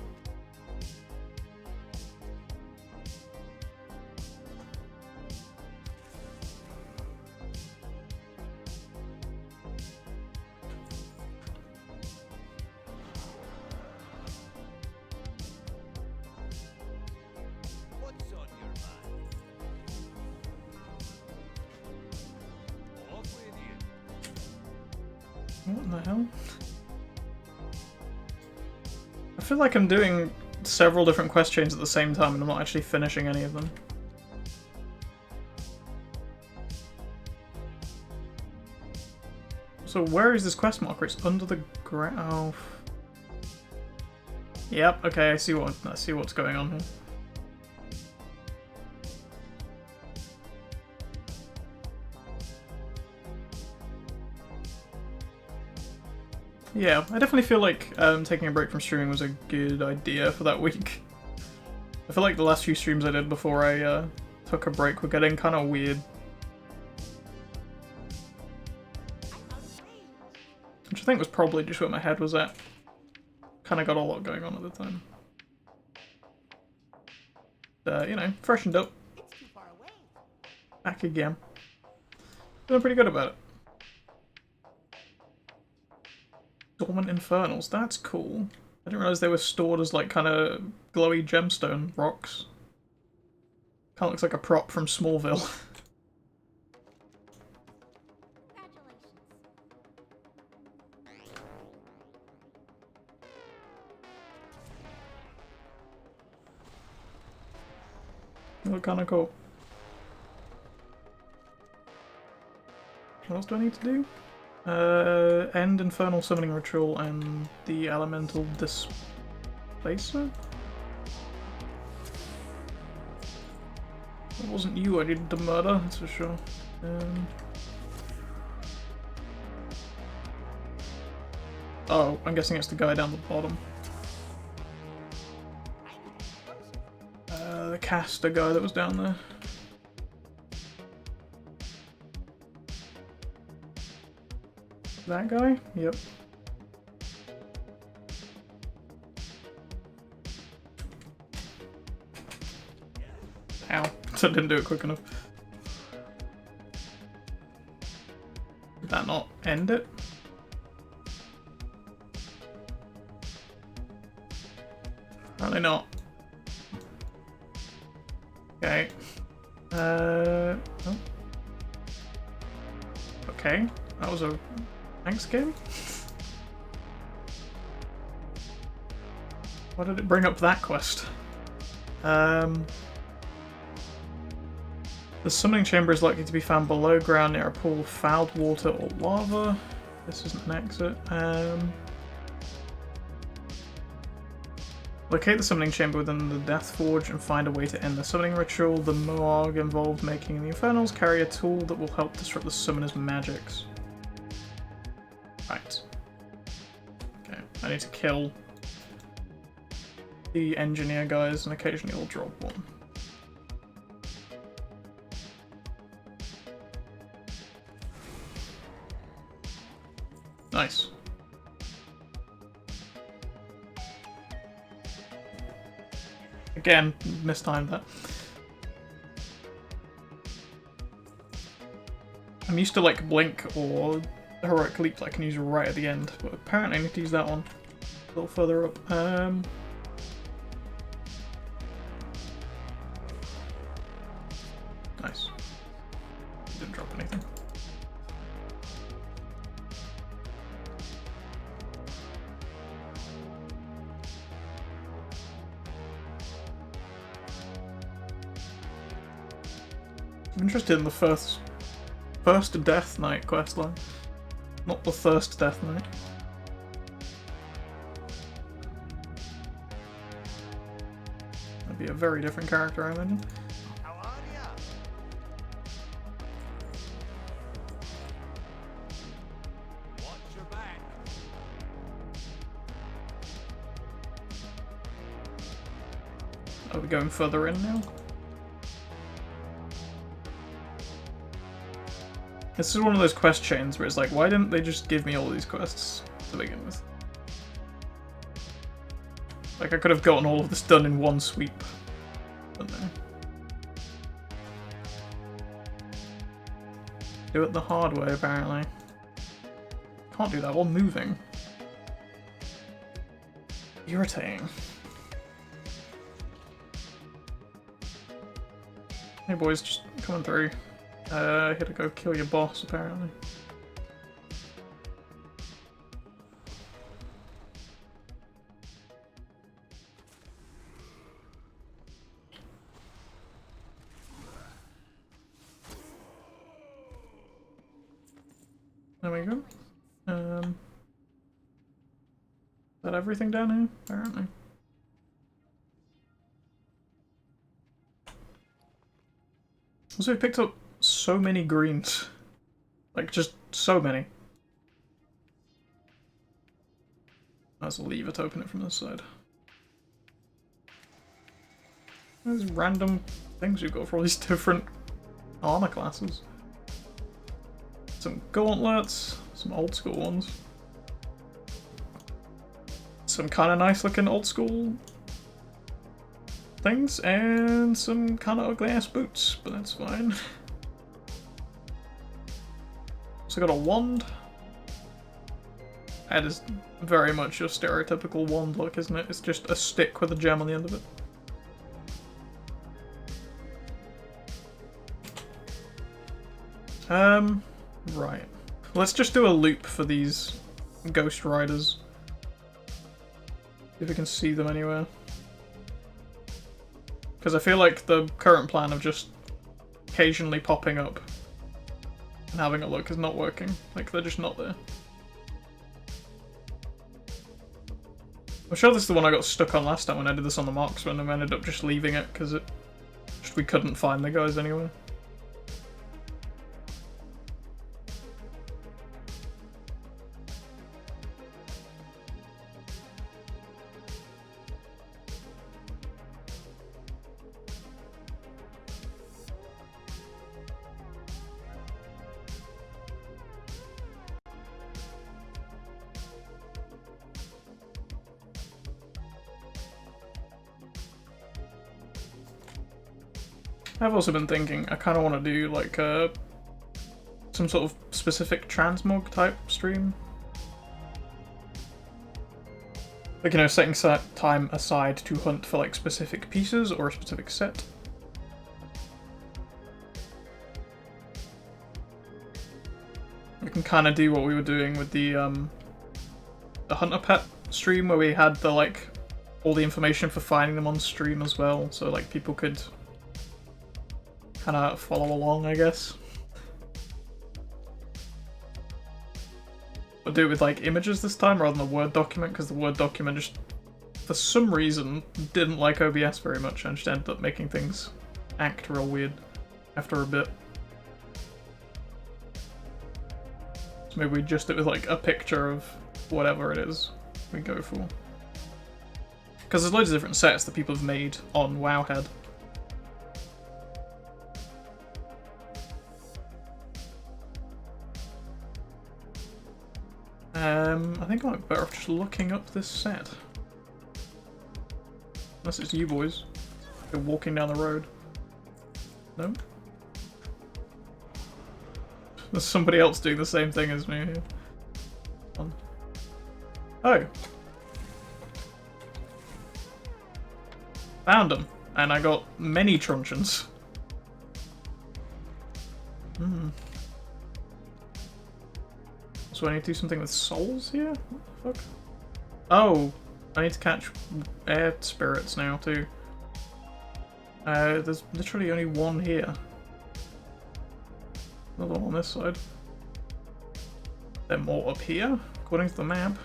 What the hell? I feel like I'm doing several different quest chains at the same time and I'm not actually finishing any of them. So where is this quest marker? It's under the ground. Oh. Yep, okay, I see what's going on here. Yeah, I definitely feel like taking a break from streaming was a good idea for that week. I feel like the last few streams I did before I took a break were getting kind of weird. Which I think was probably just where my head was at. Kind of got a lot going on at the time. You know, freshened up. Back again. Feeling pretty good about it. Dormant Infernals, that's cool. I didn't realize they were stored as like kind of glowy gemstone rocks. Kind of looks like a prop from Smallville. They look kind of cool. What else do I need to do? End Infernal Summoning Ritual and the Elemental Displacer? It wasn't you I needed to murder, that's for sure. Oh, I'm guessing it's the guy down the bottom. The caster guy that was down there. That guy? Yep. Ow. I didn't do it quick enough. Did that not end it? Apparently not. Okay. Oh. Okay. That was a... Thanks, game? Why did it bring up that quest? The summoning chamber is likely to be found below ground near a pool of fouled water or lava. This isn't an exit. Locate the summoning chamber within the Death Forge and find a way to end the summoning ritual. The Moog involved making the Infernals carry a tool that will help disrupt the summoner's magics. Right. Okay, I need to kill the engineer guys and occasionally I'll drop one. Nice. Again, mistimed that. I'm used to like Blink or Heroic Leap that I can use right at the end, but apparently I need to use that one a little further up. Nice. Didn't drop anything. I'm interested in the first Death Knight questline, not the Thirst Death Knight. That'd be a very different character, I imagine. How are ya? Watch your back. Are we going further in now? This is one of those quest chains where it's like, why didn't they just give me all these quests to begin with? Like, I could have gotten all of this done in one sweep. But no. Do it the hard way, apparently. Can't do that while moving. Irritating. Hey boys, just coming through. Here to go kill your boss, apparently. There we go. Is that everything down here? Apparently. Also, we picked up so many greens. Like, just so many. Might as well leave it, open it from this side. There's random things you've got for all these different armor classes. Some gauntlets, some old school ones. Some kind of nice looking old school things, and some kind of ugly ass boots, but that's fine. So I got a wand. That is very much your stereotypical wand look, isn't it? It's just a stick with a gem on the end of it. Right. Let's just do a loop for these Ghost Riders. See if we can see them anywhere. Because I feel like the current plan of just occasionally popping up and having a look is not working. Like, they're just not there. I'm sure this is the one I got stuck on last time when I did this on the Marksman and I ended up just leaving it because we couldn't find the guys anywhere. I've also been thinking, I kind of want to do like some sort of specific transmog type stream. Like, you know, setting time aside to hunt for like specific pieces or a specific set. We can kind of do what we were doing with the Hunter Pet stream where we had the like all the information for finding them on stream as well, so like people could kind of follow along, I guess. But do it with like images this time rather than a Word document, because the Word document just, for some reason, didn't like OBS very much and just ended up making things act real weird after a bit. So maybe we just do it with like a picture of whatever it is we go for. Because there's loads of different sets that people have made on Wowhead. I think I might be better off just looking up this set. Unless it's you boys. You're walking down the road. No? There's somebody else doing the same thing as me here. Oh. Found them. And I got many truncheons. So I need to do something with souls here? What the fuck? Oh! I need to catch air spirits now too. There's literally only one here. Another one on this side. There are more up here, according to the map.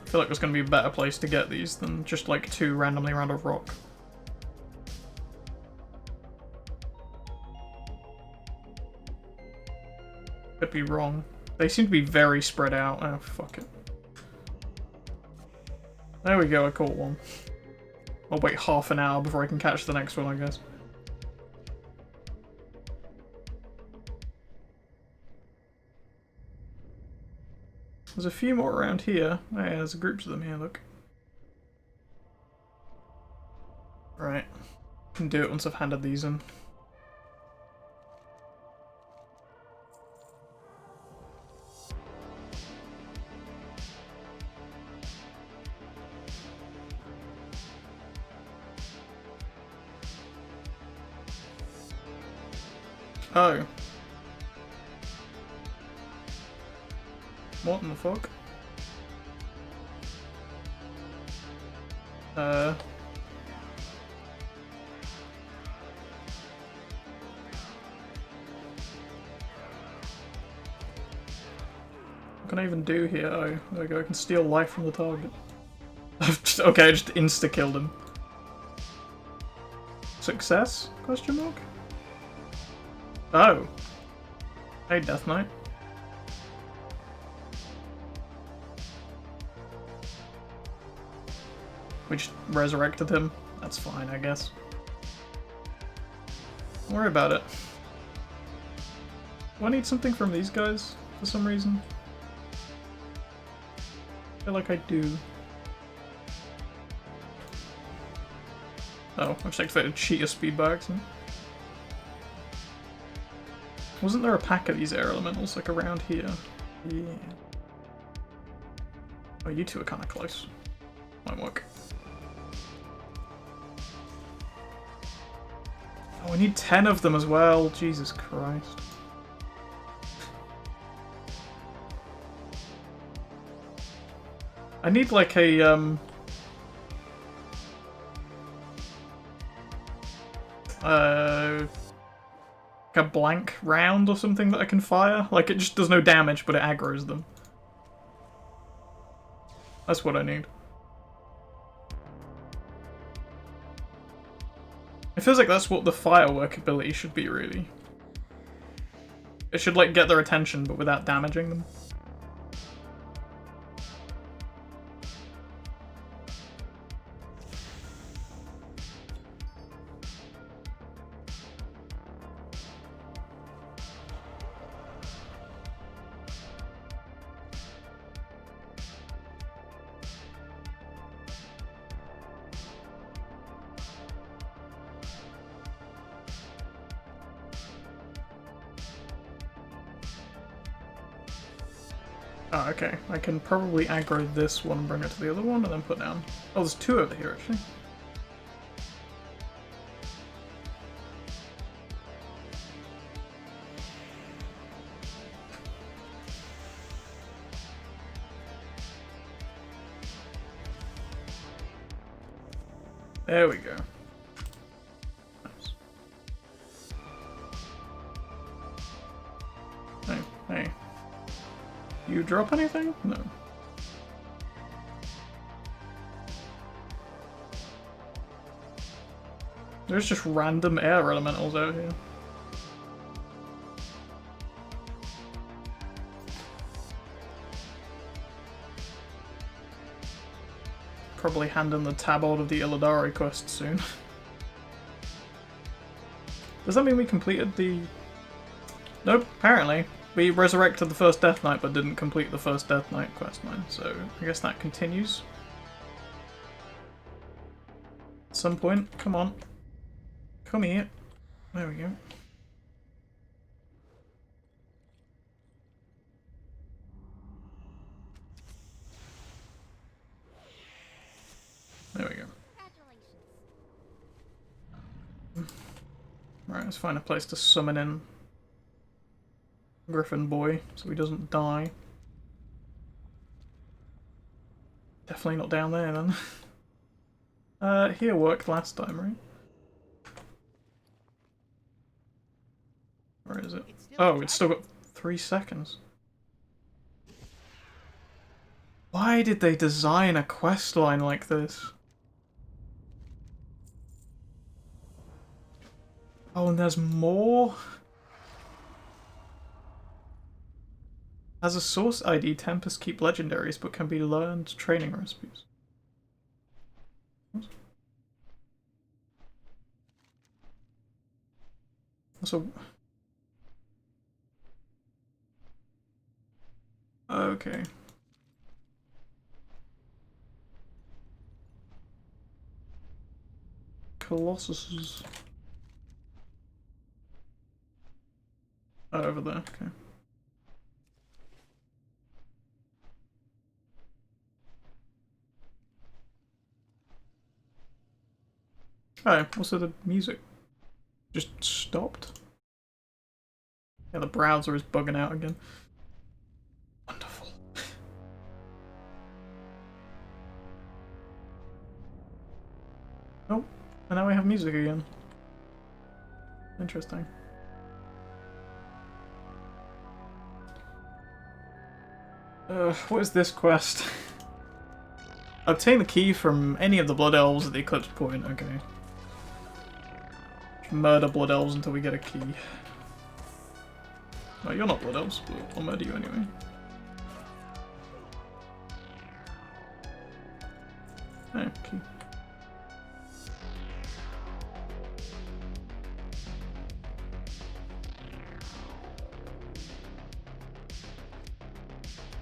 I feel like there's going to be a better place to get these than just like two randomly around a rock. Could be wrong. They seem to be very spread out. Oh, fuck it. There we go, I caught one. I'll wait half an hour before I can catch the next one, I guess. There's a few more around here. Oh, yeah, there's groups of them here, look. Right. Can do it once I've handed these in. Oh. What in the fuck? What can I even do here? Oh, there we go. I can steal life from the target. Okay, I just insta-killed him. Success? Question mark? Oh. Hey, Death Knight. We just resurrected him. That's fine, I guess. Don't worry about it. Do I need something from these guys for some reason? I feel like I do. Oh, I just activated cheetah speed by accident. Wasn't there a pack of these air elementals like around here? Yeah. Oh, you two are kind of close. Might work. Oh, I need 10 of them as well. Jesus Christ. I need like a blank round or something that I can fire. Like, it just does no damage, but it aggroes them. That's what I need. It feels like that's what the firework ability should be, really. It should, like, get their attention, but without damaging them. Oh, okay. I can probably aggro this one and bring it to the other one and then put down. Oh, there's two over here, actually. There we go. Nice. Hey, hey. You drop anything? No. There's just random air elementals out here. Probably hand in the tabard of the Illidari quest soon. Does that mean we completed the... Nope, apparently. We resurrected the first Death Knight, but didn't complete the first Death Knight questline, so I guess that continues. At some point, come on. Come here. There we go. There we go. Right, let's find a place to summon in Griffin Boy so he doesn't die. Definitely not down there then. Here worked last time, right? Where is it? Oh, it's still got 3 seconds. Why did they design a questline like this? Oh, and there's more? As a source ID, Tempest keep legendaries, but can be learned training recipes. What? So... Okay. Colossus. Oh, over there, okay. Oh, also the music just stopped. Yeah, the browser is bugging out again. Wonderful. Oh, and now we have music again. Interesting. What is this quest? Obtain the key from any of the Blood Elves at the Eclipse Point. Okay. Murder Blood Elves until we get a key. Well, you're not Blood Elves, but I'll murder you anyway. Oh, key.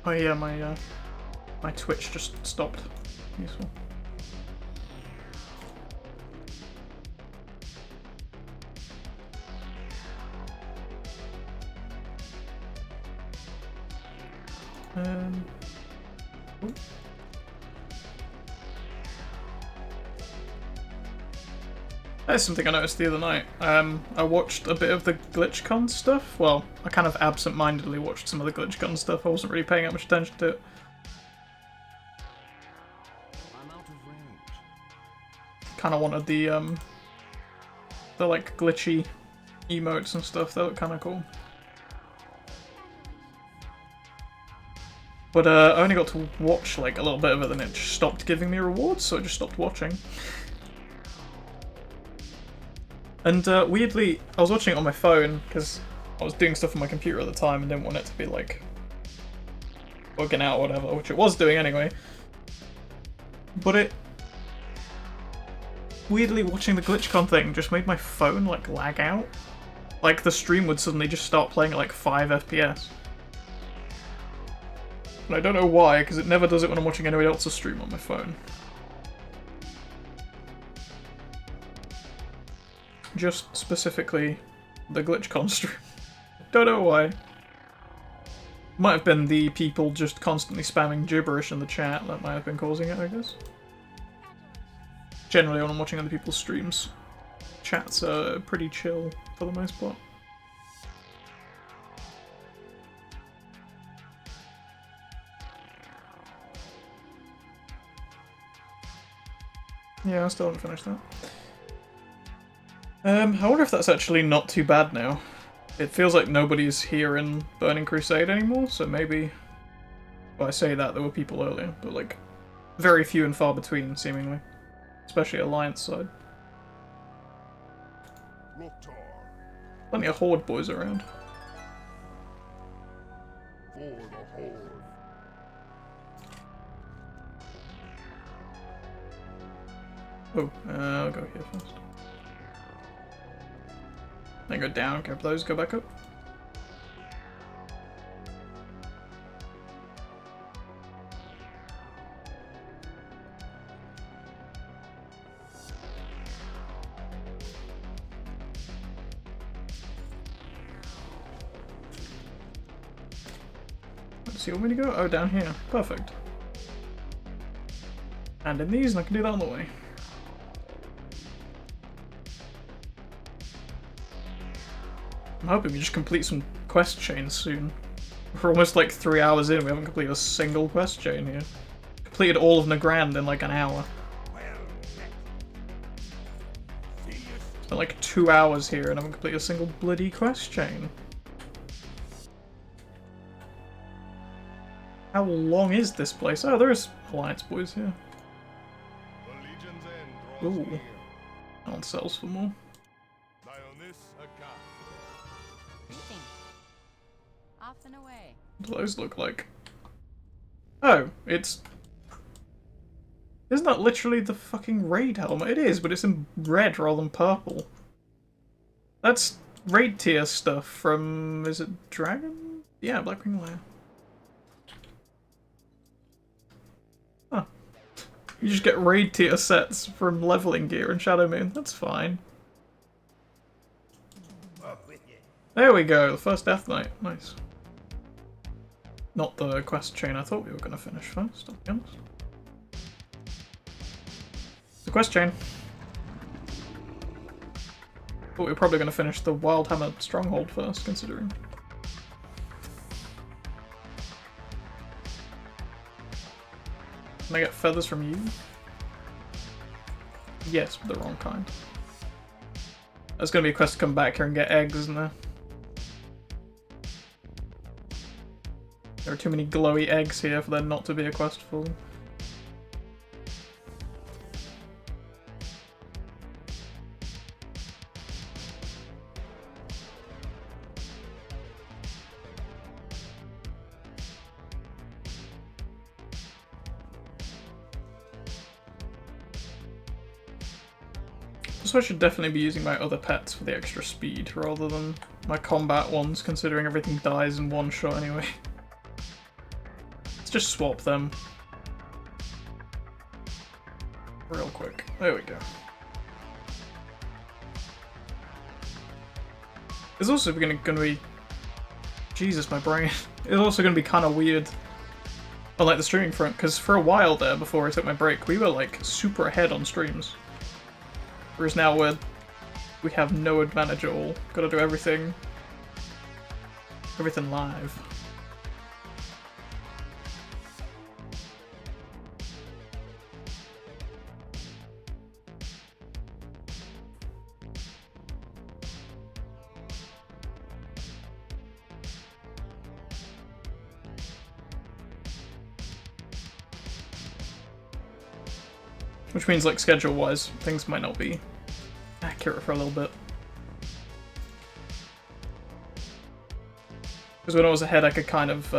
Oh yeah, my Twitch just stopped. Useful. Ooh. That's something I noticed the other night. I watched a bit of the GlitchCon stuff. Well, I kind of absent-mindedly watched some of the GlitchCon stuff. I wasn't really paying that much attention to it. I'm out of range. Kind of wanted the like glitchy emotes and stuff. They look kind of cool. But I only got to watch like a little bit of it, and it just stopped giving me rewards, so I just stopped watching. And weirdly, I was watching it on my phone because I was doing stuff on my computer at the time and didn't want it to be like bugging out or whatever, which it was doing anyway. But it weirdly, watching the GlitchCon thing just made my phone like lag out. Like the stream would suddenly just start playing at like 5 FPS. And I don't know why, because it never does it when I'm watching anybody else's stream on my phone. Just specifically the GlitchCon stream. Don't know why. Might have been the people just constantly spamming gibberish in the chat that might have been causing it, I guess. Generally, when I'm watching other people's streams, chats are pretty chill for the most part. Yeah, I still haven't finished that. I wonder if that's actually not too bad now. It feels like nobody's here in Burning Crusade anymore, so maybe... Well, I say that, there were people earlier, but like, very few and far between, seemingly. Especially Alliance side. Plenty of Horde boys around. For the Horde. Oh, I'll go here first. Then go down, grab those, go back up. So you want me to go? Oh, down here. Perfect. And in these, and I can do that on the way. I'm hoping we just complete some quest chains soon. We're almost like 3 hours in, we haven't completed a single quest chain here. Completed all of Nagrand in like an hour. Spent like 2 hours here and haven't completed a single bloody quest chain. How long is this place? Oh, there's Alliance boys here. The Legion's end draws Ooh. near. That one sells for more. Dionys Agar. Greetings. Off and away. What do those look like? Oh, it's... Isn't that literally the fucking raid helmet? It is, but it's in red rather than purple. That's raid tier stuff from... is it Dragon? Yeah, Blackwing Lair. Huh. You just get raid tier sets from leveling gear in Shadow Moon. That's fine. There we go, the first Death Knight. Nice. Not the quest chain I thought we were going to finish first, I'll be honest. The quest chain. Thought we were probably going to finish the Wildhammer Stronghold first, considering. Can I get feathers from you? Yes, but the wrong kind. There's going to be a quest to come back here and get eggs, isn't there? There are too many glowy eggs here for there not to be a quest full. So I should definitely be using my other pets for the extra speed rather than my combat ones, considering everything dies in one shot anyway. Let's just swap them. Real quick. There we go. It's also going to be... Jesus, my brain. It's also going to be kind of weird on like the streaming front, because for a while there, before I took my break, we were like super ahead on streams. Whereas now we have no advantage at all. Gotta do everything live. Which means, like, schedule-wise, things might not be accurate for a little bit. Because when I was ahead, I could kind of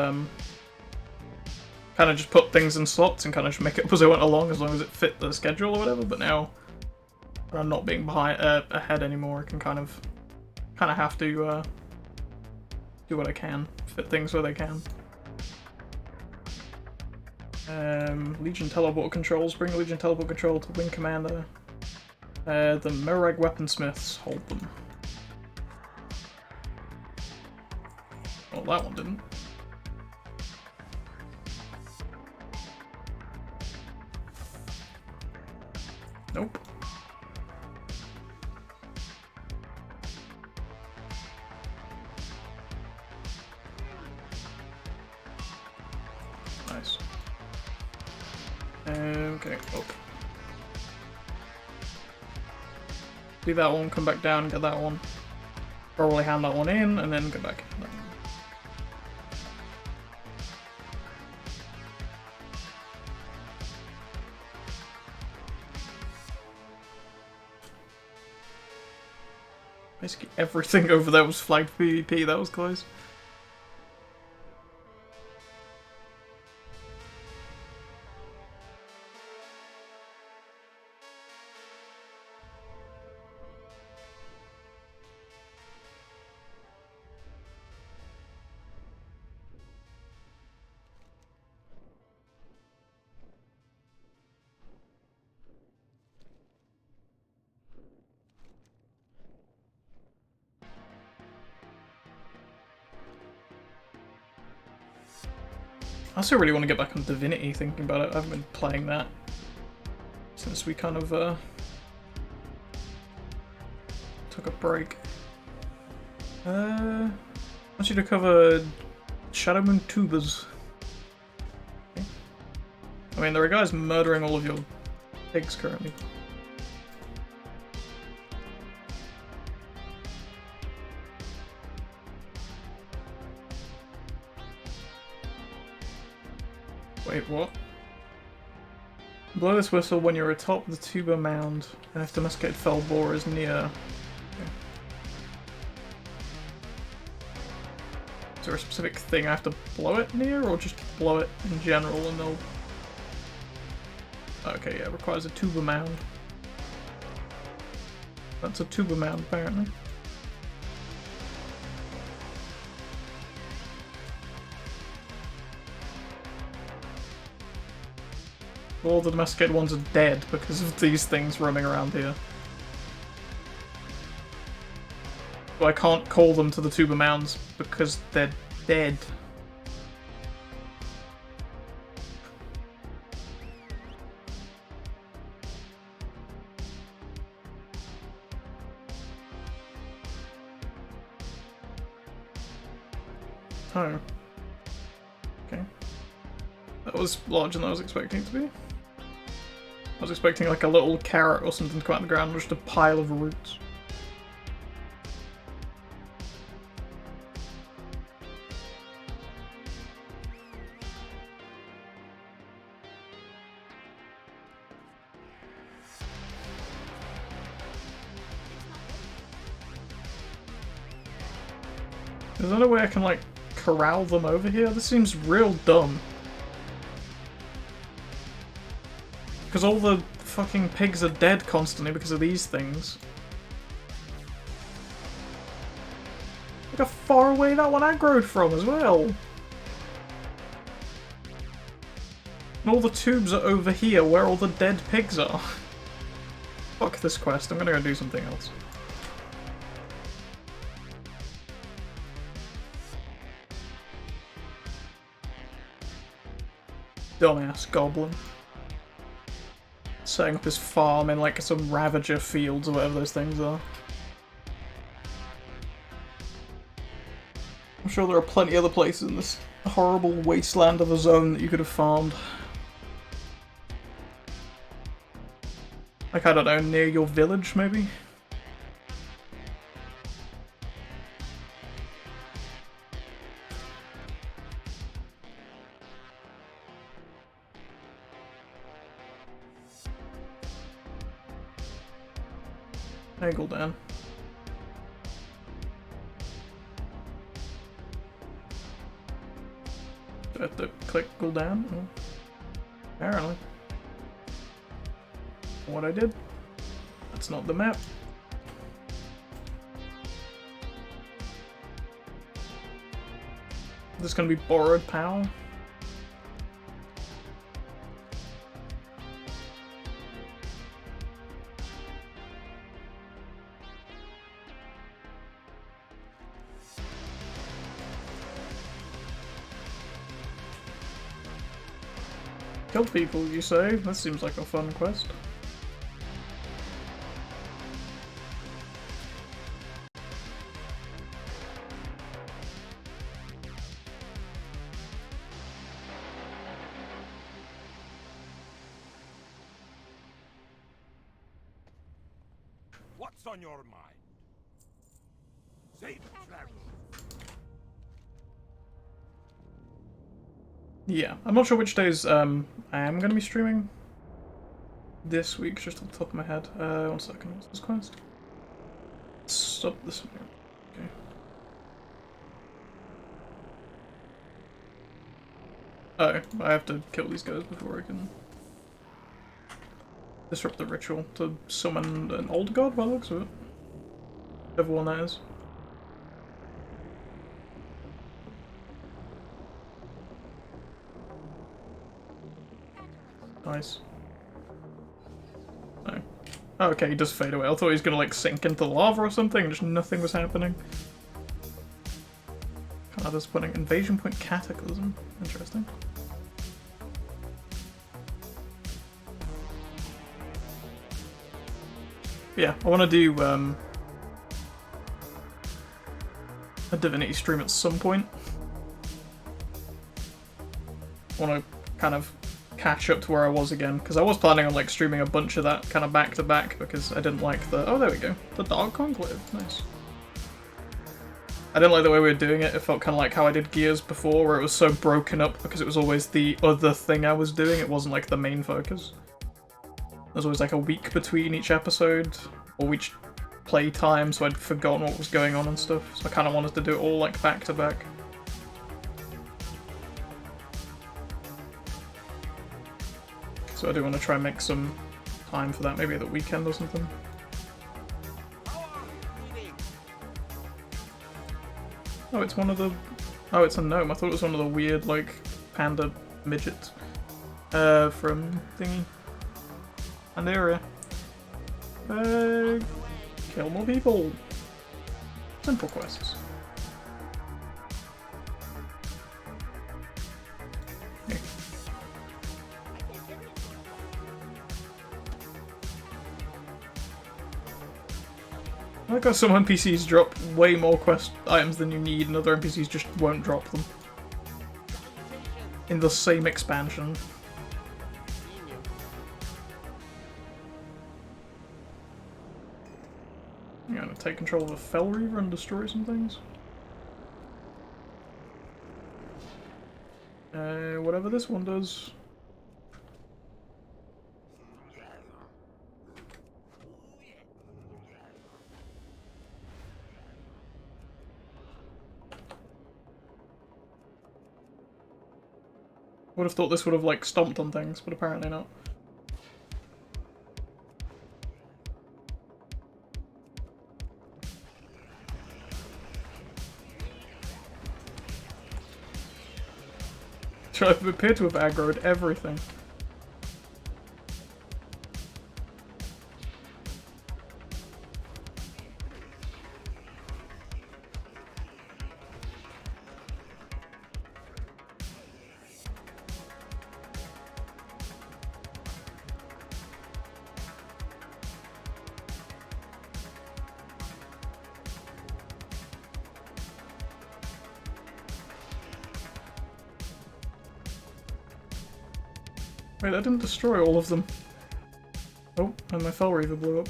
just put things in slots and kind of just make it up as I went along, as long as it fit the schedule or whatever. But now, when I'm not being ahead anymore, I can kind of have to do what I can, fit things where they can. Legion teleport controls. Bring Legion teleport control to Wing Commander. The Mirrag weaponsmiths hold them. Well, that one didn't. Nope. Nice. Okay, oh. Do that one, come back down, get that one. Probably hand that one in, and then go back. Basically everything over there was flagged PvP, that was close. I still really want to get back on Divinity, thinking about it. I haven't been playing that since we kind of took a break. I want you to cover Shadowmoon tubers. Okay. I mean, there are guys murdering all of your pigs currently. Wait, what? Blow this whistle when you're atop the tuber mound, and if domesticated fell boar is near. Okay. Is there a specific thing I have to blow it near, or just blow it in general and they'll... Okay, yeah, it requires a tuber mound. That's a tuber mound, apparently. All the domesticated ones are dead because of these things roaming around here. So I can't call them to the tuber mounds because they're dead. Oh. Okay. That was larger than I was expecting it to be. I was expecting like a little carrot or something to come out of the ground, just a pile of roots. Is there no way I can like corral them over here? This seems real dumb. Because all the fucking pigs are dead constantly because of these things. Look how far away that one aggroed from as well. And all the tubes are over here where all the dead pigs are. Fuck this quest, I'm gonna go do something else. Dumbass goblin. Setting up his farm in like some Ravager fields or whatever those things are. I'm sure there are plenty other places in this horrible wasteland of a zone that you could have farmed. Like, I don't know, near your village maybe? Hey, Gul'dan. Do I have to click Gul'dan? Oh. Apparently. What I did? That's not the map. This is gonna be borrowed power. Kill people, you say? That seems like a fun quest. What's on your mind? Safe travel. Yeah, I'm not sure which days I am going to be streaming this week, just off the top of my head. 1 second, what's this quest? Stop this one. Okay. Oh, I have to kill these guys before I can disrupt the ritual to summon an old god by the looks of it. Whichever one that is. Nice. No. Oh, okay, he does fade away. I thought he was gonna like sink into the lava or something, just nothing was happening. Kind of disappointing. Invasion Point Cataclysm. Interesting. Yeah, I want to do a Divinity stream at some point. I want to kind of catch up to where I was again, because I was planning on like streaming a bunch of that kind of back to back because I didn't like the oh there we go, the Dark Conclave, nice. I didn't like the way we were doing it. It felt kind of like how I did Gears before, where it was so broken up because it was always the other thing I was doing. It wasn't like the main focus. There's always like a week between each episode or each play time, so I'd forgotten what was going on and stuff. So I kind of wanted to do it all like back to back. So I do want to try and make some time for that, maybe at the weekend or something. Oh, it's one of the... Oh, it's a gnome. I thought it was one of the weird, like, panda midgets. From thingy. Pandaria. Kill more people. Simple quests. Here. I like how some NPCs drop way more quest items than you need, and other NPCs just won't drop them. In the same expansion. I'm gonna take control of a Fel Reaver and destroy some things. Whatever this one does. Would have thought this would have, like, stomped on things, but apparently not. So I appear to have aggroed everything. Wait, I didn't destroy all of them. Oh, and my Fel Reaver blew up.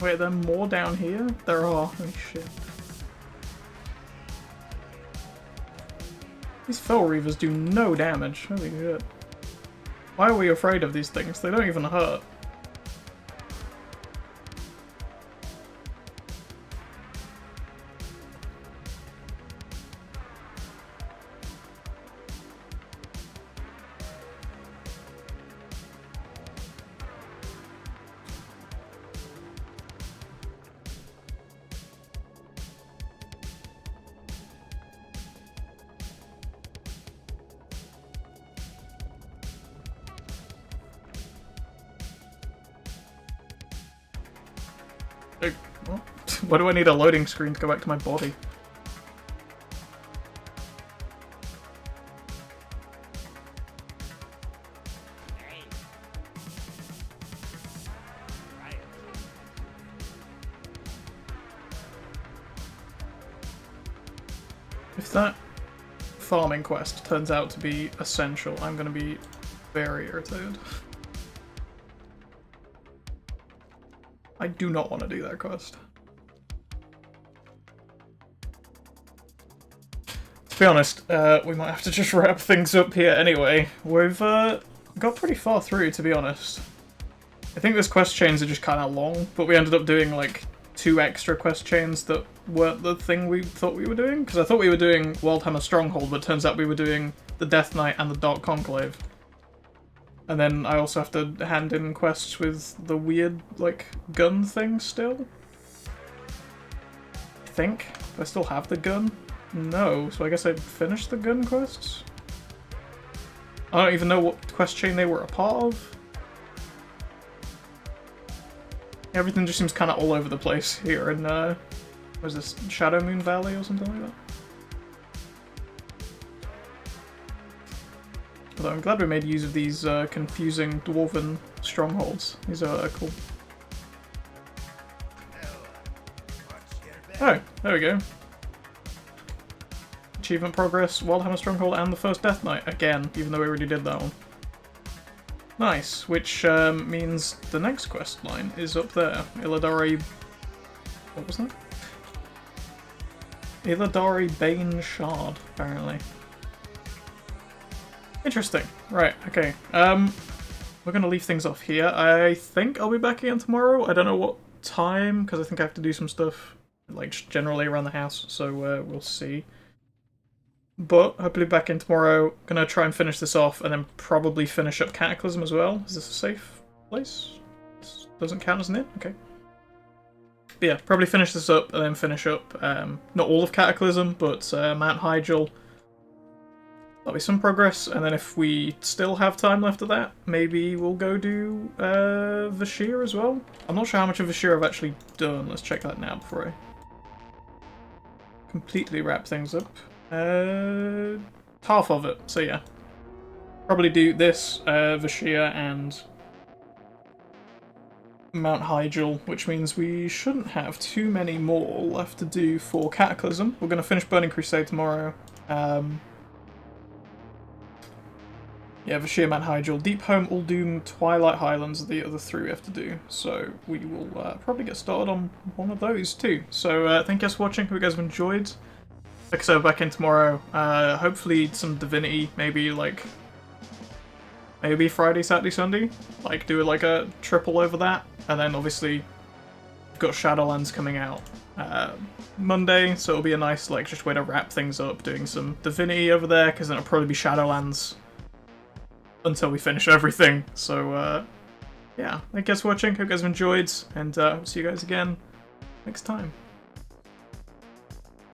Wait, are there more down here? There are. Holy shit. These Fel Reavers do no damage. Holy shit. Why are we afraid of these things? They don't even hurt. Why do I need a loading screen to go back to my body? If that farming quest turns out to be essential, I'm gonna be very irritated. I do not want to do that quest. To be honest, we might have to just wrap things up here anyway. We've got pretty far through, to be honest. I think those quest chains are just kind of long, but we ended up doing like 2 extra quest chains that weren't the thing we thought we were doing. Because I thought we were doing Wildhammer Stronghold, but it turns out we were doing the Death Knight and the Dark Conclave. And then I also have to hand in quests with the weird, like, gun thing still. I think. Do I still have the gun? No, so I guess I finished the gun quests? I don't even know what quest chain they were a part of. Everything just seems kind of all over the place here in, what is this, Shadow Moon Valley or something like that? Although I'm glad we made use of these confusing dwarven strongholds. These are cool. Oh, there we go. Achievement progress, Wildhammer Stronghold, and the first Death Knight again, even though we already did that one. Nice, which means the next quest line is up there. Illidari... What was that? Illidari Bane Shard, apparently. Interesting. Right, okay. We're gonna leave things off here. I think I'll be back again tomorrow. I don't know what time, because I think I have to do some stuff, like, generally around the house, so we'll see. But hopefully back in tomorrow. Gonna try and finish this off, and then probably finish up Cataclysm as well. Is this a safe place? This doesn't count as an inn? Okay. But yeah, probably finish this up, and then finish up, not all of Cataclysm, but Mount Hyjal. That'll be some progress, and then if we still have time left of that, maybe we'll go do Vashir as well. I'm not sure how much of Vashir I've actually done. Let's check that now before I completely wrap things up. Half of it, so yeah. Probably do this, Vashir and Mount Hyjal, which means we shouldn't have too many more left to do for Cataclysm. We're going to finish Burning Crusade tomorrow. Yeah, Vashir, Mount Hyjal, Deep Home, Uldum, Twilight Highlands are the other three we have to do. So we will probably get started on one of those too. So thank you guys for watching. Hope you guys have enjoyed. Like I said, back in tomorrow. Hopefully some Divinity, maybe Friday, Saturday, Sunday. Like do like a triple over that. And then obviously we've got Shadowlands coming out Monday, so it'll be a nice like just way to wrap things up, doing some Divinity over there, because then it'll probably be Shadowlands until we finish everything. So yeah, thank you guys for watching. Hope you guys have enjoyed, and see you guys again next time.